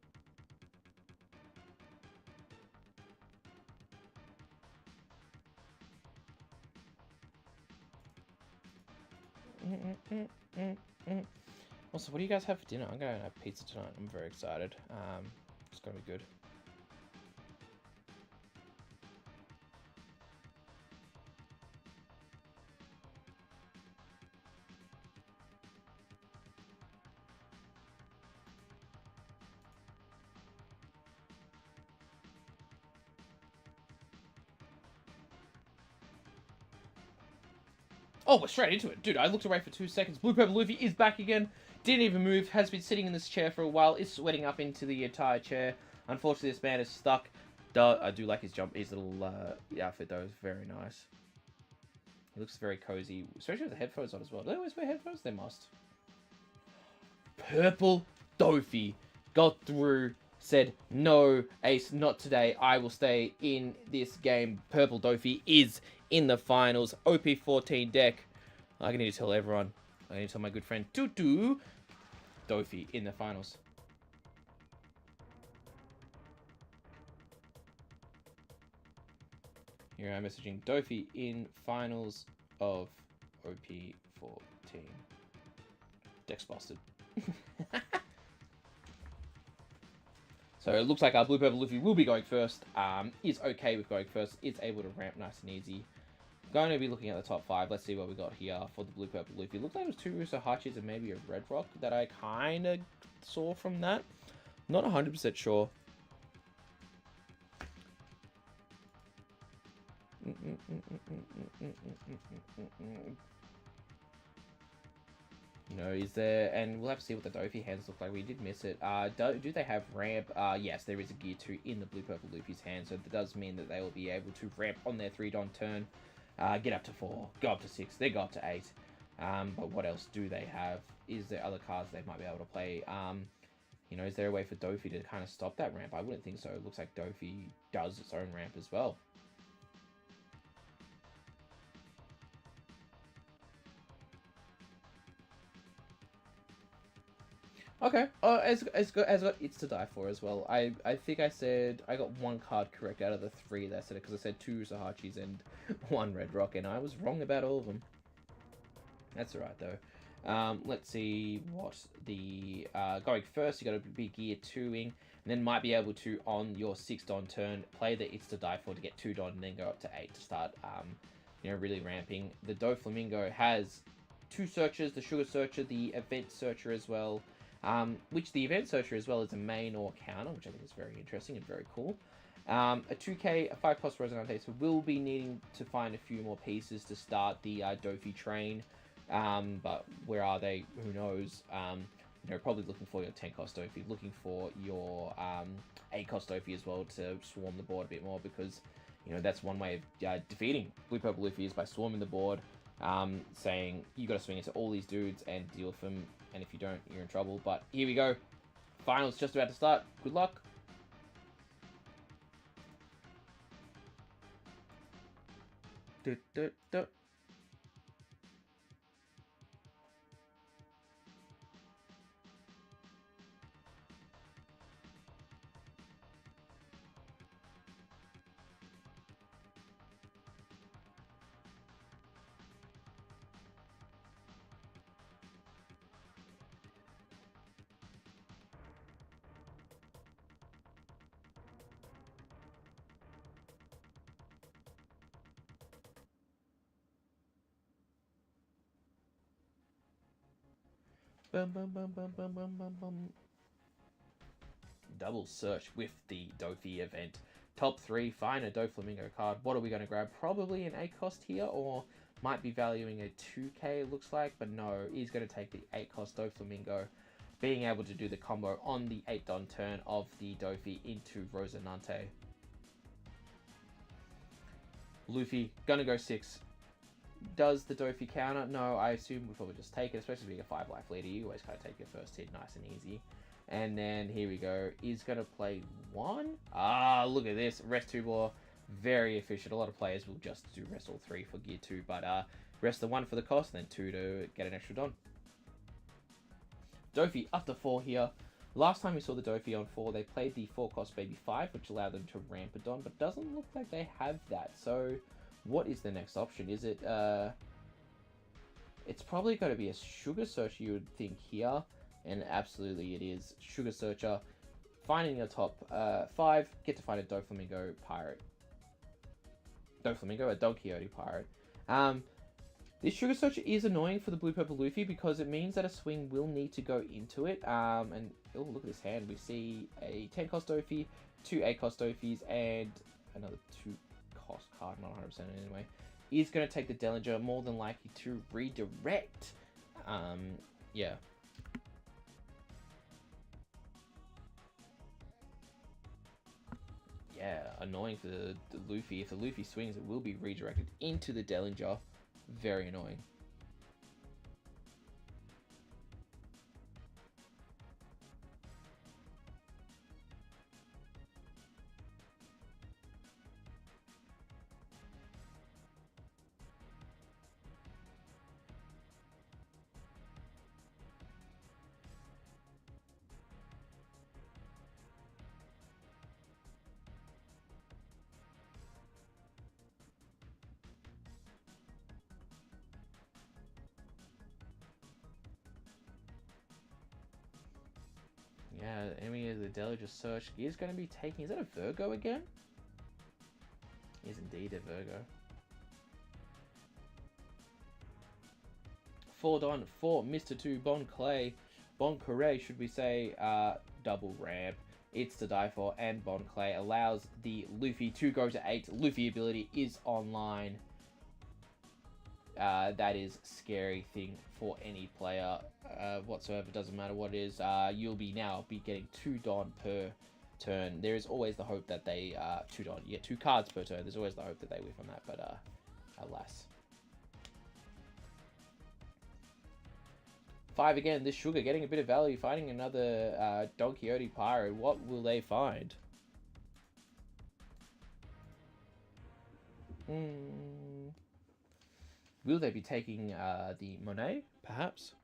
[SPEAKER 1] Also, what do you guys have for dinner? I'm gonna have pizza tonight. I'm very excited. It's gonna be good. Oh, we're straight into it. Dude, I looked away for 2 seconds. Blue Purple Luffy is back again. Didn't even move. Has been sitting in this chair for a while. Is sweating up into the entire chair. Unfortunately, this man is stuck. I do like his little outfit, though. It's very nice. He looks very cozy. Especially with the headphones on as well. Do they always wear headphones? They must. Purple Dofi got through. Said, no, Ace, not today. I will stay in this game. Purple Dofi is in the finals. OP14 deck. I need to tell everyone. I need to tell my good friend Tutu. Dofi in the finals. Here I'm messaging Dofi in finals of OP14. Deck's busted. So it looks like our Blue Purple Luffy will be going first. Is okay with going first. Is able to ramp nice and easy. Going to be looking at the top 5. Let's see what we got here for the Blue Purple Luffy. Looks like it was 2 Usahachis and maybe a Red Rock that I kind of saw from that. Not 100% sure. No, is there... And we'll have to see what the Dofi hands look like. We did miss it. Do they have ramp? Yes, there is a Gear 2 in the Blue Purple Luffy's hand, so that does mean that they will be able to ramp on their 3-don turn. Get up to 4, go up to 6, they go up to 8. But what else do they have? Is there other cards they might be able to play? You know, is there a way for Dofi to kind of stop that ramp? I wouldn't think so. It looks like Dofi does its own ramp as well. Okay. As it's to die for as well. I think I said I got 1 card correct out of the 3 that I said it, because I said 2 Usahachis and 1 Red Rock, and I was wrong about all of them. That's alright though. Let's see what the going first. You got to be Gear 2ing, and then might be able to on your 6-don turn play the It's to Die for to get 2 don, and then go up to 8 to start you know, really ramping. The Doflamingo has 2 searchers: the Sugar Searcher, the Event Searcher as well. Which the Event Searcher as well is a main or counter, which I think is very interesting and very cool. A 2k, a 5-cost Rosinante, so we'll be needing to find a few more pieces to start the Dofi train. But where are they? Who knows? You know, probably looking for your 10-cost Dofi, looking for your 8-cost Dofi as well to swarm the board a bit more, because, you know, that's one way of defeating Blue Purple Luffy is by swarming the board, saying you got to swing into all these dudes and deal with them. And if you don't, you're in trouble. But here we go. Finals just about to start. Good luck. Bum, bum, bum, bum, bum, bum, bum, bum. Double search with the Dofi event. Top 3, find a Doflamingo card. What are we going to grab? Probably an 8-cost here, or might be valuing a 2k, it looks like. But no, he's going to take the 8-cost Doflamingo, being able to do the combo on the 8-don turn of the Dofi into Rosinante. Luffy, gonna go 6. Does the Dofi counter? No, I assume we'll probably just take it, especially being a 5-life leader. You always kind of take your first hit nice and easy. And then here we go. He's going to play 1. Ah, look at this. Rest 2 more. Very efficient. A lot of players will just do rest all 3 for Gear 2. But rest the 1 for the cost, and then 2 to get an extra don. Dofi up to 4 here. Last time we saw the Dofi on 4, they played the 4-cost Baby 5, which allowed them to ramp it on, but doesn't look like they have that. So, what is the next option? Is it, it's probably got to be a Sugar Searcher, you would think, here. And absolutely it is. Sugar Searcher. Finding your top 5. Get to find a Doflamingo Pirate. Doflamingo? A Don Quixote Pirate. This Sugar Searcher is annoying for the Blue-Purple Luffy because it means that a swing will need to go into it. And, oh, look at this hand. We see a 10-cost Dofi, 2 8-cost Dofis, and another 2-cost card, not 100% anyway. Is going to take the Dellinger, more than likely to redirect. Yeah. Yeah, annoying for the Luffy. If the Luffy swings, it will be redirected into the Dellinger. Very annoying. Yeah, enemy of the Dellinger Search is going to be taking... Is that a Virgo again? It is indeed a Virgo. 4 Don, 4 Mr. 2 Bon Clay. Bon Corre, should we say, double ramp. It's to die for, and Bon Clay allows the Luffy to go to 8. Luffy ability is online. That is scary thing for any player whatsoever. Doesn't matter what it is. You'll be getting 2 Don per turn. There is always the hope that they 2 Don. You get 2 cards per turn. There's always the hope that they whiff on that, but alas. 5 again. This Sugar getting a bit of value, finding another Don Quixote Pirate. What will they find? Will they be taking the Monet, perhaps?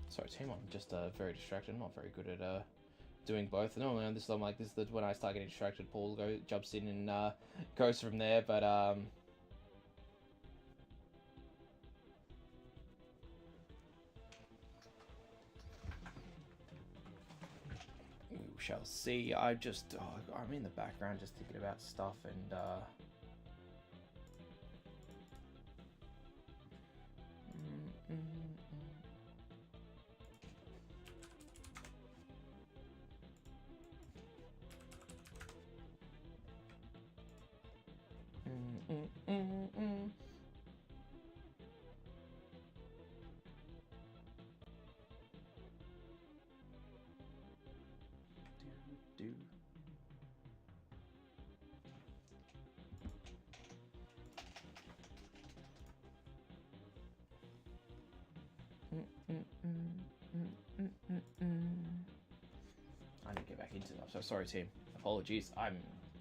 [SPEAKER 1] Sorry, team, I'm just very distracted. I'm not very good at doing both. Normally on this, I'm like, when I start getting distracted, Paul jumps in and goes from there. But we shall see. I'm in the background just thinking about stuff and. I need to get back into that. So sorry, team. Apologies. I'm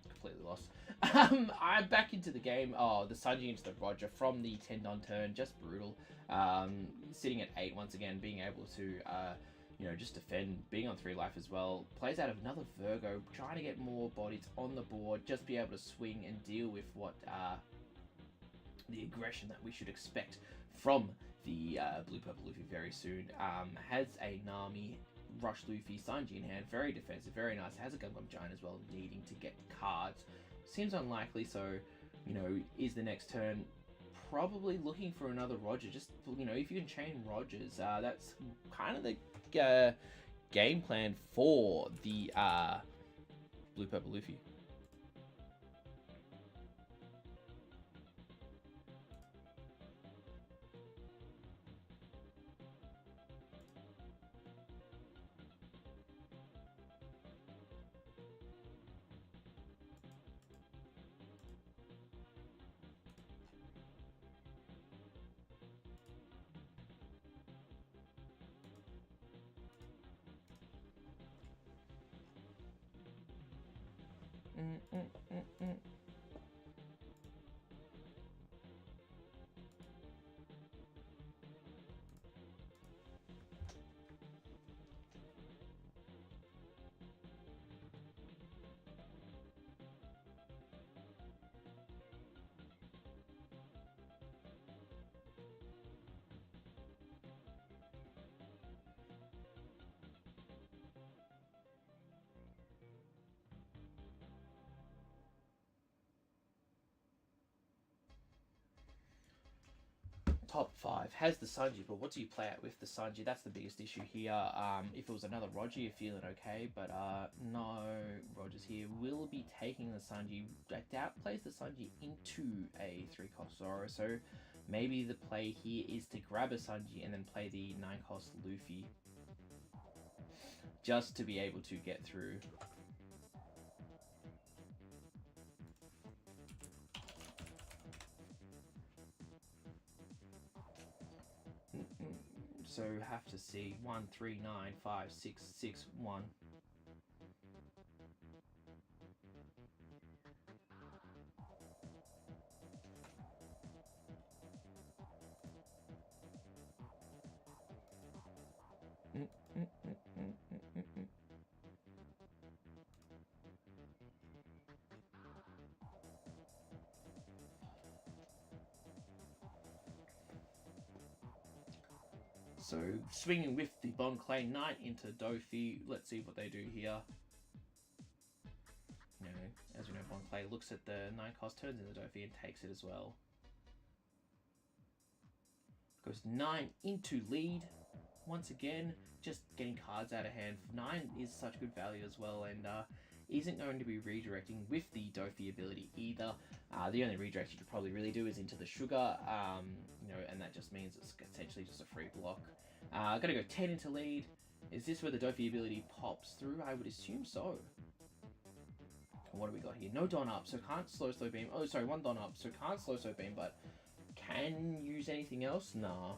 [SPEAKER 1] completely lost. I'm back into the game. Oh, the Sanji into the Roger from the 10 Don turn. Just brutal. Sitting at 8 once again, being able to you know, just defend, being on 3 life as well. Plays out of another Virgo, trying to get more bodies on the board, just be able to swing and deal with what the aggression that we should expect from the Blue Purple Luffy very soon. Has a Nami, Rush Luffy, Sanji in hand, very defensive, very nice. Has a Gum Gum Giant as well, needing to get cards. Seems unlikely, so, you know, is the next turn probably looking for another Roger. Just, you know, if you can chain Rogers, that's kind of the game plan for the Blue Purple Luffy. Top 5 has the Sanji, but what do you play out with the Sanji? That's the biggest issue here. If it was another Roger, you're feeling okay, but no Rogers here. Will be taking the Sanji. I doubt plays the Sanji into a 3-cost Zoro, so maybe the play here is to grab a Sanji and then play the 9-cost Luffy, just to be able to get through. So have to see 1, 3, 9, 5, 6, 6, 1. So swinging with the Bon Clay Knight into Dofi. Let's see what they do here. You know, as we know, Bon Clay looks at the 9-cost, turns into Dofi and takes it as well. Goes 9 into lead. Once again, just getting cards out of hand. 9 is such good value as well, and isn't going to be redirecting with the Dofi ability either. The only redirect you could probably really do is into the Sugar, you know, and that just means it's essentially just a free block. Gonna go 10 into lead. Is this where the Dofi ability pops through? I would assume so. What do we got here? No Don Up, so can't slow beam. Oh, sorry, 1 Don Up, so can't slow beam, but can use anything else? Nah.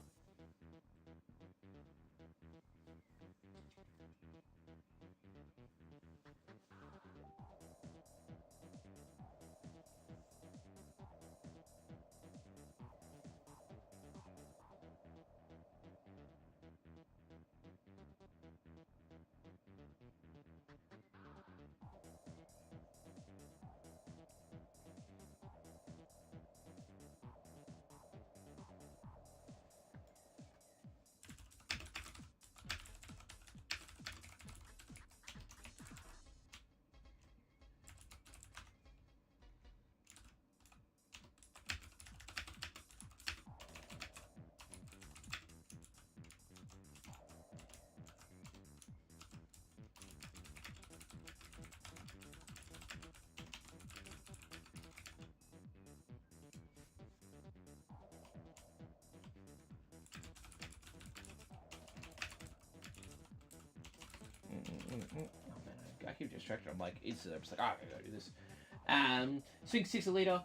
[SPEAKER 1] Oh man, I keep distracted. I'm like, I'm just like, oh, I gotta do this. Swing 6 a leader.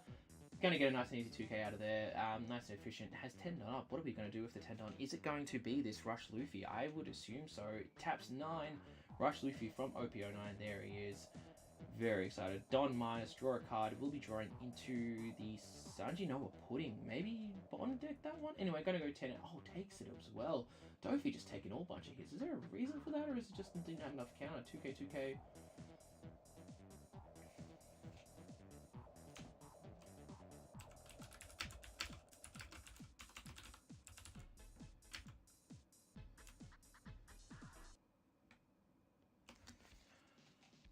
[SPEAKER 1] Gonna get a nice and easy 2k out of there. Nice and efficient. Has 10 Don Up. What are we gonna do with the 10 Don? Is it going to be this Rush Luffy? I would assume so. Taps 9. Rush Luffy from OP09. There he is. Very excited. Don minus, draw a card. We'll be drawing into the Sanji Noah Pudding. Maybe Bond deck that one? Anyway, gonna go 10. Oh, takes it as well. Dofi just taking all bunch of hits. Is there a reason for that, or is it just didn't have enough counter? 2k, 2k.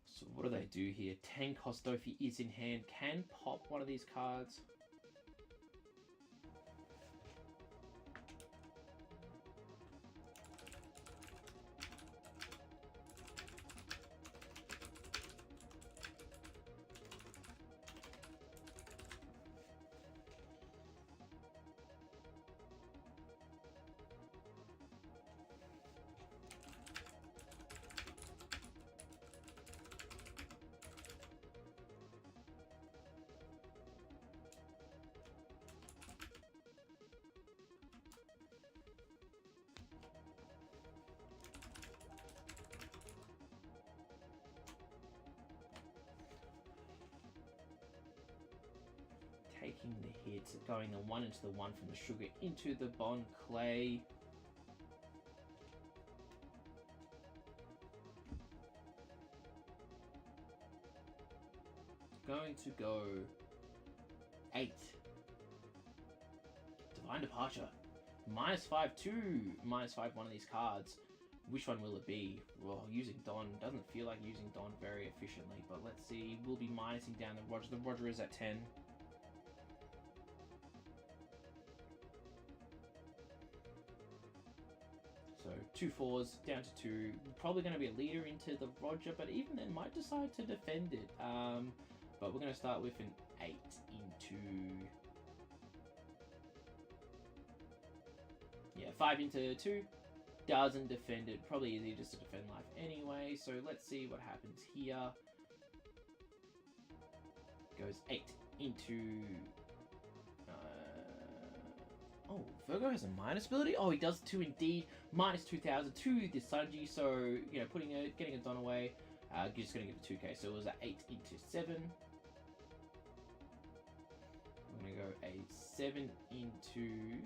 [SPEAKER 1] So what do they do here? 10 cost Dofi is in hand. Can pop one of these cards. Taking the hits, going the 1 into the 1 from the sugar into the Bond clay. Going to go 8. Divine Departure. -5, 2. -5, one of these cards. Which one will it be? Well, using Don doesn't feel like using Don very efficiently, but let's see. We'll be minusing down the Roger. The Roger is at 10. So 2 4s down to 2. Probably going to be a leader into the Roger, but even then might decide to defend it. But we're going to start with an 8 into... Yeah, 5 into 2. Doesn't defend it. Probably easier just to defend life anyway. So let's see what happens here. Goes 8 into... Oh, Virgo has a minus ability? Oh, he does too indeed. -2,000 to the Sanji, so, you know, getting a Don away. Just going to give it 2k, so it was an 8 into 7. I'm going to go a 7 into...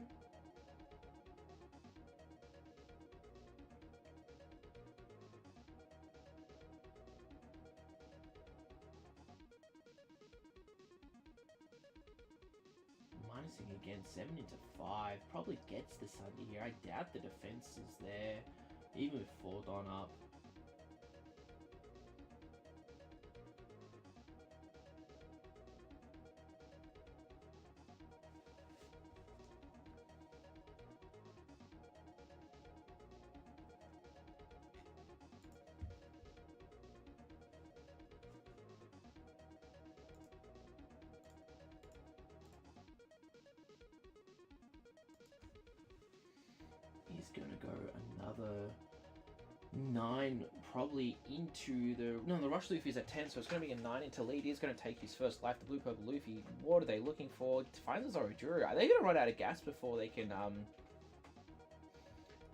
[SPEAKER 1] Minusing again, 7 into 5. Probably gets the Sunday here. I doubt the defense is there, even with 4 Don up. He's gonna go another 9 probably into the... No, the Rush Luffy is at 10, so it's gonna be a 9 into lead. He's gonna take his first life, the Blue Purple Luffy. What are they looking for? Finds the Zoroduru. Are they gonna run out of gas before they can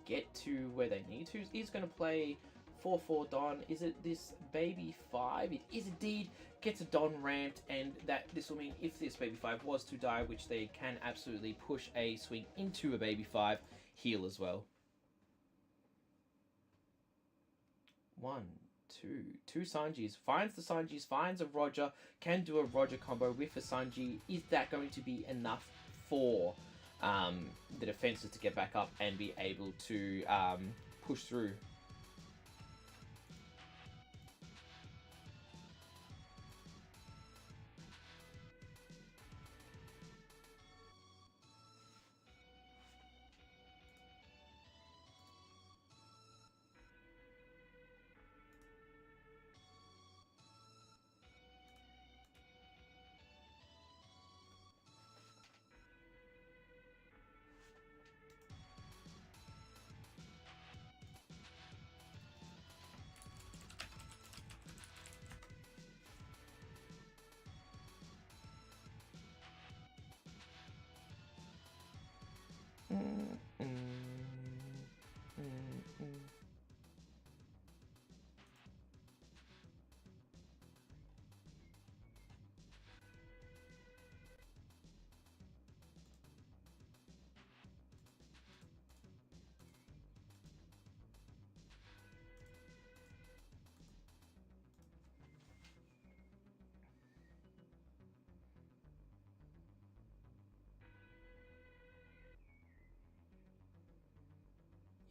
[SPEAKER 1] get to where they need to? He's gonna play 4-4 Don. Is it this baby 5? It is indeed. Gets a Don ramped, and this will mean if this baby 5 was to die, which they can absolutely push a swing into a baby 5, heal as well. 1, 2, 2 Sanjis. Finds the Sanjis, finds a Roger, can do a Roger combo with a Sanji. Is that going to be enough for the defenses to get back up and be able to push through?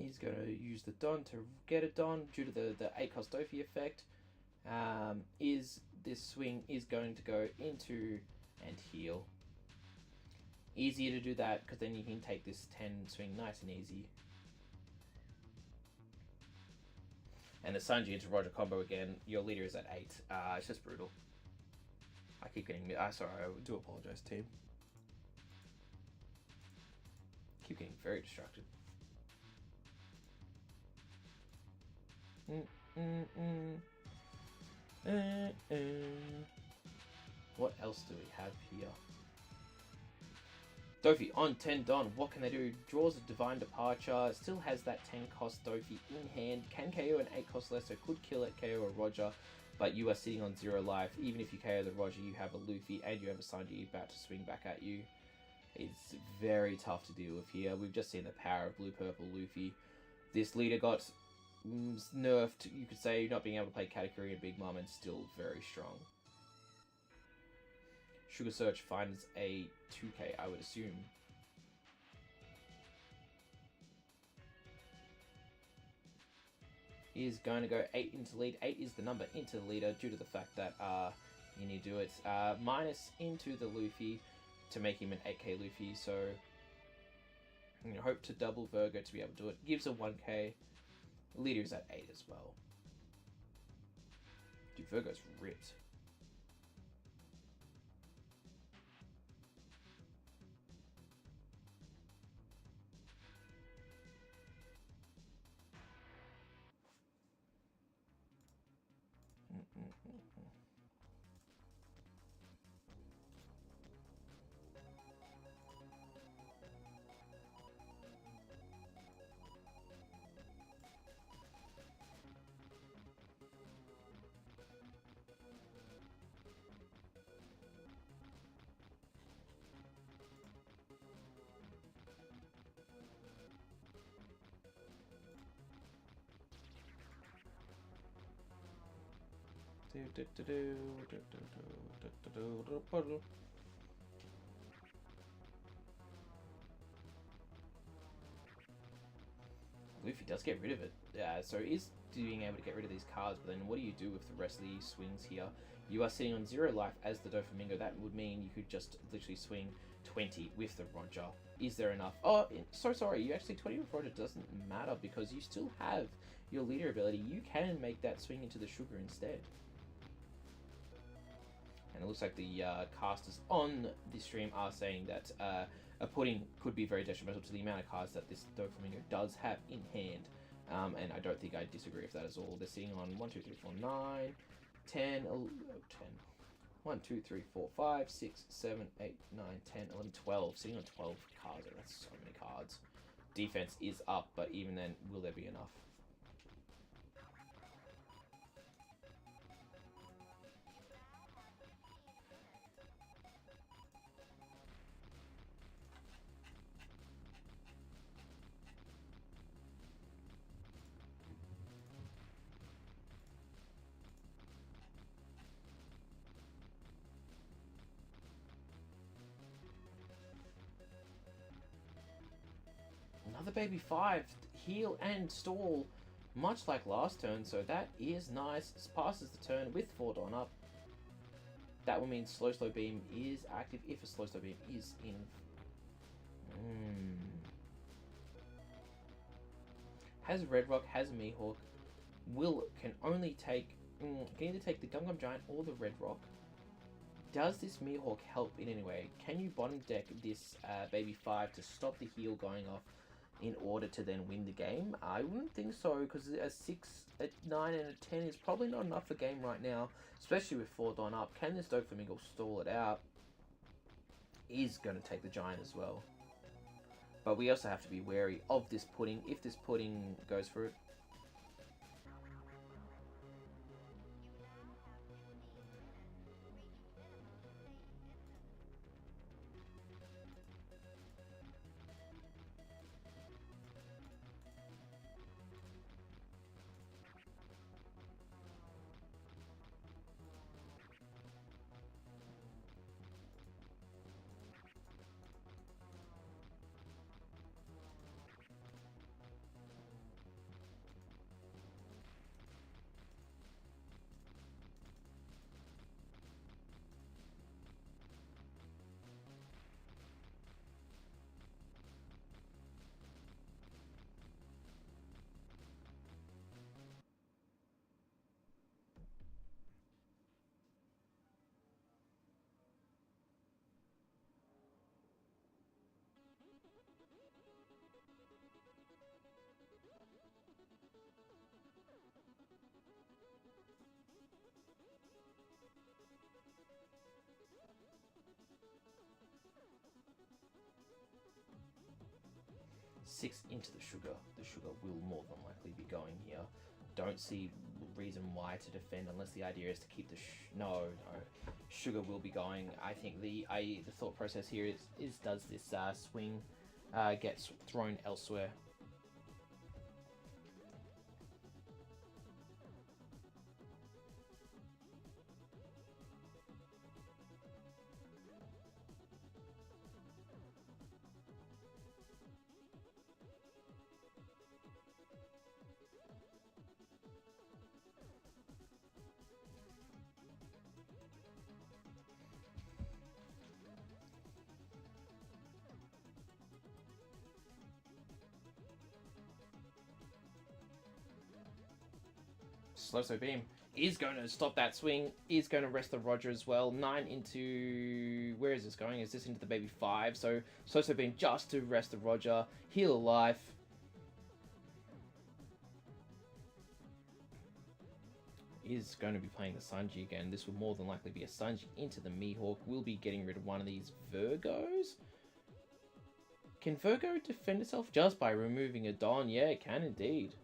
[SPEAKER 1] He's going to use the Don to get it done due to the 8-cost Dofi effect. Is this swing is going to go into and heal. Easier to do that because then you can take this 10 swing nice and easy. And the Sanji into Roger combo again. Your leader is at 8. It's just brutal. I keep getting... sorry, I do apologize, team. Keep getting very distracted. What else do we have here? Dofi on 10 Don. What can they do? Draws a Divine Departure. Still has that 10 cost Dofi in hand. Can KO an 8 cost Lesser. Could kill it, KO a Roger. But you are sitting on 0 life. Even if you KO the Roger, you have a Luffy and you have a Sanji about to swing back at you. It's very tough to deal with here. We've just seen the power of blue-purple Luffy. This leader got nerfed, you could say, not being able to play Katakuri and Big Mom, and still very strong. Sugar Search finds a 2k, I would assume. He is going to go 8 into lead. 8 is the number into the leader due to the fact that you need to do it. Minus into the Luffy to make him an 8k Luffy, so you know, hope to double Virgo to be able to do it. Gives a 1k. Leader is at 8 as well. Dude, Virgo's ripped. Luffy does get rid of it. So is being able to get rid of these cards, but then what do you do with the rest of these swings here? You are sitting on 0 life as the Doflamingo. That would mean you could just literally swing 20 with the Roger. Is there enough? Oh, so sorry. You actually 20 with Roger doesn't matter because you still have your leader ability. You can make that swing into the sugar instead. And it looks like the casters on the stream are saying that a pudding could be very detrimental to the amount of cards that this Doflamingo does have in hand. And I don't think I disagree with that at all. They're sitting on 1, 2, 3, 4, 9, 10, 1, 2, 3, 4, 5, 6, 7, 8, 9, 10, 11, 12. Sitting on 12 cards. That's so many cards. Defense is up, but even then, will there be enough? Another baby 5, heal and stall, much like last turn, so that is nice. Passes the turn with 4 Dawn up. That will mean slow beam is active if a slow beam is in. Has Red Rock, has Mihawk, can only take, can either take the Gum Gum Giant or the Red Rock. Does this Mihawk help in any way? Can you bottom deck this baby 5 to stop the heal going off in order to then win the game? I wouldn't think so, because a 6, a 9, and a 10 is probably not enough for game right now, especially with 4 Dawn up. Can this Doflamingo stall it out? Is going to take the Giant as well. But we also have to be wary of this pudding. If this pudding goes for it, 6 into the sugar. The sugar will more than likely be going here. Don't see reason why to defend unless the idea is to keep the no. Sugar will be going. I think the thought process here is does this swing gets thrown elsewhere? Slow beam is going to stop that swing, is going to rest the Roger as well. 9 into... Where is this going? Is this into the baby 5? So slow beam just to rest the Roger. Heal a life. Is going to be playing the Sanji again. This will more than likely be a Sanji into the Mihawk. We'll be getting rid of one of these Virgos. Can Virgo defend itself just by removing a Don? Yeah, it can indeed.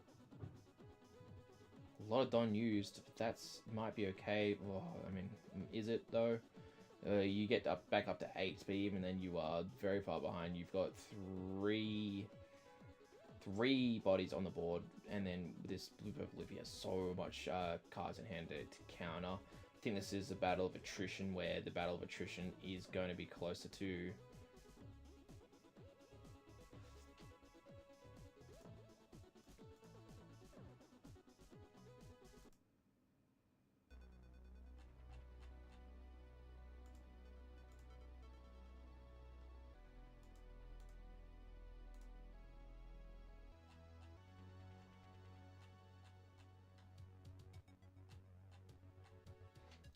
[SPEAKER 1] A lot of Don used. That's might be okay. Oh, I mean, is it though? You get back up to 8, but even then you are very far behind. You've got three bodies on the board, and then this blue purple Luffy has so much cards in hand to counter. I think this is a battle of attrition, where the battle of attrition is going to be closer to.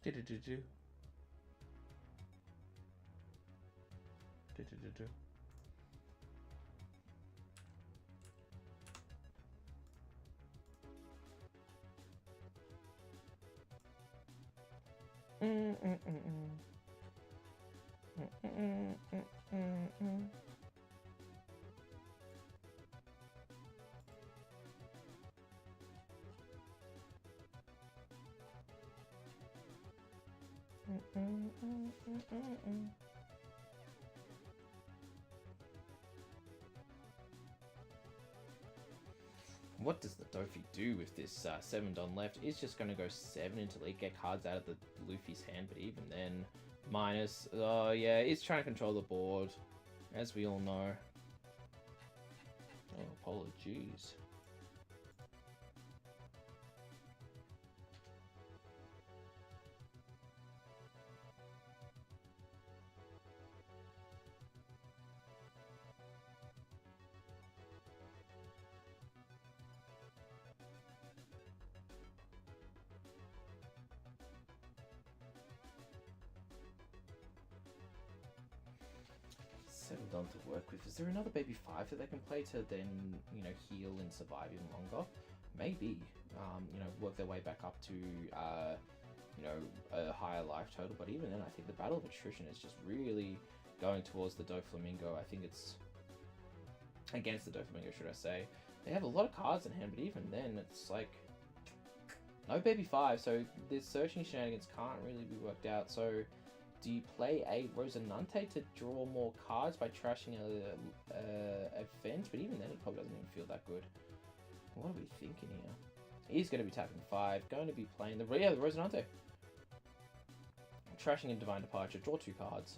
[SPEAKER 1] Do-do-do-do. Do-do-do-do. What does the Dofi do with this 7 Don left? It's just going to go 7 until they get cards out of the Luffy's hand, but even then, minus. Oh yeah, it's trying to control the board, as we all know. Oh, apologies. Don to work with. Is there another baby 5 that they can play to then, you know, heal and survive even longer? Maybe. You know, work their way back up to, you know, a higher life total. But even then, I think the battle of attrition is just really going towards the Doflamingo. I think it's against the Doflamingo, should I say. They have a lot of cards in hand, but even then, it's like no baby 5. So this searching shenanigans can't really be worked out. So do you play a Rosinante to draw more cards by trashing a fence? But even then, it probably doesn't even feel that good. What are we thinking here? He's going to be tapping 5. Going to be playing the Rosinante. Trashing in Divine Departure. Draw 2 cards.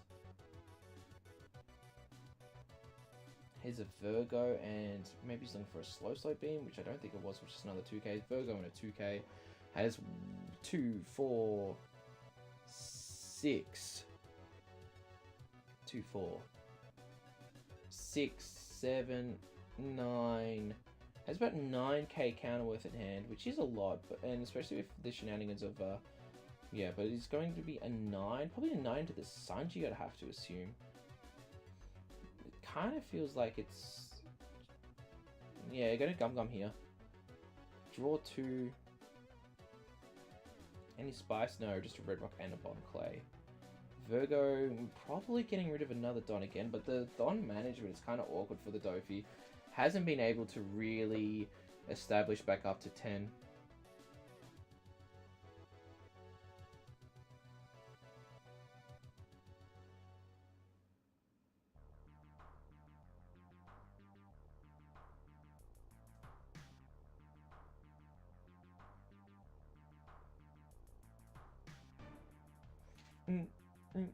[SPEAKER 1] Here's a Virgo, and maybe he's looking for a slow beam, which I don't think it was, which is another 2K. Virgo and a 2K. Has 2, 4... 6, 2, 4, 6, 7, 9. Has about 9k counter worth in hand, which is a lot, but and especially with the shenanigans of yeah. But it's going to be a 9, probably a 9 to the Sanji. I'd have to assume. It kind of feels like it's yeah. Going to Gum here. Draw 2. Any spice? No, just a red rock and a bottom clay. Virgo, probably getting rid of another Don again, but the Don management is kind of awkward for the Dofi. hasn't been able to really establish back up to 10. Mm, mm.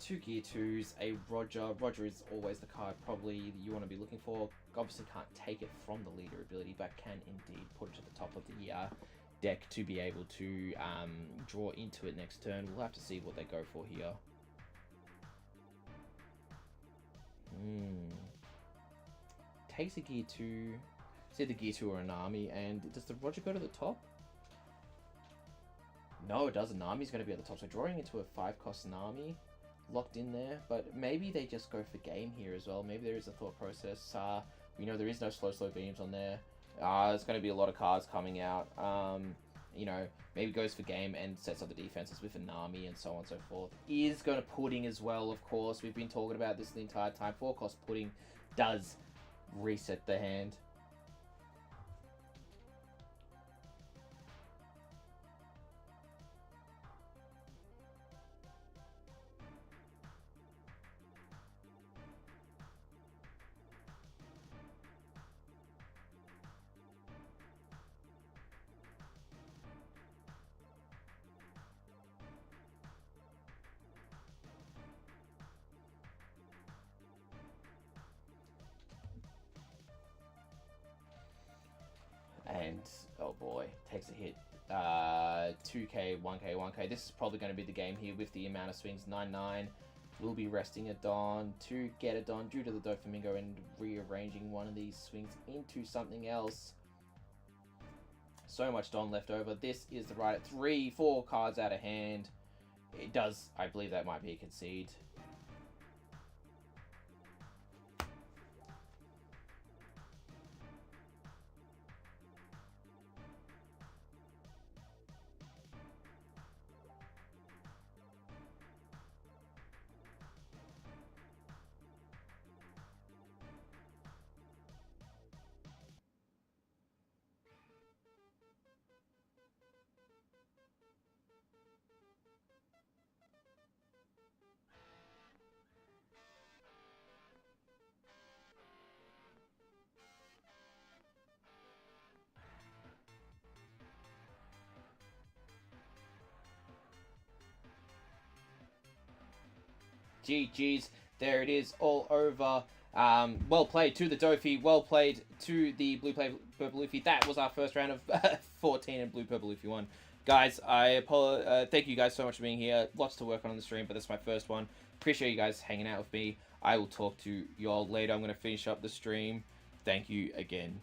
[SPEAKER 1] Two gear twos, a Roger. Roger is always the card probably you want to be looking for. Obviously can't take it from the leader ability, but can indeed put it to the top of the deck to be able to draw into it next turn. We'll have to see what they go for here. Takes a gear 2. Say the gear 2 or an army, and does the Roger go to the top? No, it doesn't. Nami's going to be at the top, so drawing into a 5-cost Nami, locked in there. But maybe they just go for game here as well. Maybe there is a thought process. We know there is no slow beams on there. There's going to be a lot of cards coming out. You know, maybe goes for game and sets up the defenses with a Nami and so on and so forth. Is going to pudding as well, of course. We've been talking about this the entire time. 4-cost pudding does reset the hand. And, oh boy, takes a hit. 2k, 1k, 1k. This is probably going to be the game here with the amount of swings. 9-9. Will be resting a Don to get a Don due to the Doflamingo and rearranging one of these swings into something else. So much Don left over. This is the right 3-4 cards out of hand. It does, I believe that might be a concede. GG's, there it is, all over. Well played to the Dofi, well played to the Blue Purple Luffy. That was our first round of 14 and Blue Purple Luffy 1. Guys, thank you guys so much for being here. Lots to work on the stream, but this is my first one. Appreciate you guys hanging out with me. I will talk to y'all later. I'm going to finish up the stream. Thank you again.